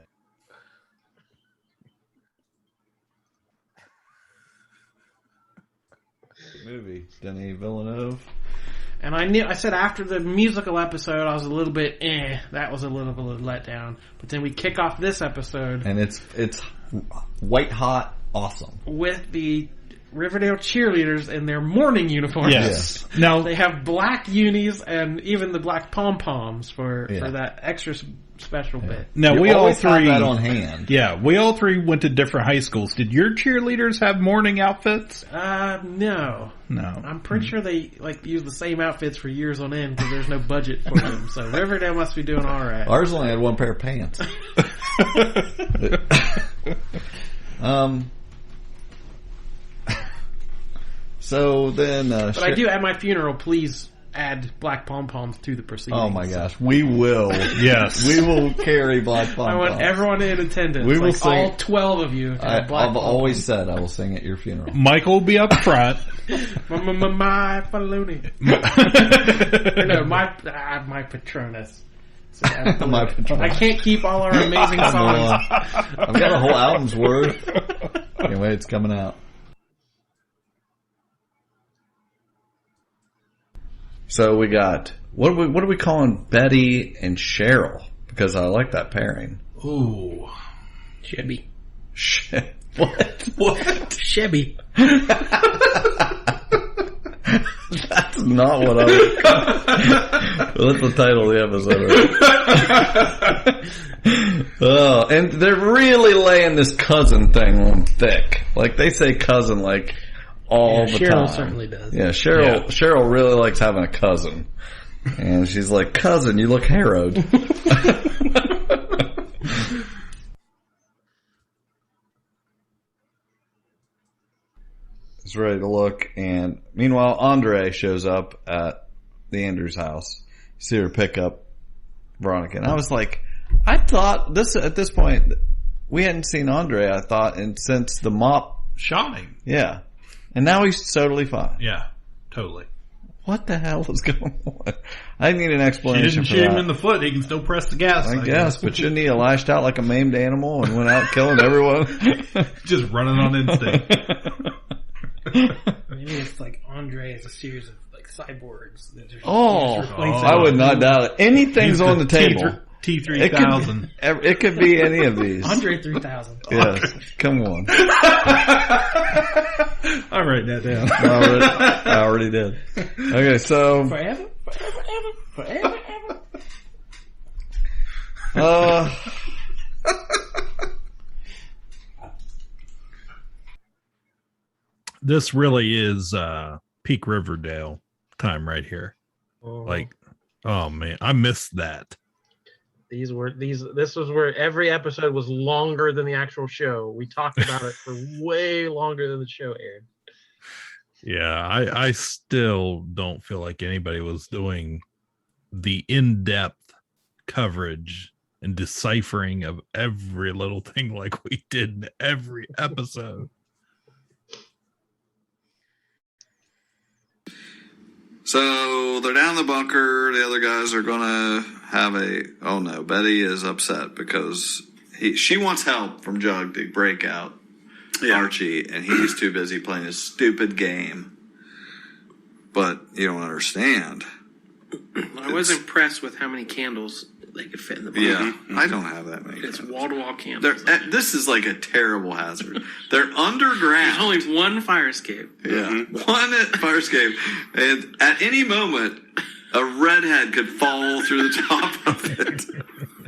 Movie, Denis Villeneuve. And I said after the musical episode, I was a little bit, that was a little bit of a letdown. But then we kick off this episode. And it's white hot awesome. With the Riverdale Cheerleaders in their morning uniforms. Yes. Now they have black unis and even the black pom-poms for that extra special bit. Now we all three have that on hand. Yeah, we all three went to different high schools. Did your cheerleaders have morning outfits? No. I'm pretty sure they use the same outfits for years on end because there's no budget for them. So Riverdale must be doing all right. Ours only had one pair of pants. So then, but I do at my funeral. Please add black pom poms to the proceedings. Oh my gosh, we will. Yes, we will carry black pom poms. I want everyone in attendance. We will sing, all 12 of you. I've always said I will sing at your funeral. Michael will be up front. My balloony. No, my Patronus. My Patronus. I can't keep all our amazing songs. I've got a whole album's worth. Anyway, it's coming out. So we got what are we calling Betty and Cheryl? Because I like that pairing. Ooh, Chebby. What? Chebby. That's not what I was. Well, that's the title of the episode. And they're really laying this cousin thing on thick. Like they say cousin like all the Cheryl time. Cheryl certainly does. Yeah, Cheryl really likes having a cousin. And she's like, cousin, you look harrowed. He's ready to look, and meanwhile, Andre shows up at the Andrews house. You see her pick up Veronica. And I was like, I thought at this point, we hadn't seen Andre, I thought, and since the mop shot him. Yeah. And now he's totally fine. Yeah, totally. What the hell is going on? I need an explanation. She didn't shoot him in the foot. He can still press the gas. I guess, but shouldn't he have lashed out like a maimed animal and went out killing everyone? Just running on instinct. Maybe it's like Andre is a series of like cyborgs. I would not doubt it. Anything's on the table. T3000. It could be any of these. Andre 3000. Yes. Come on. I'm writing that down. I already did. Okay, so. Forever. This really is peak Riverdale time right here. Like, oh man, I missed that. This was where every episode was longer than the actual show. We talked about it for way longer than the show aired. Yeah, I still don't feel like anybody was doing the in-depth coverage and deciphering of every little thing like we did in every episode. So they're down in the bunker. The other guys are going to have oh no, Betty is upset because she wants help from Jug to break out Archie, and he's too busy playing his stupid game. But you don't understand. I was impressed with how many candles they could fit in the bunker. Yeah, I don't have that many. It's wall-to-wall candles. This is like a terrible hazard. They're underground. There's only one fire escape. Yeah, one fire escape. And at any moment, a redhead could fall through the top of it.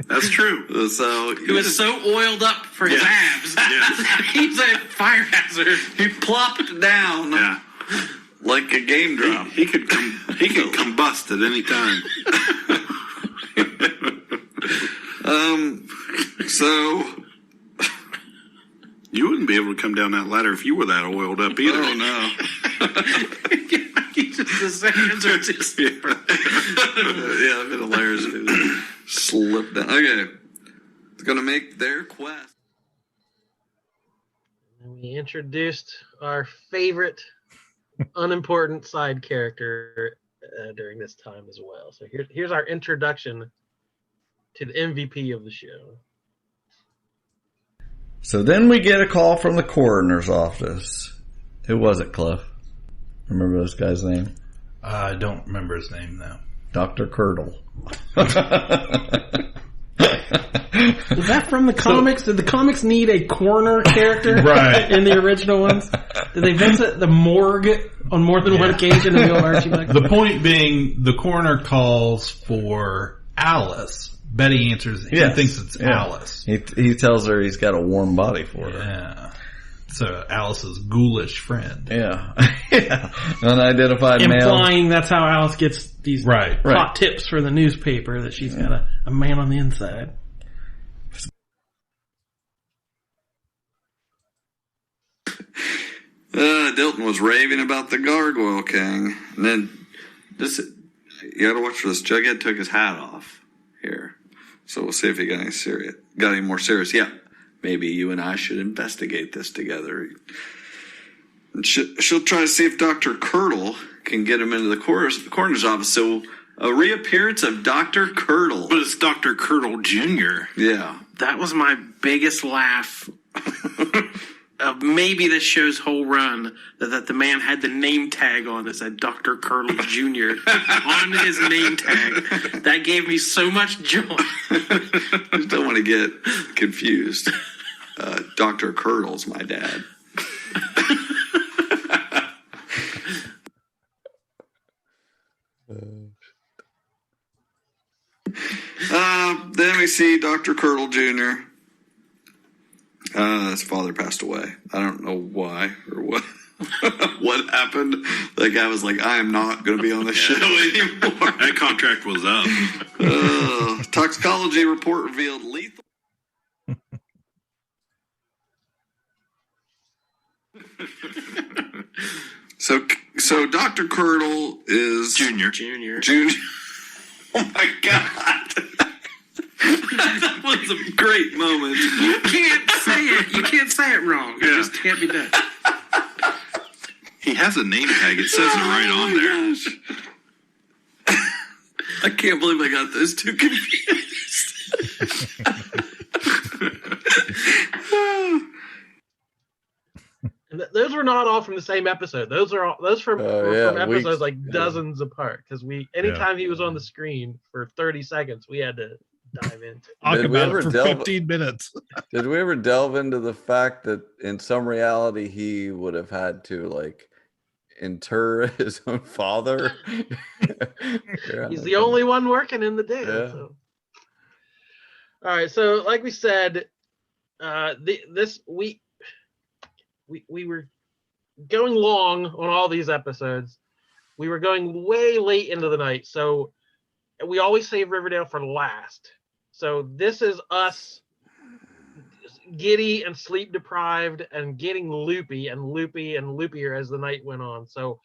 That's true. So He was so oiled up for his abs. Yeah. He's a fire hazard. He plopped down like a game drop. He could combust at any time. So you wouldn't be able to come down that ladder if you were that oiled up either. Oh no. His hands are just Yeah, that'd been hilarious. If it slipped down. Okay. It's gonna make their quest. And we introduced our favorite unimportant side character during this time as well. So here's our introduction to the MVP of the show. So then we get a call from the coroner's office. Who was it, Cliff? Remember this guy's name? I don't remember his name now. Dr. Curdle. Is that from the comics? Did the comics need a coroner character in the original ones? Did they visit the morgue on more than one occasion in the old Archie book? The point being, the coroner calls for Alice. Betty answers, he thinks it's Alice. He tells her he's got a warm body for her. Yeah. So Alice's ghoulish friend. Yeah. Unidentified male. Implying that's how Alice gets these hot tips for the newspaper, that she's got a man on the inside. Dilton was raving about the Gargoyle King. And then you gotta watch for this. Jughead took his hat off here. So we'll see if he got any more serious. Yeah. Maybe you and I should investigate this together. She'll try to see if Dr. Curdle can get him into the coroner's office. So a reappearance of Dr. Curdle. But it's Dr. Curdle Jr. Yeah. That was my biggest laugh of maybe this show's whole run, that the man had the name tag on that said Dr. Curdle Jr. on his name tag. That gave me so much joy. Just don't want to get confused. Dr. Curdle's my dad. Then we see Dr. Curdle Jr. His father passed away. I don't know why or what. What happened? That guy was like, I am not going to be on the show anymore. That contract was up. Toxicology report revealed lethal. So Dr. Curdle is Junior. Oh my God. That was a great moment. You can't say it. You can't say it wrong. It just can't be done. He has a name tag. It says it right on there. Gosh. I can't believe I got those two confused. And those were not all from the same episode. Those from episodes like dozens apart. Because anytime he was on the screen for 30 seconds, we had to dive into. Talk about it for 15 minutes. Did we ever delve into the fact that in some reality he would have had to inter his own father? He's the only one working in the day. Yeah. So. All right, so like we said, we were going long on all these episodes. We were going way late into the night, so we always save Riverdale for last. So this is us giddy and sleep deprived and getting loopy and loopier as the night went on. So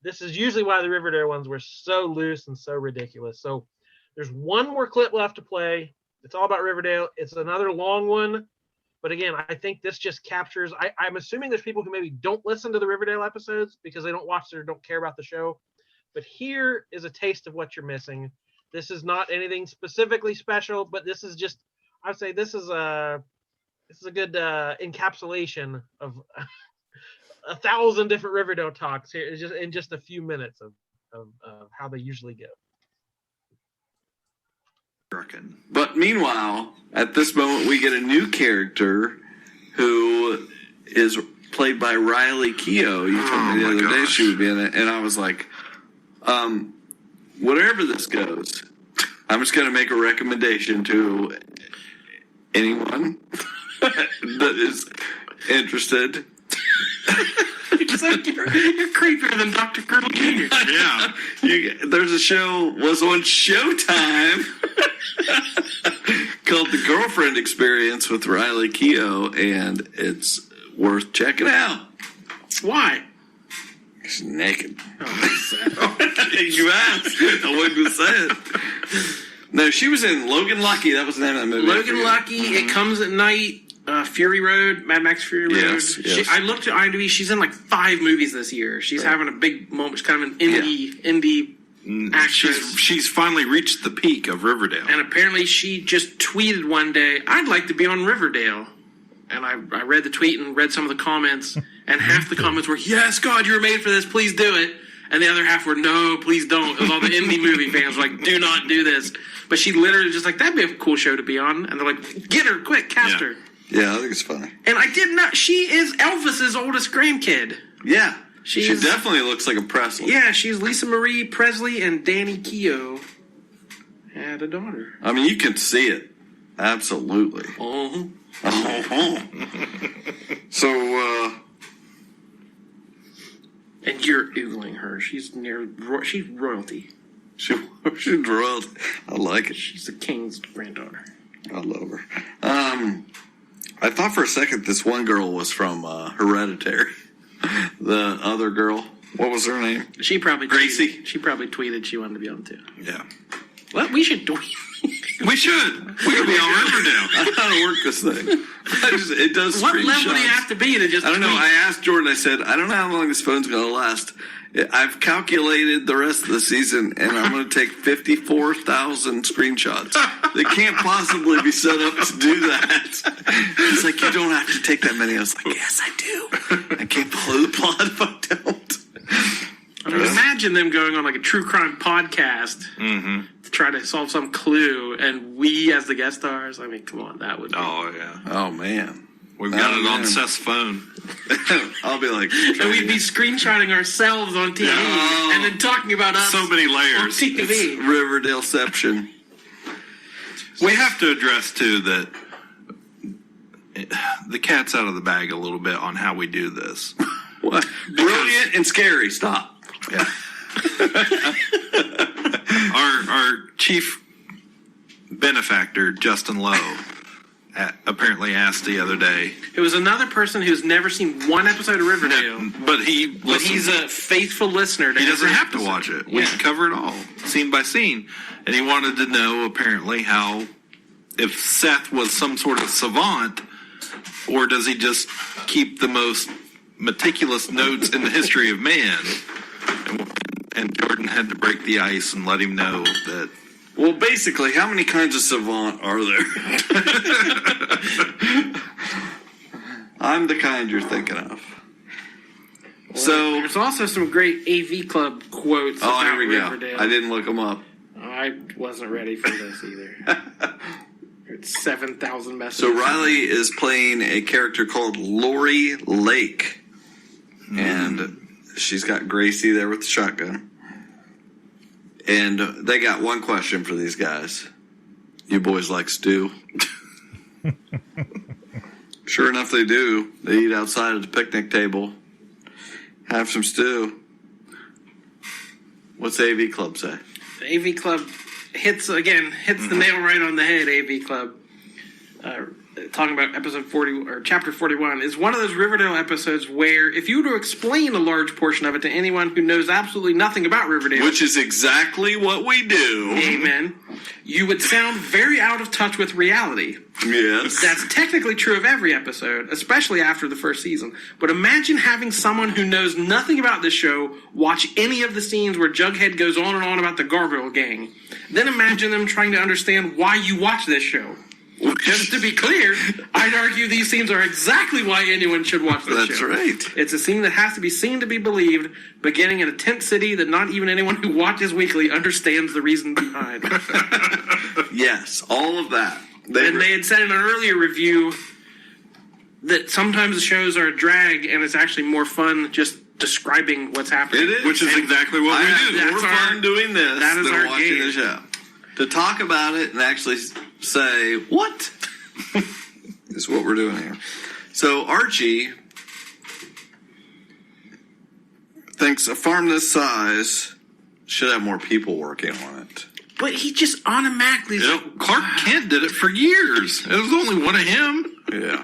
this is usually why the Riverdale ones were so loose and so ridiculous. So there's one more clip left to play. It's all about Riverdale. It's another long one. But again, I think this just captures, I'm assuming there's people who maybe don't listen to the Riverdale episodes because they don't watch it or don't care about the show. But here is a taste of what you're missing. This is not anything specifically special, but this is just, I'd say this is a good encapsulation of 1,000 different Riverdale talks here, just in just a few minutes of how they usually go. But meanwhile, at this moment, we get a new character who is played by Riley Keough. You told me the other day she would be in it, and I was like, whatever this goes, I'm just going to make a recommendation to anyone that is interested. You're creepier than Dr. Colonel Jr. Yeah. There's a show, was on Showtime, called The Girlfriend Experience with Riley Keough, and it's worth checking out. Why? She's naked. You asked. I wasn't going to say it. No, she was in Logan Lucky. That was the name of that movie. Logan Lucky, It Comes at Night, Fury Road, Mad Max Fury Road. Yes. I looked at IMDb. She's in like 5 movies this year. She's having a big moment. She's kind of an indie actress. She's finally reached the peak of Riverdale. And apparently she just tweeted one day, I'd like to be on Riverdale. And I read the tweet and read some of the comments. And half the comments were, yes, God, you were made for this. Please do it. And the other half were, no, please don't. It was all the indie movie fans were like, do not do this. But she literally just like, that'd be a cool show to be on. And they're like, get her, quick, cast her. Yeah, I think it's funny. And I did not. She is Elvis's oldest grandkid. Yeah. She definitely looks like a Presley. Yeah, she's Lisa Marie Presley and Downey Keough had a daughter. I mean, you can see it. Absolutely. So, and you're oogling her. She's royalty. She's royalty. I like it. She's the king's granddaughter. I love her. I thought for a second this one girl was from Hereditary. The other girl, what was her name? She probably Gracie. She probably tweeted she wanted to be on too. Yeah. Well, we should tweet. We should. We could be on Riverdale. I don't know how to work this thing. It does. What level do you have to be to just? I don't know. I asked Jordan. I said, I don't know how long this phone's going to last. I've calculated the rest of the season, and I'm going to take 54,000 screenshots. They can't possibly be set up to do that. It's like, you don't have to take that many. I was like, yes, I do. I can't follow the plot if I don't. I mean, imagine them going on like a true crime podcast to try to solve some clue, and we as the guest stars. I mean, come on, that would be... Oh, yeah. Oh, man. We've got it on Seth's phone. I'll be like... And we'd be screenshotting ourselves on TV and then talking about us so many layers. on TV. Riverdaleception. We have to address, too, that the cat's out of the bag a little bit on how we do this. What? Brilliant and scary. Stop. Yeah. Our chief benefactor, Justin Lowe, apparently asked the other day. It was another person who's never seen one episode of Riverdale. But he's a faithful listener. He doesn't have to watch it. We cover it all, scene by scene. And he wanted to know, apparently, how, if Seth was some sort of savant, or does he just keep the most meticulous notes in the history of man? And Jordan had to break the ice and let him know that. Well, basically, how many kinds of savant are there? I'm the kind you're thinking of. Well, so there's also some great AV Club quotes about here we Riverdale. go. I didn't look them up. I wasn't ready for this either. It's 7,000 messages. So Riley is playing a character called Lori Lake. And she's got Gracie there with the shotgun. And they got one question for these guys. You boys like stew? Sure enough, they do. They eat outside at the picnic table. Have some stew. What's the AV Club say? The AV Club hits the nail right on the head, AV Club. Talking about episode 40 or chapter 41 is one of those Riverdale episodes where if you were to explain a large portion of it to anyone who knows absolutely nothing about Riverdale, which is exactly what we do, amen, you would sound very out of touch with reality. Yes. That's technically true of every episode, especially after the first season. But imagine having someone who knows nothing about this show watch any of the scenes where Jughead goes on and on about the Gargoyle Gang. Then imagine them trying to understand why you watch this show. Just to be clear, I'd argue these scenes are exactly why anyone should watch this show. That's right. It's a scene that has to be seen to be believed, beginning in a tent city that not even anyone who watches weekly understands the reason behind. Yes, all of that. They had said in an earlier review that sometimes the shows are a drag and it's actually more fun just describing what's happening. It is, which is exactly what we do. More fun doing this that is than our watching game. the show. To talk about it and actually say what is what we're doing here. So Archie thinks a farm this size should have more people working on it. But he just automatically... Clark Kent did it for years. It was only one of him. Yeah,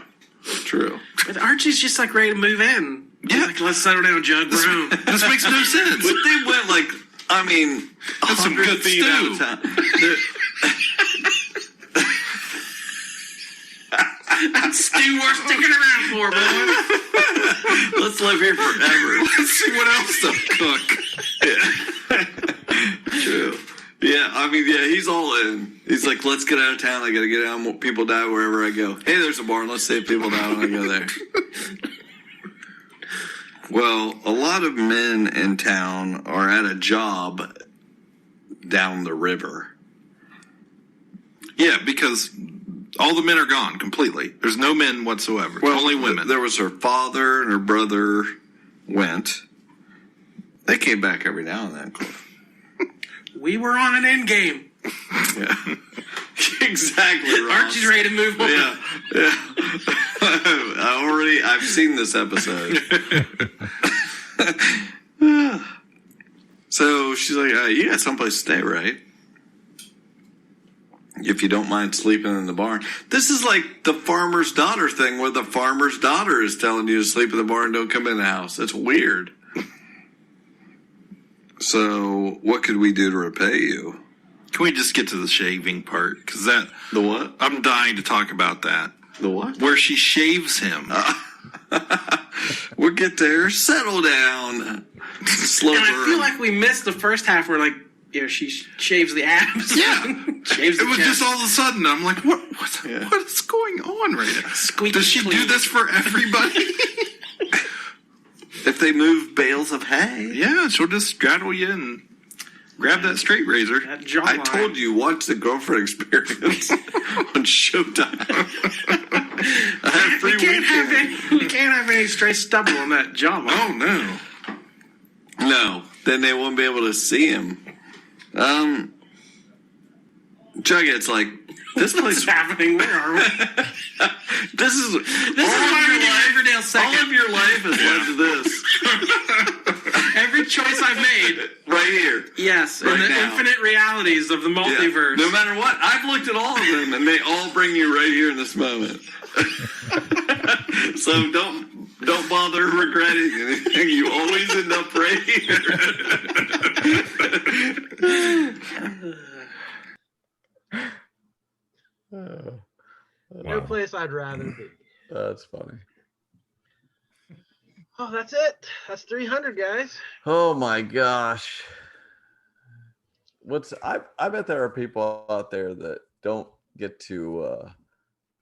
true. But Archie's just like ready to move in. Yeah. Like, let's settle down, Jug. We're home. This makes no sense. But they went like, I mean, that's some good feet stew. out of town. That's stew we're sticking around for, boy. Let's live here forever. Let's see what else they'll cook. Yeah. True. Yeah, I mean, yeah, he's all in. He's like, let's get out of town. I got to get out. People die wherever I go. Hey, there's a barn. Let's save people die when I go there. Well, a lot of men in town are at a job down the river. Yeah, because all the men are gone completely. There's no men whatsoever. Well, only women. There was her father and her brother went. They came back every now and then, Cliff. We were on an end game. Yeah. Exactly, Ross. Archie's ready to move on. Yeah. I've seen this episode. So she's like, you got someplace to stay, right? If you don't mind sleeping in the barn. This is like the farmer's daughter thing where the farmer's daughter is telling you to sleep in the barn and don't come in the house. It's weird. So what could we do to repay you? Can we just get to the shaving part? Because that... The what? I'm dying to talk about that. The what? Where she shaves him. We'll get there. Settle down. Slow burn. And I feel like we missed the first half where, like, you know, she shaves the abs. Yeah. Shaves the it was chest. just all of a sudden, I'm like, what is going on right now? Does she do this for everybody? If they move bales of hay. Yeah, she'll just straddle you and grab that straight razor. I told you, watch the Girlfriend Experience on Showtime. I have free we can't have any stray stubble on that jawline. Oh, no. No, then they won't be able to see him. Jughead's like, this place What's happening? Where are we? This is why we did Riverdale second. All of your life has led to this. Every choice I've made. Right here. Yes, Right in the now. infinite realities of the multiverse. Yeah. No matter what, I've looked at all of them, and they all bring you right here in this moment. So don't bother regretting anything. You always end up right here. No place I'd rather be. That's funny. Oh, that's it. That's 300, guys. Oh my gosh. I bet there are people out there that don't get to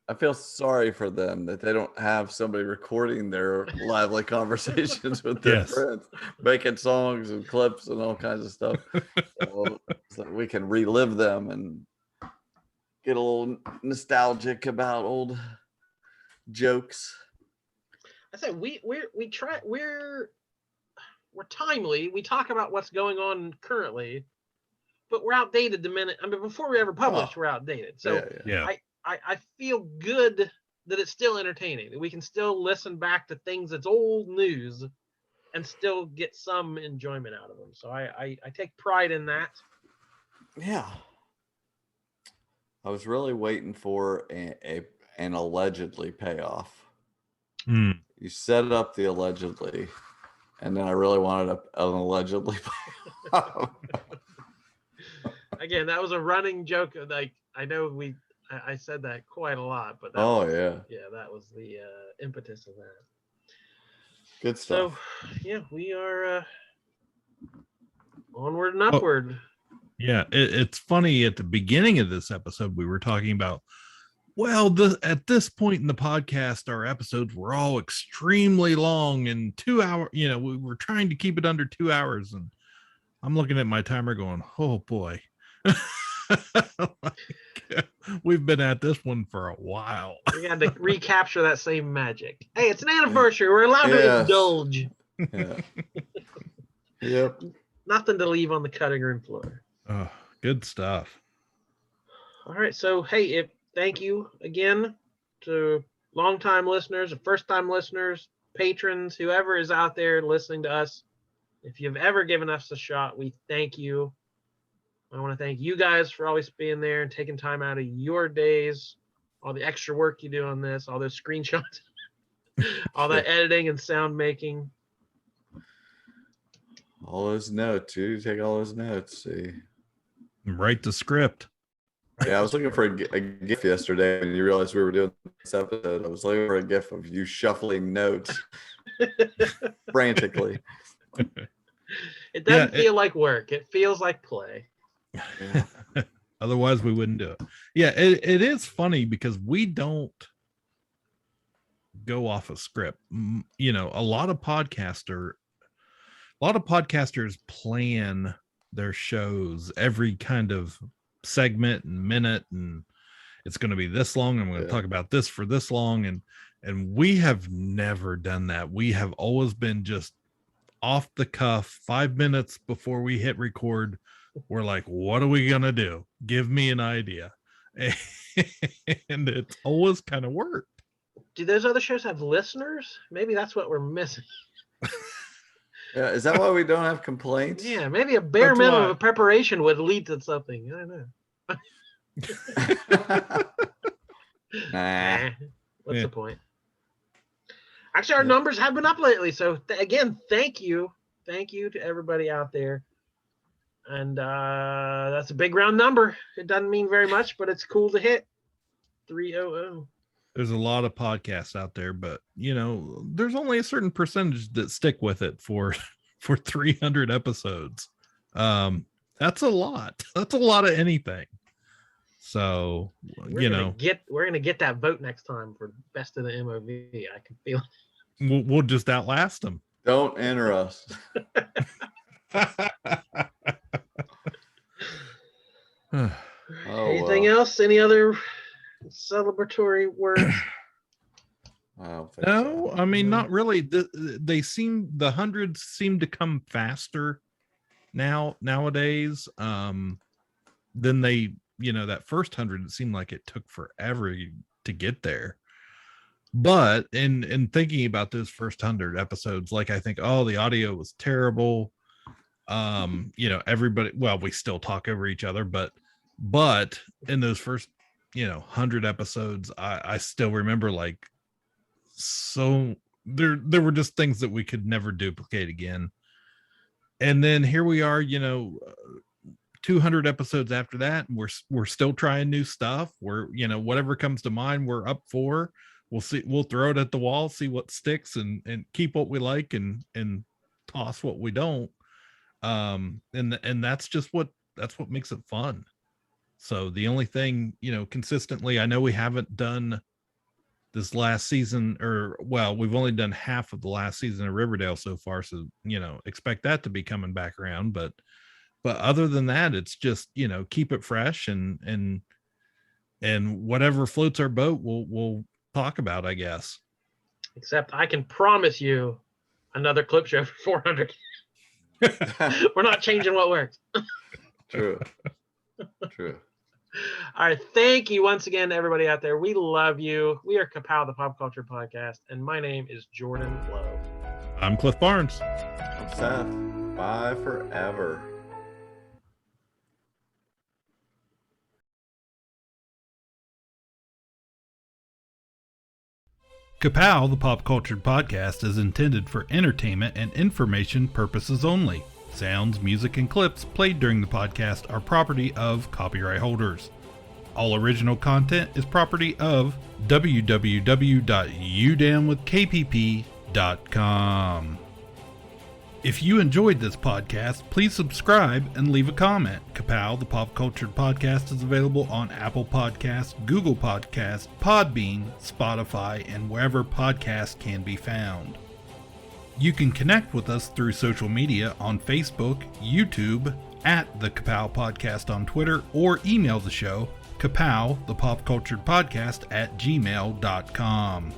I feel sorry for them that they don't have somebody recording their lively conversations with their friends, making songs and clips and all kinds of stuff. So we can relive them and get a little nostalgic about old jokes. I said we're timely. We talk about what's going on currently, but we're outdated the minute. I mean, before we ever published, we're outdated. So yeah. I feel good that it's still entertaining. That we can still listen back to things that's old news and still get some enjoyment out of them. So I take pride in that. Yeah. I was really waiting for an allegedly payoff. You set up the allegedly, and then I really wanted an allegedly payoff. Again, that was a running joke. Like I know I said that quite a lot, but that that was the impetus of that. Good stuff. So yeah, we are onward and upward. Yeah, it's funny. At the beginning of this episode, we were talking about, at this point in the podcast, our episodes were all extremely long and 2 hours. You know, we were trying to keep it under 2 hours, and I'm looking at my timer going, oh boy. We've been at this one for a while. We had to recapture that same magic. Hey, it's an anniversary. We're allowed to indulge. Yeah. Yep. Nothing to leave on the cutting room floor. Oh, good stuff. All right. So, hey, thank you again to longtime listeners, first-time listeners, patrons, whoever is out there listening to us. If you've ever given us a shot, we thank you. I want to thank you guys for always being there and taking time out of your days, all the extra work you do on this, all those screenshots, all that editing and sound making. All those notes. You take all those notes. See. Write the script. Yeah, I was looking for a GIF yesterday when you realized we were doing this episode. I was looking for a GIF of you shuffling notes frantically. It doesn't feel like work. It feels like play. Yeah. Otherwise, we wouldn't do it. Yeah, it is funny because we don't go off a script. You know, a lot of podcasters plan their shows every kind of segment and minute, and it's going to be this long. I'm going to talk about this for this long, and we have never done that. We have always been just off the cuff. 5 minutes before we hit record, we're like, what are we gonna do? Give me an idea. And it's always kind of worked. Do those other shows have listeners? Maybe that's what we're missing. Yeah, is that why we don't have complaints? Yeah, maybe a bare minimum of preparation would lead to something. I don't know. Nah. What's the point? Actually, our numbers have been up lately. So again, thank you to everybody out there. And that's a big round number. It doesn't mean very much, but it's cool to hit 300. There's a lot of podcasts out there, but you know, there's only a certain percentage that stick with it for 300 episodes. That's a lot. That's a lot of anything. So we're gonna get that vote next time for best of the MOV. I can feel it. We'll just outlast them. Don't enter us. Anything else? Any other celebratory words? No, I mean, not really. The hundreds seem to come faster nowadays. Than they, that first 100, it seemed like it took forever to get there. But in thinking about those first 100 episodes, like I think, the audio was terrible. Everybody, well, we still talk over each other, but in those first 100 episodes, I still remember, like, so there were just things that we could never duplicate again. And then here we are, 200 episodes after that, and we're still trying new stuff. We're, whatever comes to mind, we're up for. We'll see, we'll throw it at the wall, see what sticks, and keep what we like and toss what we don't. And that's what makes it fun. So the only thing, consistently, I know we haven't done this last season, we've only done half of the last season of Riverdale so far. So, expect that to be coming back around. But other than that, it's just, keep it fresh and whatever floats our boat, we'll talk about, I guess. Except I can promise you another clip show for 400. We're not changing what works. True. All right. Thank you once again to everybody out there. We love you. We are KA-Pow, the Pop Culture Podcast, and my name is Jordan Lowe. I'm Cliff Barnes. I'm Seth. Bye forever. KA-Pow, the Pop Culture Podcast, is intended for entertainment and information purposes only. Sounds, music, and clips played during the podcast are property of copyright holders. All original content is property of www.udownwithkpp.com. If you enjoyed this podcast, please subscribe and leave a comment. KA-Pow, the Pop Culture Podcast, is available on Apple Podcasts, Google Podcasts, Podbean, Spotify, and wherever podcasts can be found. You can connect with us through social media on Facebook, YouTube, at the KA-Pow Podcast on Twitter, or email the show, KA-Pow, the Pop Culture Podcast, @gmail.com.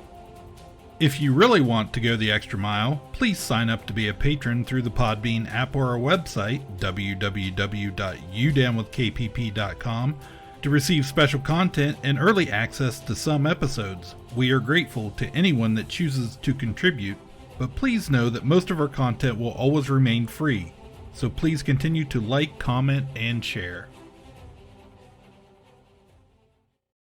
If you really want to go the extra mile, please sign up to be a patron through the Podbean app or our website, www.udownwithkpp.com, to receive special content and early access to some episodes. We are grateful to anyone that chooses to contribute, but please know that most of our content will always remain free, so please continue to like, comment, and share.